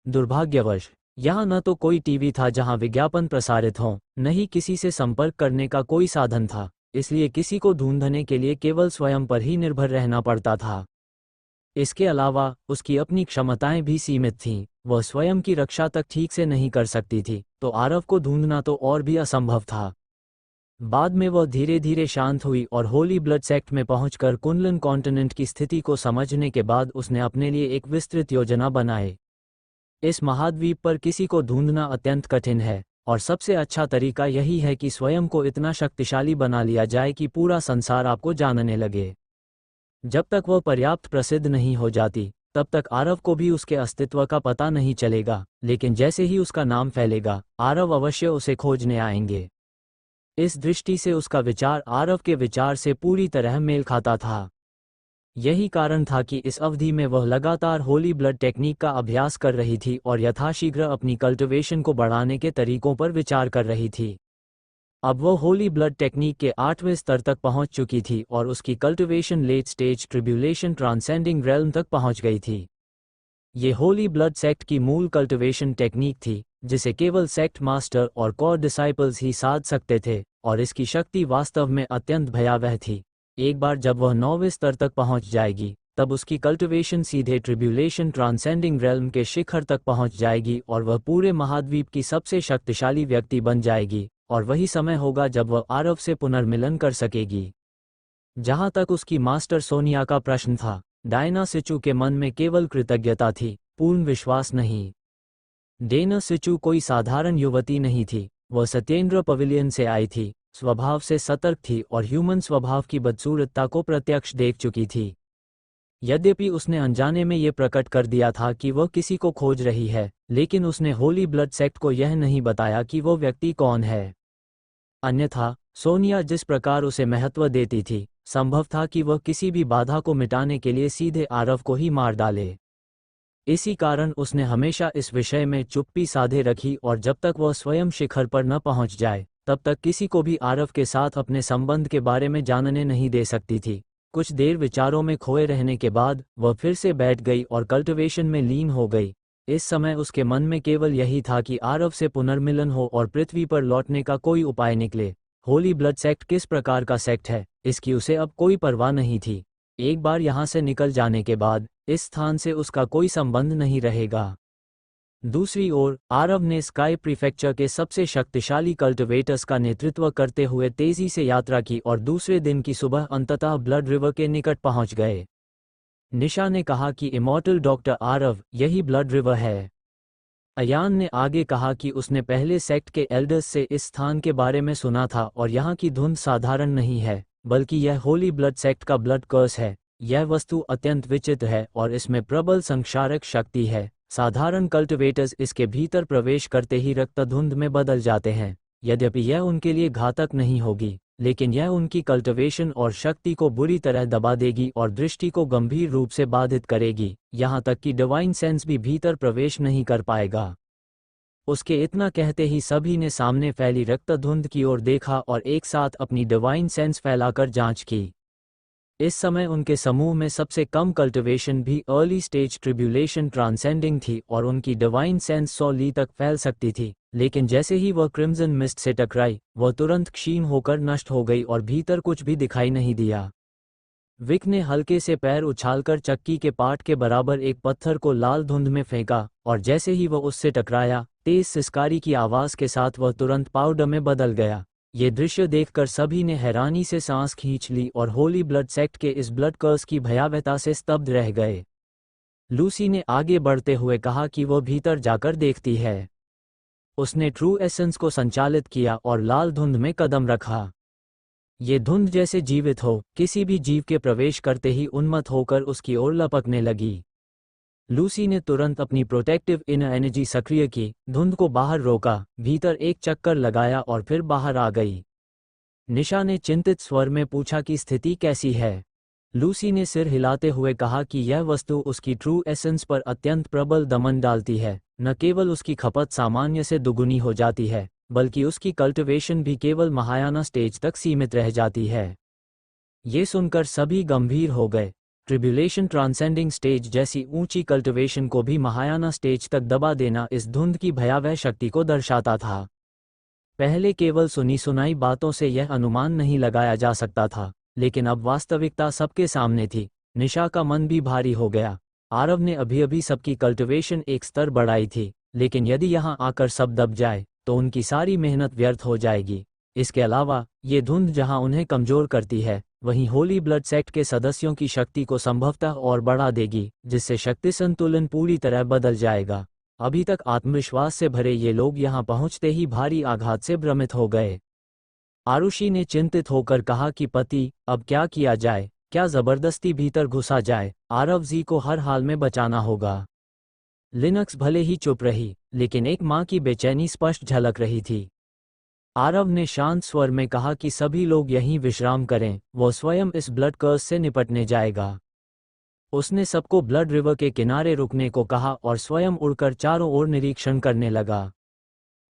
दुर्भाग्यवश यहाँ न तो कोई टीवी था जहाँ विज्ञापन प्रसारित हों, न ही किसी से संपर्क करने का कोई साधन था, इसलिए किसी को ढूंढने के लिए केवल स्वयं पर ही निर्भर रहना पड़ता था। इसके अलावा उसकी अपनी क्षमताएं भी सीमित थीं, वह स्वयं की रक्षा तक ठीक से नहीं कर सकती थी, तो आरव को ढूंढना तो और भी असंभव था। बाद में वह धीरे धीरे शांत हुई और होली ब्लड सेक्ट में पहुंचकर कुनलन कॉन्टिनेंट की स्थिति को समझने के बाद उसने अपने लिए एक विस्तृत योजना बनाई। इस महाद्वीप पर किसी को ढूंढना अत्यंत कठिन है और सबसे अच्छा तरीका यही है कि स्वयं को इतना शक्तिशाली बना लिया जाए कि पूरा संसार आपको जानने लगे। जब तक वह पर्याप्त प्रसिद्ध नहीं हो जाती, तब तक आरव को भी उसके अस्तित्व का पता नहीं चलेगा, लेकिन जैसे ही उसका नाम फैलेगा, आरव अवश्य उसे खोजने आएंगे। इस दृष्टि से उसका विचार आरव के विचार से पूरी तरह मेल खाता था। यही कारण था कि इस अवधि में वह लगातार होली ब्लड टेक्निक का अभ्यास कर रही थी और यथाशीघ्र अपनी कल्टिवेशन को बढ़ाने के तरीकों पर विचार कर रही थी। अब वह होली ब्लड टेक्निक के 8वें स्तर तक पहुंच चुकी थी और उसकी cultivation late stage tribulation transcending realm तक पहुंच गई थी। ये होली ब्लड सेक्ट की मूल कल्टिवेशन टेक्निक थी, जिसे केवल सेक्ट मास्टर और कोर डिसाइपल्स ही साध सकते थे, और इसकी शक्ति वास्तव में अत्यंत भयावह थी। एक बार जब वह 9वें स्तर तक पहुंच जाएगी, तब उसकी कल्टिवेशन सीधे ट्रिब्यूलेशन ट्रांसेंडिंग रेल्म के शिखर तक पहुंच जाएगी और वह पूरे महाद्वीप की सबसे शक्तिशाली व्यक्ति बन जाएगी। और वही समय होगा जब वह आरव से पुनर्मिलन कर सकेगी। जहां तक उसकी मास्टर सोनिया का प्रश्न था, डायना सिचू के मन में केवल कृतज्ञता थी, पूर्ण विश्वास नहीं। डायना सिचू कोई साधारण युवती नहीं थी, वह सत्येंद्र पवेलियन से आई थी, स्वभाव से सतर्क थी और ह्यूमन स्वभाव की बदसूरतता को प्रत्यक्ष देख चुकी थी। यद्यपि उसने अनजाने में ये प्रकट कर दिया था कि वह किसी को खोज रही है, लेकिन उसने होली ब्लड सेक्ट को यह नहीं बताया कि वो व्यक्ति कौन है। अन्यथा सोनिया जिस प्रकार उसे महत्व देती थी, संभव था कि वह किसी भी बाधा को मिटाने के लिए सीधे आरव को ही मार डाले। इसी कारण उसने हमेशा इस विषय में चुप्पी साधे रखी और जब तक वह स्वयं शिखर पर न पहुंच जाए, तब तक किसी को भी आरव के साथ अपने संबंध के बारे में जानने नहीं दे सकती थी। कुछ देर विचारों में खोए रहने के बाद वह फिर से बैठ गई और कल्टिवेशन में लीन हो गई। इस समय उसके मन में केवल यही था कि आरव से पुनर्मिलन हो और पृथ्वी पर लौटने का कोई उपाय निकले। होली ब्लड सेक्ट किस प्रकार का सेक्ट है, इसकी उसे अब कोई परवाह नहीं थी। एक बार यहाँ से निकल जाने के बाद इस स्थान से उसका कोई संबंध नहीं रहेगा। दूसरी ओर आरव ने स्काई प्रीफेक्चर के सबसे शक्तिशाली कल्टिवेटर्स का नेतृत्व करते हुए तेजी से यात्रा की और दूसरे दिन की सुबह अंततः ब्लड रिवर के निकट पहुंच गए। निशा ने कहा कि इमॉर्टल डॉक्टर आरव, यही ब्लड रिवर है। अयान ने आगे कहा कि उसने पहले सेक्ट के एल्डर्स से इस स्थान के बारे में सुना था और यहाँ की धुंध साधारण नहीं है, बल्कि यह होली ब्लड सेक्ट का ब्लड कर्स है। यह वस्तु अत्यंत विचित्र है और इसमें प्रबल संक्षारक शक्ति है। साधारण कल्टिवेटर्स इसके भीतर प्रवेश करते ही रक्त धुंध में बदल जाते हैं। यद्यपि यह उनके लिए घातक नहीं होगी, लेकिन यह उनकी कल्टिवेशन और शक्ति को बुरी तरह दबा देगी और दृष्टि को गंभीर रूप से बाधित करेगी, यहाँ तक कि डिवाइन सेंस भी भीतर प्रवेश नहीं कर पाएगा। उसके इतना कहते ही सभी ने सामने फैली रक्त धुंध की ओर देखा और एक साथ अपनी डिवाइन सेंस फैलाकर जांच की। इस समय उनके समूह में सबसे कम कल्टिवेशन भी अर्ली स्टेज ट्रिब्यूलेशन ट्रांसेंडिंग थी और उनकी डिवाइन सेंस 100 ली तक फैल सकती थी, लेकिन जैसे ही वह क्रिम्सन मिस्ट से टकराई, वह तुरंत क्षीण होकर नष्ट हो गई और भीतर कुछ भी दिखाई नहीं दिया। विक ने हल्के से पैर उछालकर चक्की के पार्ट के बराबर एक पत्थर को लाल धुंध में फेंका और जैसे ही वह उससे टकराया, तेज सिसकारी की आवाज के साथ वह तुरंत पाउडर में बदल गया। ये दृश्य देखकर सभी ने हैरानी से सांस खींच ली और होली ब्लड सेक्ट के इस ब्लड कर्स की भयावहता से स्तब्ध रह गए। लूसी ने आगे बढ़ते हुए कहा कि वह भीतर जाकर देखती है। उसने ट्रू एसेंस को संचालित किया और लाल धुंध में कदम रखा। ये धुंध जैसे जीवित हो, किसी भी जीव के प्रवेश करते ही उन्मत्त होकर उसकी ओर लपकने लगी। लूसी ने तुरंत अपनी प्रोटेक्टिव इनर एनर्जी सक्रिय की, धुंध को बाहर रोका, भीतर एक चक्कर लगाया और फिर बाहर आ गई। निशा ने चिंतित स्वर में पूछा कि स्थिति कैसी है। लूसी ने सिर हिलाते हुए कहा कि यह वस्तु उसकी ट्रू एसेंस पर अत्यंत प्रबल दमन डालती है। न केवल उसकी खपत सामान्य से दुगुनी हो जाती है, बल्कि उसकी कल्टिवेशन भी केवल महायाना स्टेज तक सीमित रह जाती है। ये सुनकर सभी गंभीर हो गए। ट्रिब्यूलेशन ट्रांसेंडिंग स्टेज जैसी ऊंची कल्टिवेशन को भी महायाना स्टेज तक दबा देना इस धुंध की भयावह शक्ति को दर्शाता था। पहले केवल सुनी सुनाई बातों से यह अनुमान नहीं लगाया जा सकता था, लेकिन अब वास्तविकता सबके सामने थी। निशा का मन भी भारी हो गया। आरव ने अभी अभी सबकी कल्टिवेशन एक स्तर बढ़ाई थी, लेकिन यदि यहाँ आकर सब दब जाए तो उनकी सारी मेहनत व्यर्थ हो जाएगी। इसके अलावा ये धुंध जहाँ उन्हें कमजोर करती है, वहीं होली ब्लड सेक्ट के सदस्यों की शक्ति को संभवतः और बढ़ा देगी, जिससे शक्ति संतुलन पूरी तरह बदल जाएगा। अभी तक आत्मविश्वास से भरे ये लोग यहाँ पहुँचते ही भारी आघात से भ्रमित हो गए। आरुषि ने चिंतित होकर कहा कि पति, अब क्या किया जाए? क्या जबरदस्ती भीतर घुसा जाए? आरव जी को हर हाल में बचाना होगा। लिनक्स भले ही चुप रही, लेकिन एक माँ की बेचैनी स्पष्ट झलक रही थी। आरव ने शांत स्वर में कहा कि सभी लोग यहीं विश्राम करें, वो स्वयं इस ब्लड कर्स से निपटने जाएगा। उसने सबको ब्लड रिवर के किनारे रुकने को कहा और स्वयं उड़कर चारों ओर निरीक्षण करने लगा।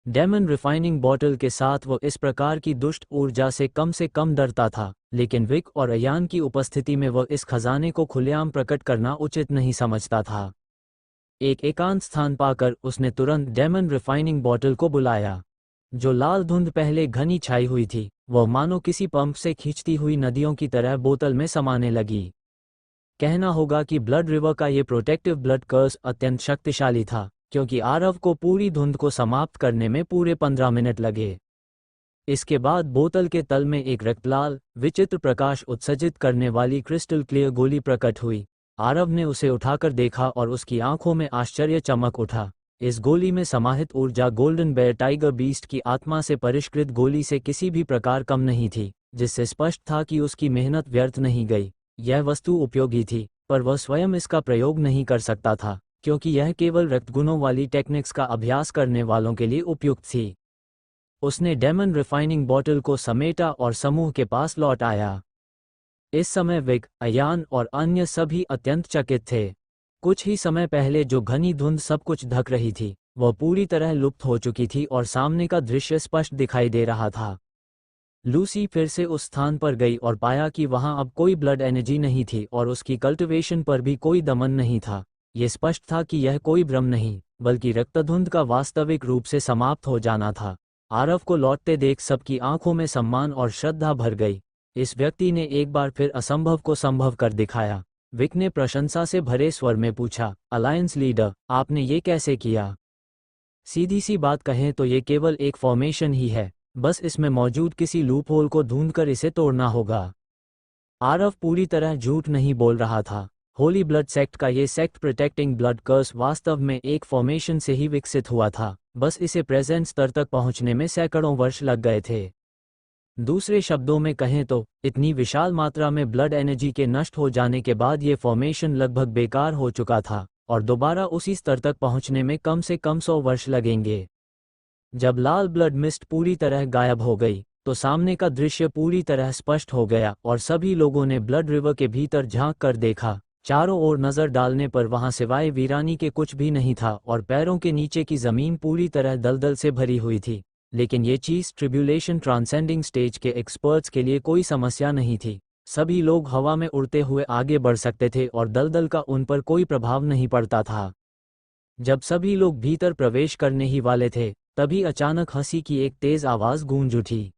डेमन रिफाइनिंग बॉटल के साथ वो इस प्रकार की दुष्ट ऊर्जा से कम डरता था, लेकिन विक और अयान की उपस्थिति में वह इस खजाने को खुलेआम प्रकट करना उचित नहीं समझता था। एक एकांत स्थान पाकर उसने तुरंत डेमन रिफाइनिंग बॉटल को बुलाया। जो लाल धुंध पहले घनी छाई हुई थी, वह मानो किसी पंप से खींचती हुई नदियों की तरह बोतल में समाने लगी। कहना होगा कि ब्लड रिवर का ये प्रोटेक्टिव ब्लड कर्स अत्यंत शक्तिशाली था, क्योंकि आरव को पूरी धुंध को समाप्त करने में पूरे 15 मिनट लगे। इसके बाद बोतल के तल में एक रक्तलाल विचित्र प्रकाश उत्सर्जित करने वाली क्रिस्टल क्लियर गोली प्रकट हुई। आरव ने उसे उठाकर देखा और उसकी आंखों में आश्चर्य चमक उठा। इस गोली में समाहित ऊर्जा गोल्डन बेयर टाइगर बीस्ट की आत्मा से परिष्कृत गोली से किसी भी प्रकार कम नहीं थी, जिससे स्पष्ट था कि उसकी मेहनत व्यर्थ नहीं गई। यह वस्तु उपयोगी थी, पर वह स्वयं इसका प्रयोग नहीं कर सकता था, क्योंकि यह केवल रक्तगुणों वाली टेक्निक्स का अभ्यास करने वालों के लिए उपयुक्त थी। उसने डेमन रिफाइनिंग बॉटल को समेटा और समूह के पास लौट आया। इस समय विक, अयान और अन्य सभी अत्यंत चकित थे। कुछ ही समय पहले जो घनी धुंध सब कुछ ढक रही थी, वह पूरी तरह लुप्त हो चुकी थी और सामने का दृश्य स्पष्ट दिखाई दे रहा था। लूसी फिर से उस स्थान पर गई और पाया कि वहां अब कोई ब्लड एनर्जी नहीं थी और उसकी कल्टिवेशन पर भी कोई दमन नहीं था। ये स्पष्ट था कि यह कोई भ्रम नहीं, बल्कि रक्तधुंध का वास्तविक रूप से समाप्त हो जाना था। आरव को लौटते देख सबकी आंखों में सम्मान और श्रद्धा भर गई। इस व्यक्ति ने एक बार फिर असंभव को संभव कर दिखाया। विक ने प्रशंसा से भरे स्वर में पूछा, अलायंस लीडर, आपने ये कैसे किया? सीधी सी बात कहें तो ये केवल एक फॉर्मेशन ही है, बस इसमें मौजूद किसी लूपहोल को ढूंढकर इसे तोड़ना होगा। आरव पूरी तरह झूठ नहीं बोल रहा था। होली ब्लड सेक्ट का ये सेक्ट प्रोटेक्टिंग ब्लड कर्स वास्तव में एक फॉर्मेशन से ही विकसित हुआ था, बस इसे प्रेजेंट स्तर तक पहुंचने में सैकड़ों वर्ष लग गए थे। दूसरे शब्दों में कहें तो इतनी विशाल मात्रा में ब्लड एनर्जी के नष्ट हो जाने के बाद ये फॉर्मेशन लगभग बेकार हो चुका था और दोबारा उसी स्तर तक पहुंचने में कम से कम 100 वर्ष लगेंगे। जब लाल ब्लड मिस्ट पूरी तरह गायब हो गई तो सामने का दृश्य पूरी तरह स्पष्ट हो गया और सभी लोगों ने ब्लड रिवर के भीतर झांक कर देखा। चारों ओर नजर डालने पर वहां सिवाय वीरानी के कुछ भी नहीं था और पैरों के नीचे की जमीन पूरी तरह दलदल से भरी हुई थी। लेकिन ये चीज ट्रिब्यूलेशन ट्रांसेंडिंग स्टेज के एक्सपर्ट्स के लिए कोई समस्या नहीं थी। सभी लोग हवा में उड़ते हुए आगे बढ़ सकते थे और दलदल का उन पर कोई प्रभाव नहीं पड़ता था। जब सभी लोग भीतर प्रवेश करने ही वाले थे, तभी अचानक हंसी की एक तेज आवाज गूंज उठी।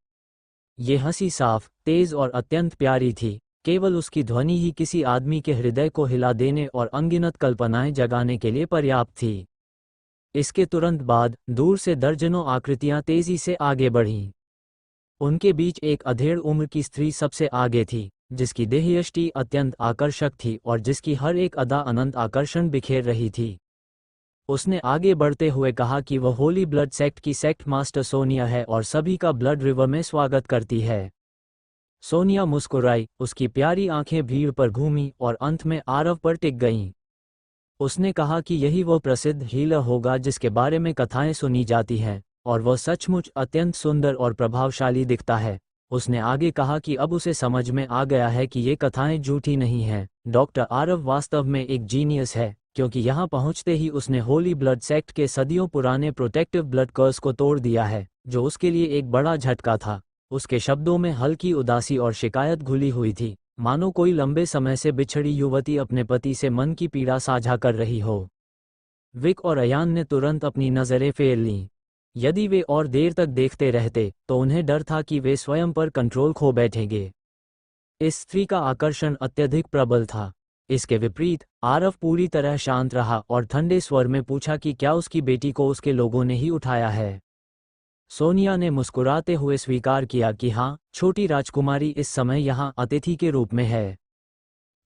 ये हंसी साफ, तेज और अत्यंत प्यारी थी। केवल उसकी ध्वनि ही किसी आदमी के हृदय को हिला देने और अनगिनत कल्पनाएं जगाने के लिए पर्याप्त थी। इसके तुरंत बाद दूर से दर्जनों आकृतियां तेजी से आगे बढ़ीं। उनके बीच एक अधेड़ उम्र की स्त्री सबसे आगे थी, जिसकी देहयष्टि अत्यंत आकर्षक थी और जिसकी हर एक अदा अनंत आकर्षण बिखेर रही थी। उसने आगे बढ़ते हुए कहा कि वह होली ब्लड सेक्ट की सेक्ट मास्टर सोनिया है और सभी का ब्लड रिवर में स्वागत करती है। सोनिया मुस्कुराई, उसकी प्यारी आंखें भीड़ पर घूमीं और अंत में आरव पर टिक गईं। उसने कहा कि यही वो प्रसिद्ध हीलर होगा जिसके बारे में कथाएं सुनी जाती हैं, और वह सचमुच अत्यंत सुंदर और प्रभावशाली दिखता है। उसने आगे कहा कि अब उसे समझ में आ गया है कि ये कथाएं झूठी नहीं हैं। डॉक्टर आरव वास्तव में एक जीनियस है, क्योंकि यहाँ पहुँचते ही उसने होली ब्लड सेक्ट के सदियों पुराने प्रोटेक्टिव ब्लड कर्स को तोड़ दिया है, जो उसके लिए एक बड़ा झटका था। उसके शब्दों में हल्की उदासी और शिकायत घुली हुई थी, मानो कोई लंबे समय से बिछड़ी युवती अपने पति से मन की पीड़ा साझा कर रही हो। विक और अयान ने तुरंत अपनी नजरें फेर लीं। यदि वे और देर तक देखते रहते तो उन्हें डर था कि वे स्वयं पर कंट्रोल खो बैठेंगे। इस स्त्री का आकर्षण अत्यधिक प्रबल था। इसके विपरीत आरव पूरी तरह शांत रहा और ठंडे स्वर में पूछा कि क्या उसकी बेटी को उसके लोगों ने ही उठाया है। सोनिया ने मुस्कुराते हुए स्वीकार किया कि हाँ, छोटी राजकुमारी इस समय यहाँ अतिथि के रूप में है।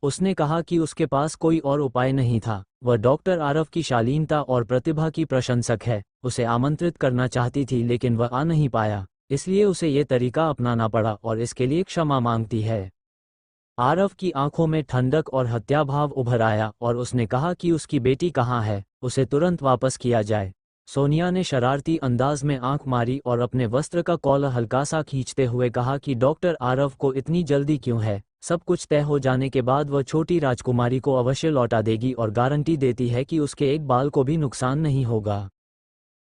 उसने कहा कि उसके पास कोई और उपाय नहीं था। वह डॉक्टर आरव की शालीनता और प्रतिभा की प्रशंसक है। उसे आमंत्रित करना चाहती थी लेकिन वह आ नहीं पाया, इसलिए उसे ये तरीका अपनाना पड़ा और इसके लिए क्षमा मांगती है। आरव की आंखों में ठंडक और हत्याभाव उभर आया और उसने कहा कि उसकी बेटी कहाँ है, उसे तुरंत वापस किया जाए। सोनिया ने शरारती अंदाज में आंख मारी और अपने वस्त्र का कॉलर हल्का सा खींचते हुए कहा कि डॉक्टर आरव को इतनी जल्दी क्यों है? सब कुछ तय हो जाने के बाद वह छोटी राजकुमारी को अवश्य लौटा देगी और गारंटी देती है कि उसके एक बाल को भी नुकसान नहीं होगा।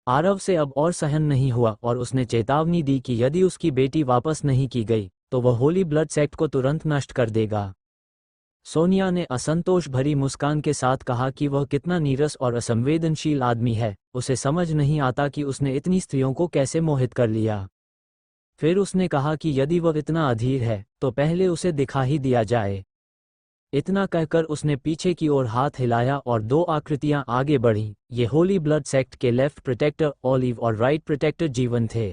आरव से अब और सहन नहीं हुआ और उसने चेतावनी दी कि यदि उसकी बेटी वापस नहीं की गई तो वह होली ब्लड सेक्ट को तुरंत नष्ट कर देगा। सोनिया ने असंतोष भरी मुस्कान के साथ कहा कि वह कितना नीरस और असंवेदनशील आदमी है। उसे समझ नहीं आता कि उसने इतनी स्त्रियों को कैसे मोहित कर लिया। फिर उसने कहा कि यदि वह इतना अधीर है तो पहले उसे दिखा ही दिया जाए। इतना कहकर उसने पीछे की ओर हाथ हिलाया और दो आकृतियां आगे बढ़ीं। ये होली ब्लड सेक्ट के लेफ्ट प्रोटेक्टर ऑलिव और राइट प्रोटेक्टर जीवन थे।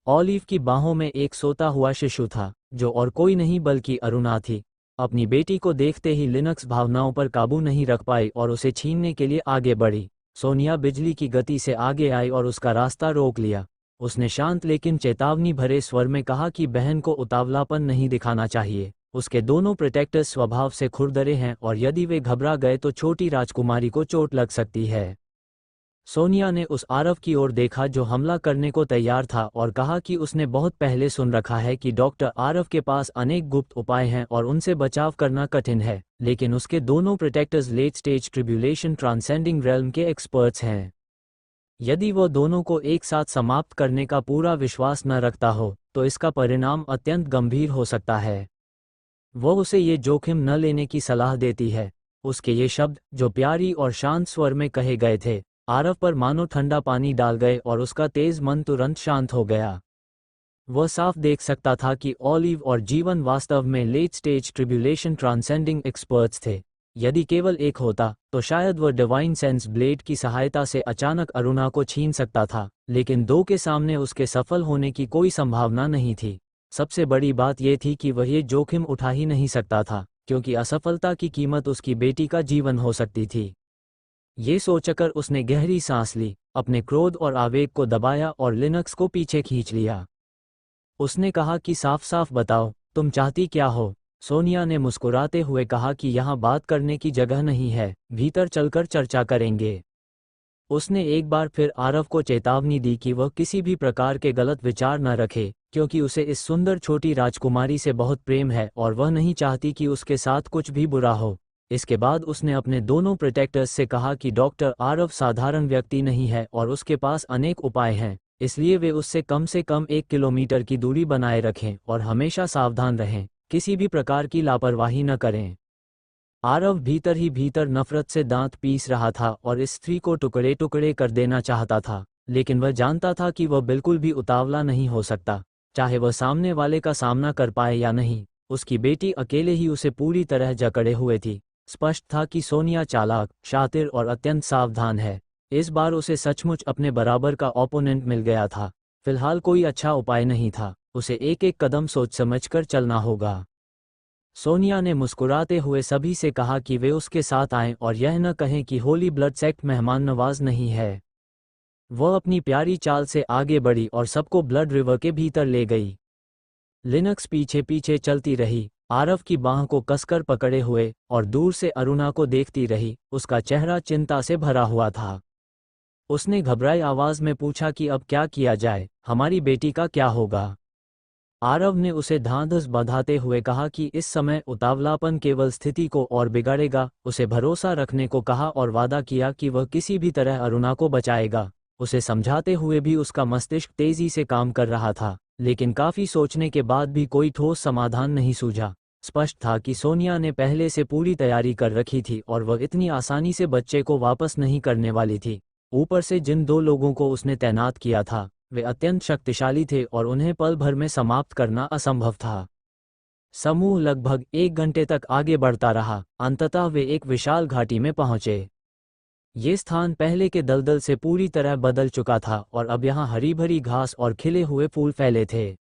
ऑलिव की बाहों में एक सोता हुआ शिशु था, जो और कोई नहीं बल्कि अरुणा थी। अपनी बेटी को देखते ही लिनक्स भावनाओं पर काबू नहीं रख पाई और उसे छीनने के लिए आगे बढ़ी। सोनिया बिजली की गति से आगे आई और उसका रास्ता रोक लिया। उसने शांत लेकिन चेतावनी भरे स्वर में कहा कि बहन को उतावलापन नहीं दिखाना चाहिए। उसके दोनों प्रोटेक्टर्स स्वभाव से खुरदरे हैं और यदि वे घबरा गए तो छोटी राजकुमारी को चोट लग सकती है। सोनिया ने उस आरव की ओर देखा जो हमला करने को तैयार था और कहा कि उसने बहुत पहले सुन रखा है कि डॉक्टर आरव के पास अनेक गुप्त उपाय हैं और उनसे बचाव करना कठिन है, लेकिन उसके दोनों protectors late stage tribulation transcending realm के एक्सपर्ट्स हैं। यदि वो दोनों को एक साथ समाप्त करने का पूरा विश्वास न रखता हो तो इसका परिणाम अत्यंत गंभीर हो सकता है। वो उसे ये जोखिम न लेने की सलाह देती है। उसके ये शब्द, जो प्यारी और शांत स्वर में कहे गए थे, आरव पर मानो ठंडा पानी डाल गए और उसका तेज मन तुरंत शांत हो गया। वह साफ देख सकता था कि ऑलिव और जीवन वास्तव में late stage tribulation transcending experts थे। यदि केवल एक होता तो शायद वह डिवाइन सेंस ब्लेड की सहायता से अचानक अरुणा को छीन सकता था, लेकिन दो के सामने उसके सफल होने की कोई संभावना नहीं थी। सबसे बड़ी बात यह थी कि वह ये जोखिम उठा ही नहीं सकता था, क्योंकि असफलता की कीमत उसकी बेटी का जीवन हो सकती थी। ये सोचकर उसने गहरी सांस ली, अपने क्रोध और आवेग को दबाया और लिनक्स को पीछे खींच लिया। उसने कहा कि साफ साफ बताओ, तुम चाहती क्या हो? सोनिया ने मुस्कुराते हुए कहा कि यहाँ बात करने की जगह नहीं है, भीतर चलकर चर्चा करेंगे। उसने एक बार फिर आरव को चेतावनी दी कि वह किसी भी प्रकार के गलत विचार न रखे, क्योंकि उसे इस सुंदर छोटी राजकुमारी से बहुत प्रेम है और वह नहीं चाहती कि उसके साथ कुछ भी बुरा हो। इसके बाद उसने अपने दोनों प्रोटेक्टर्स से कहा कि डॉक्टर आरव साधारण व्यक्ति नहीं है और उसके पास अनेक उपाय हैं, इसलिए वे उससे कम से कम 1 किलोमीटर की दूरी बनाए रखें और हमेशा सावधान रहें, किसी भी प्रकार की लापरवाही न करें। आरव भीतर ही भीतर नफरत से दांत पीस रहा था और इस स्त्री को टुकड़े टुकड़े कर देना चाहता था, लेकिन वह जानता था कि वह बिल्कुल भी उतावला नहीं हो सकता, चाहे वह सामने वाले का सामना कर पाए या नहीं। उसकी बेटी अकेले ही उसे पूरी तरह जकड़े हुए थी। स्पष्ट था कि सोनिया चालाक, शातिर और अत्यंत सावधान है। इस बार उसे सचमुच अपने बराबर का ओपोनेंट मिल गया था। फिलहाल कोई अच्छा उपाय नहीं था, उसे एक एक कदम सोच समझकर चलना होगा। सोनिया ने मुस्कुराते हुए सभी से कहा कि वे उसके साथ आएं और यह न कहें कि होली ब्लड सेक्ट मेहमान नवाज नहीं है। वह अपनी प्यारी चाल से आगे बढ़ी और सबको ब्लड रिवर के भीतर ले गई। लिनक्स पीछे पीछे चलती रही, आरव की बाह को कसकर पकड़े हुए, और दूर से अरुणा को देखती रही। उसका चेहरा चिंता से भरा हुआ था। उसने घबराई आवाज में पूछा कि अब क्या किया जाए, हमारी बेटी का क्या होगा? आरव ने उसे धांधस बंधाते हुए कहा कि इस समय उतावलापन केवल स्थिति को और बिगाड़ेगा। उसे भरोसा रखने को कहा और वादा किया कि वह किसी भी तरह अरुणा को बचाएगा। उसे समझाते हुए भी उसका मस्तिष्क तेजी से काम कर रहा था, लेकिन काफी सोचने के बाद भी कोई ठोस समाधान नहीं सूझा। स्पष्ट था कि सोनिया ने पहले से पूरी तैयारी कर रखी थी और वह इतनी आसानी से बच्चे को वापस नहीं करने वाली थी। ऊपर से जिन दो लोगों को उसने तैनात किया था, वे अत्यंत शक्तिशाली थे और उन्हें पल भर में समाप्त करना असंभव था। समूह लगभग 1 घंटे तक आगे बढ़ता रहा। अंततः वे एक विशाल घाटी में पहुंचे। ये स्थान पहले के दलदल से पूरी तरह बदल चुका था और अब यहाँ हरी भरी घास और खिले हुए फूल फैले थे।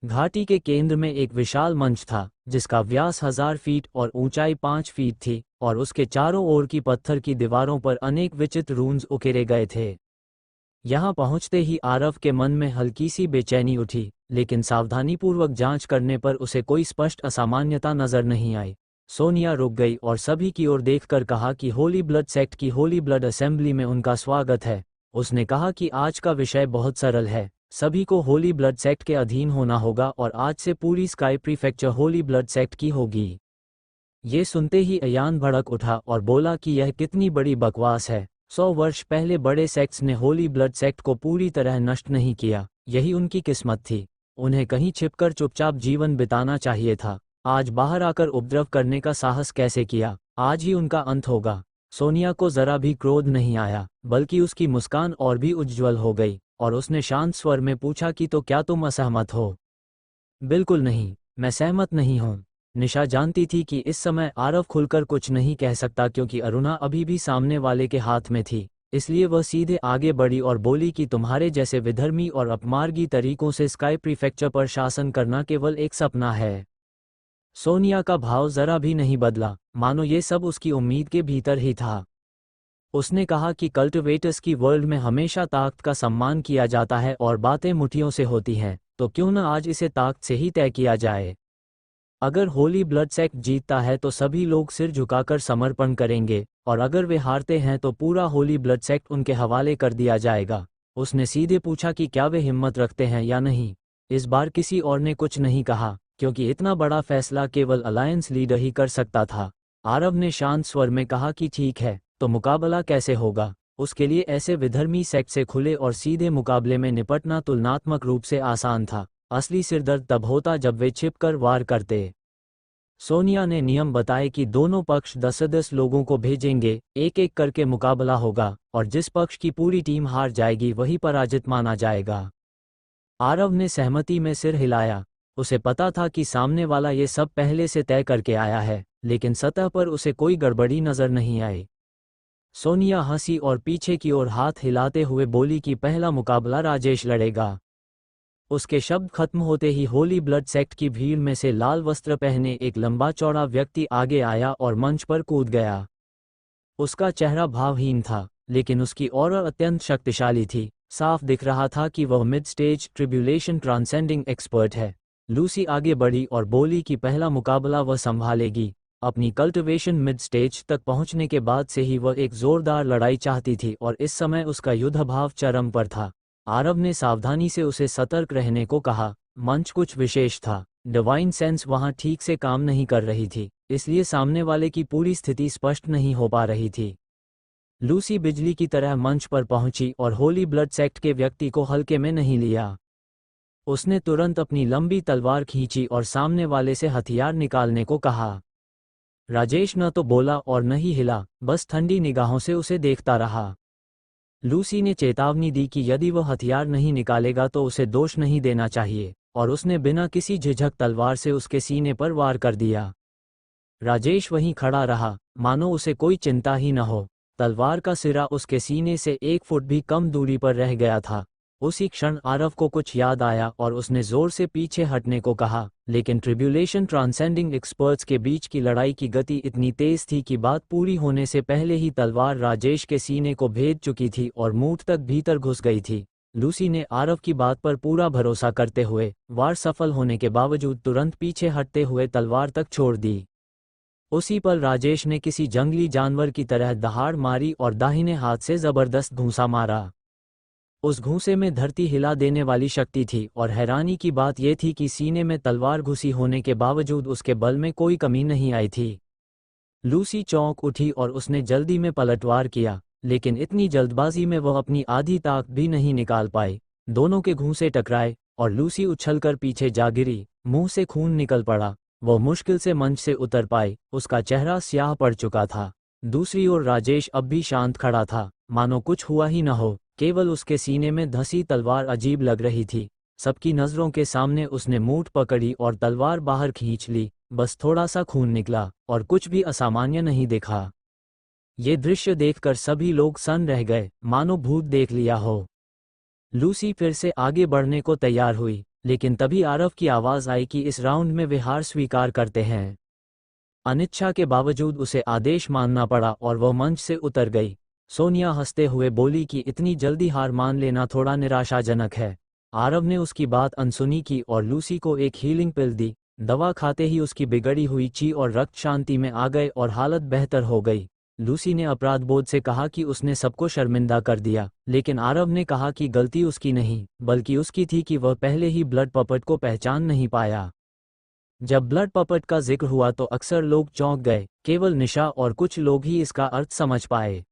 घाटी के केंद्र में एक विशाल मंच था, जिसका व्यास 1000 फीट और ऊंचाई 5 फीट थी, और उसके चारों ओर की पत्थर की दीवारों पर अनेक विचित्र रून्स उकेरे गए थे। यहाँ पहुँचते ही आरव के मन में हल्की सी बेचैनी उठी, लेकिन सावधानीपूर्वक जांच करने पर उसे कोई स्पष्ट असामान्यता नजर नहीं आई। सोनिया रुक गई और सभी की ओर देखकर कहा कि होली ब्लड सेक्ट की होली ब्लड असेंबली में उनका स्वागत है। उसने कहा कि आज का विषय बहुत सरल है, सभी को होली ब्लड सेक्ट के अधीन होना होगा और आज से पूरी sky prefecture Holi blood sect की होगी। ये सुनते ही अयान भड़क उठा और बोला कि यह कितनी बड़ी बकवास है। 100 वर्ष पहले बड़े सेक्ट्स ने होली ब्लड सेक्ट को पूरी तरह नष्ट नहीं किया, यही उनकी किस्मत थी। उन्हें कहीं छिपकर चुपचाप जीवन बिताना चाहिए था। आज बाहर आकर उपद्रव करने का साहस कैसे किया? आज ही उनका अंत होगा। सोनिया को जरा भी क्रोध नहीं आया, बल्कि उसकी मुस्कान और भी उज्ज्वल हो गई, और उसने शांत स्वर में पूछा कि तो क्या तुम असहमत हो? बिल्कुल नहीं, मैं सहमत नहीं हूँ। निशा जानती थी कि इस समय आरव खुलकर कुछ नहीं कह सकता, क्योंकि अरुणा अभी भी सामने वाले के हाथ में थी। इसलिए वह सीधे आगे बढ़ी और बोली कि तुम्हारे जैसे विधर्मी और अपमार्गी तरीकों से स्काई प्रीफेक्चर पर शासन करना केवल एक सपना है। सोनिया का भाव जरा भी नहीं बदला, मानो ये सब उसकी उम्मीद के भीतर ही था। उसने कहा कि कल्टिवेटर्स की वर्ल्ड में हमेशा ताकत का सम्मान किया जाता है और बातें मुट्ठियों से होती हैं, तो क्यों न आज इसे ताकत से ही तय किया जाए। अगर होली ब्लड सेक्ट जीतता है तो सभी लोग सिर झुकाकर समर्पण करेंगे, और अगर वे हारते हैं तो पूरा होली ब्लड सेक्ट उनके हवाले कर दिया जाएगा। उसने सीधे पूछा कि क्या वे हिम्मत रखते हैं या नहीं। इस बार किसी और ने कुछ नहीं कहा, क्योंकि इतना बड़ा फैसला केवल अलायंस लीडर ही कर सकता था। आरव ने शांत स्वर में कहा कि ठीक है, तो मुकाबला कैसे होगा। उसके लिए ऐसे विधर्मी सेक्ट से खुले और सीधे मुकाबले में निपटना तुलनात्मक रूप से आसान था। असली सिरदर्द तब होता जब वे छिपकर वार करते। सोनिया ने नियम बताए कि दोनों पक्ष 10-10 लोगों को भेजेंगे, एक एक करके मुकाबला होगा, और जिस पक्ष की पूरी टीम हार जाएगी वही पराजित माना जाएगा। आरव ने सहमति में सिर हिलाया। उसे पता था कि सामने वाला ये सब पहले से तय करके आया है, लेकिन सतह पर उसे कोई गड़बड़ी नजर नहीं आई। सोनिया हंसी और पीछे की ओर हाथ हिलाते हुए बोली कि पहला मुकाबला राजेश लड़ेगा। उसके शब्द खत्म होते ही होली ब्लड सेक्ट की भीड़ में से लाल वस्त्र पहने एक लंबा चौड़ा व्यक्ति आगे आया और मंच पर कूद गया। उसका चेहरा भावहीन था, लेकिन उसकी ऑरा अत्यंत शक्तिशाली थी। साफ दिख रहा था कि वह mid stage tribulation transcending expert है। लूसी आगे बढ़ी और बोली कि पहला मुकाबला वह संभालेगी। अपनी कल्टिवेशन मिड स्टेज तक पहुंचने के बाद से ही वह एक जोरदार लड़ाई चाहती थी और इस समय उसका युद्धभाव चरम पर था। आरव ने सावधानी से उसे सतर्क रहने को कहा। मंच कुछ विशेष था। डिवाइन सेंस वहां ठीक से काम नहीं कर रही थी, इसलिए सामने वाले की पूरी स्थिति स्पष्ट नहीं हो पा रही थी। लूसी बिजली की तरह मंच पर पहुंची और होली ब्लड सेक्ट के व्यक्ति को हल्के में नहीं लिया। उसने तुरंत अपनी लंबी तलवार खींची और सामने वाले से हथियार निकालने को कहा। राजेश न तो बोला और न ही हिला, बस ठंडी निगाहों से उसे देखता रहा। लूसी ने चेतावनी दी कि यदि वह हथियार नहीं निकालेगा तो उसे दोष नहीं देना चाहिए, और उसने बिना किसी झिझक तलवार से उसके सीने पर वार कर दिया। राजेश वहीं खड़ा रहा, मानो उसे कोई चिंता ही न हो। तलवार का सिरा उसके सीने से 1 फुट भी कम दूरी पर रह गया था। उसी क्षण आरव को कुछ याद आया और उसने जोर से पीछे हटने को कहा, लेकिन ट्रिब्यूलेशन ट्रांसेंडिंग एक्सपर्ट्स के बीच की लड़ाई की गति इतनी तेज थी कि बात पूरी होने से पहले ही तलवार राजेश के सीने को भेद चुकी थी और मूठ तक भीतर घुस गई थी। लूसी ने आरव की बात पर पूरा भरोसा करते हुए वार सफल होने के बावजूद तुरंत पीछे हटते हुए तलवार तक छोड़ दी। उसी पल राजेश ने किसी जंगली जानवर की तरह दहाड़ मारी और दाहिने हाथ से जबरदस्त घूंसा मारा। उस घूंसे में धरती हिला देने वाली शक्ति थी, और हैरानी की बात यह थी कि सीने में तलवार घुसी होने के बावजूद उसके बल में कोई कमी नहीं आई थी। लूसी चौंक उठी और उसने जल्दी में पलटवार किया, लेकिन इतनी जल्दबाजी में वह अपनी आधी ताकत भी नहीं निकाल पाई। दोनों के घूंसे टकराए और लूसी उछलकर पीछे जा गिरी। मुंह से खून निकल पड़ा। वह मुश्किल से मंच से उतर पाई। उसका चेहरा स्याह पड़ चुका था। दूसरी ओर राजेश अब भी शांत खड़ा था, मानो कुछ हुआ ही न हो। केवल उसके सीने में धंसी तलवार अजीब लग रही थी। सबकी नजरों के सामने उसने मूठ पकड़ी और तलवार बाहर खींच ली। बस थोड़ा सा खून निकला और कुछ भी असामान्य नहीं देखा। ये दृश्य देखकर सभी लोग सन्न रह गए, मानो भूत देख लिया हो। लूसी फिर से आगे बढ़ने को तैयार हुई, लेकिन तभी आरव की आवाज आई कि इस राउंड में वे हार स्वीकार करते हैं। अनिच्छा के बावजूद उसे आदेश मानना पड़ा और वह मंच से उतर गई। सोनिया हंसते हुए बोली कि इतनी जल्दी हार मान लेना थोड़ा निराशाजनक है। आरव ने उसकी बात अनसुनी की और लूसी को एक हीलिंग पिल दी। दवा खाते ही उसकी बिगड़ी हुई ची और रक्त शांति में आ गए और हालत बेहतर हो गई। लूसी ने अपराध बोध से कहा कि उसने सबको शर्मिंदा कर दिया, लेकिन आरव ने कहा कि गलती उसकी नहीं, बल्कि उसकी थी कि वह पहले ही ब्लड पपेट को पहचान नहीं पाया। जब ब्लड पपेट का जिक्र हुआ तो अक्सर लोग चौंक गए, केवल निशा और कुछ लोग ही इसका अर्थ समझ पाए।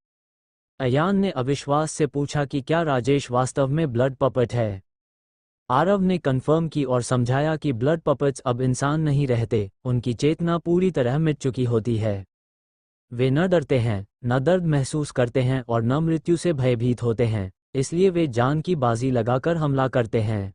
अयान ने अविश्वास से पूछा कि क्या राजेश वास्तव में ब्लड पपेट है। आरव ने कन्फर्म की और समझाया कि ब्लड पपेट्स अब इंसान नहीं रहते, उनकी चेतना पूरी तरह मिट चुकी होती है। वे न डरते हैं, न दर्द महसूस करते हैं और न मृत्यु से भयभीत होते हैं, इसलिए वे जान की बाजी लगाकर हमला करते हैं।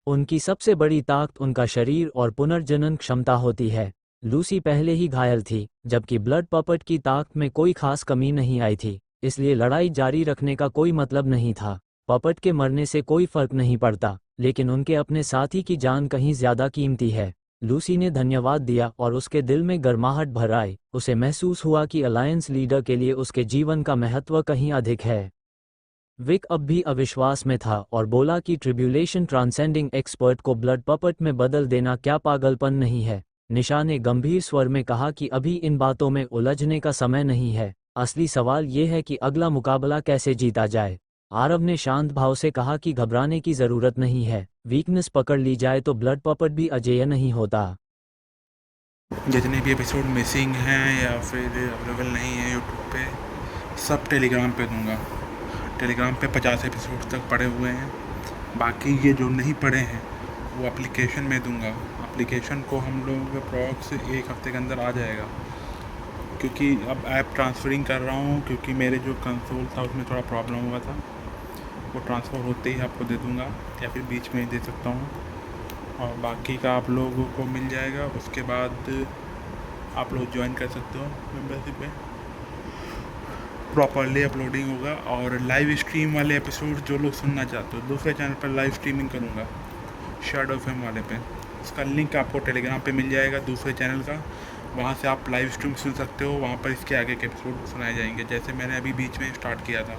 उनकी सबसे बड़ी ताकत उनका शरीर और पुनर्जनन क्षमता होती है। लूसी पहले ही घायल थी, जबकि ब्लड पपेट की ताकत में कोई खास कमी नहीं आई थी, इसलिए लड़ाई जारी रखने का कोई मतलब नहीं था। पपट के मरने से कोई फर्क नहीं पड़ता, लेकिन उनके अपने साथी की जान कहीं ज्यादा कीमती है। लूसी ने धन्यवाद दिया और उसके दिल में गर्माहट भर आई। उसे महसूस हुआ कि अलायंस लीडर के लिए उसके जीवन का महत्व कहीं अधिक है। विक अब भी अविश्वास में था और बोला कि ट्रिब्यूलेशन ट्रांसेंडिंग एक्सपर्ट को ब्लड पपट में बदल देना क्या पागलपन नहीं है। निशा ने गंभीर स्वर में कहा कि अभी इन बातों में उलझने का समय नहीं है। असली सवाल ये है कि अगला मुकाबला कैसे जीता जाए। आरव ने शांत भाव से कहा कि घबराने की जरूरत नहीं है। वीकनेस पकड़ ली जाए तो ब्लड पपट भी अजेय नहीं होता। जितने भी एपिसोड मिसिंग हैं या फिर अवेलेबल नहीं है यूट्यूब पे, सब टेलीग्राम पे दूंगा। टेलीग्राम पे 50 एपिसोड तक पड़े हुए हैं। बाकी ये जो नहीं पड़े हैं वो एप्लीकेशन में दूंगा। एप्लीकेशन को हम लोग अप्रॉक्स 1 हफ्ते के अंदर आ जाएगा, क्योंकि अब ऐप ट्रांसफरिंग कर रहा हूँ, क्योंकि मेरे जो कंसोल था उसमें थोड़ा प्रॉब्लम हुआ था। वो ट्रांसफ़र होते ही आपको दे दूँगा या फिर बीच में ही दे सकता हूँ, और बाकी का आप लोगों को मिल जाएगा। उसके बाद आप लोग ज्वाइन कर सकते हो मेम्बरशिप में, प्रॉपरली अपलोडिंग होगा। और लाइव स्ट्रीम वाले एपिसोड जो लोग सुनना चाहते हो, दूसरे चैनल पर लाइव स्ट्रीमिंग करूँगा शैडो एफएम वाले पे। उसका लिंक आपको टेलीग्राम पे मिल जाएगा दूसरे चैनल का, वहाँ से आप लाइव स्ट्रीम सुन सकते हो। वहाँ पर इसके आगे के एपिसोड सुनाए जाएंगे, जैसे मैंने अभी बीच में स्टार्ट किया था।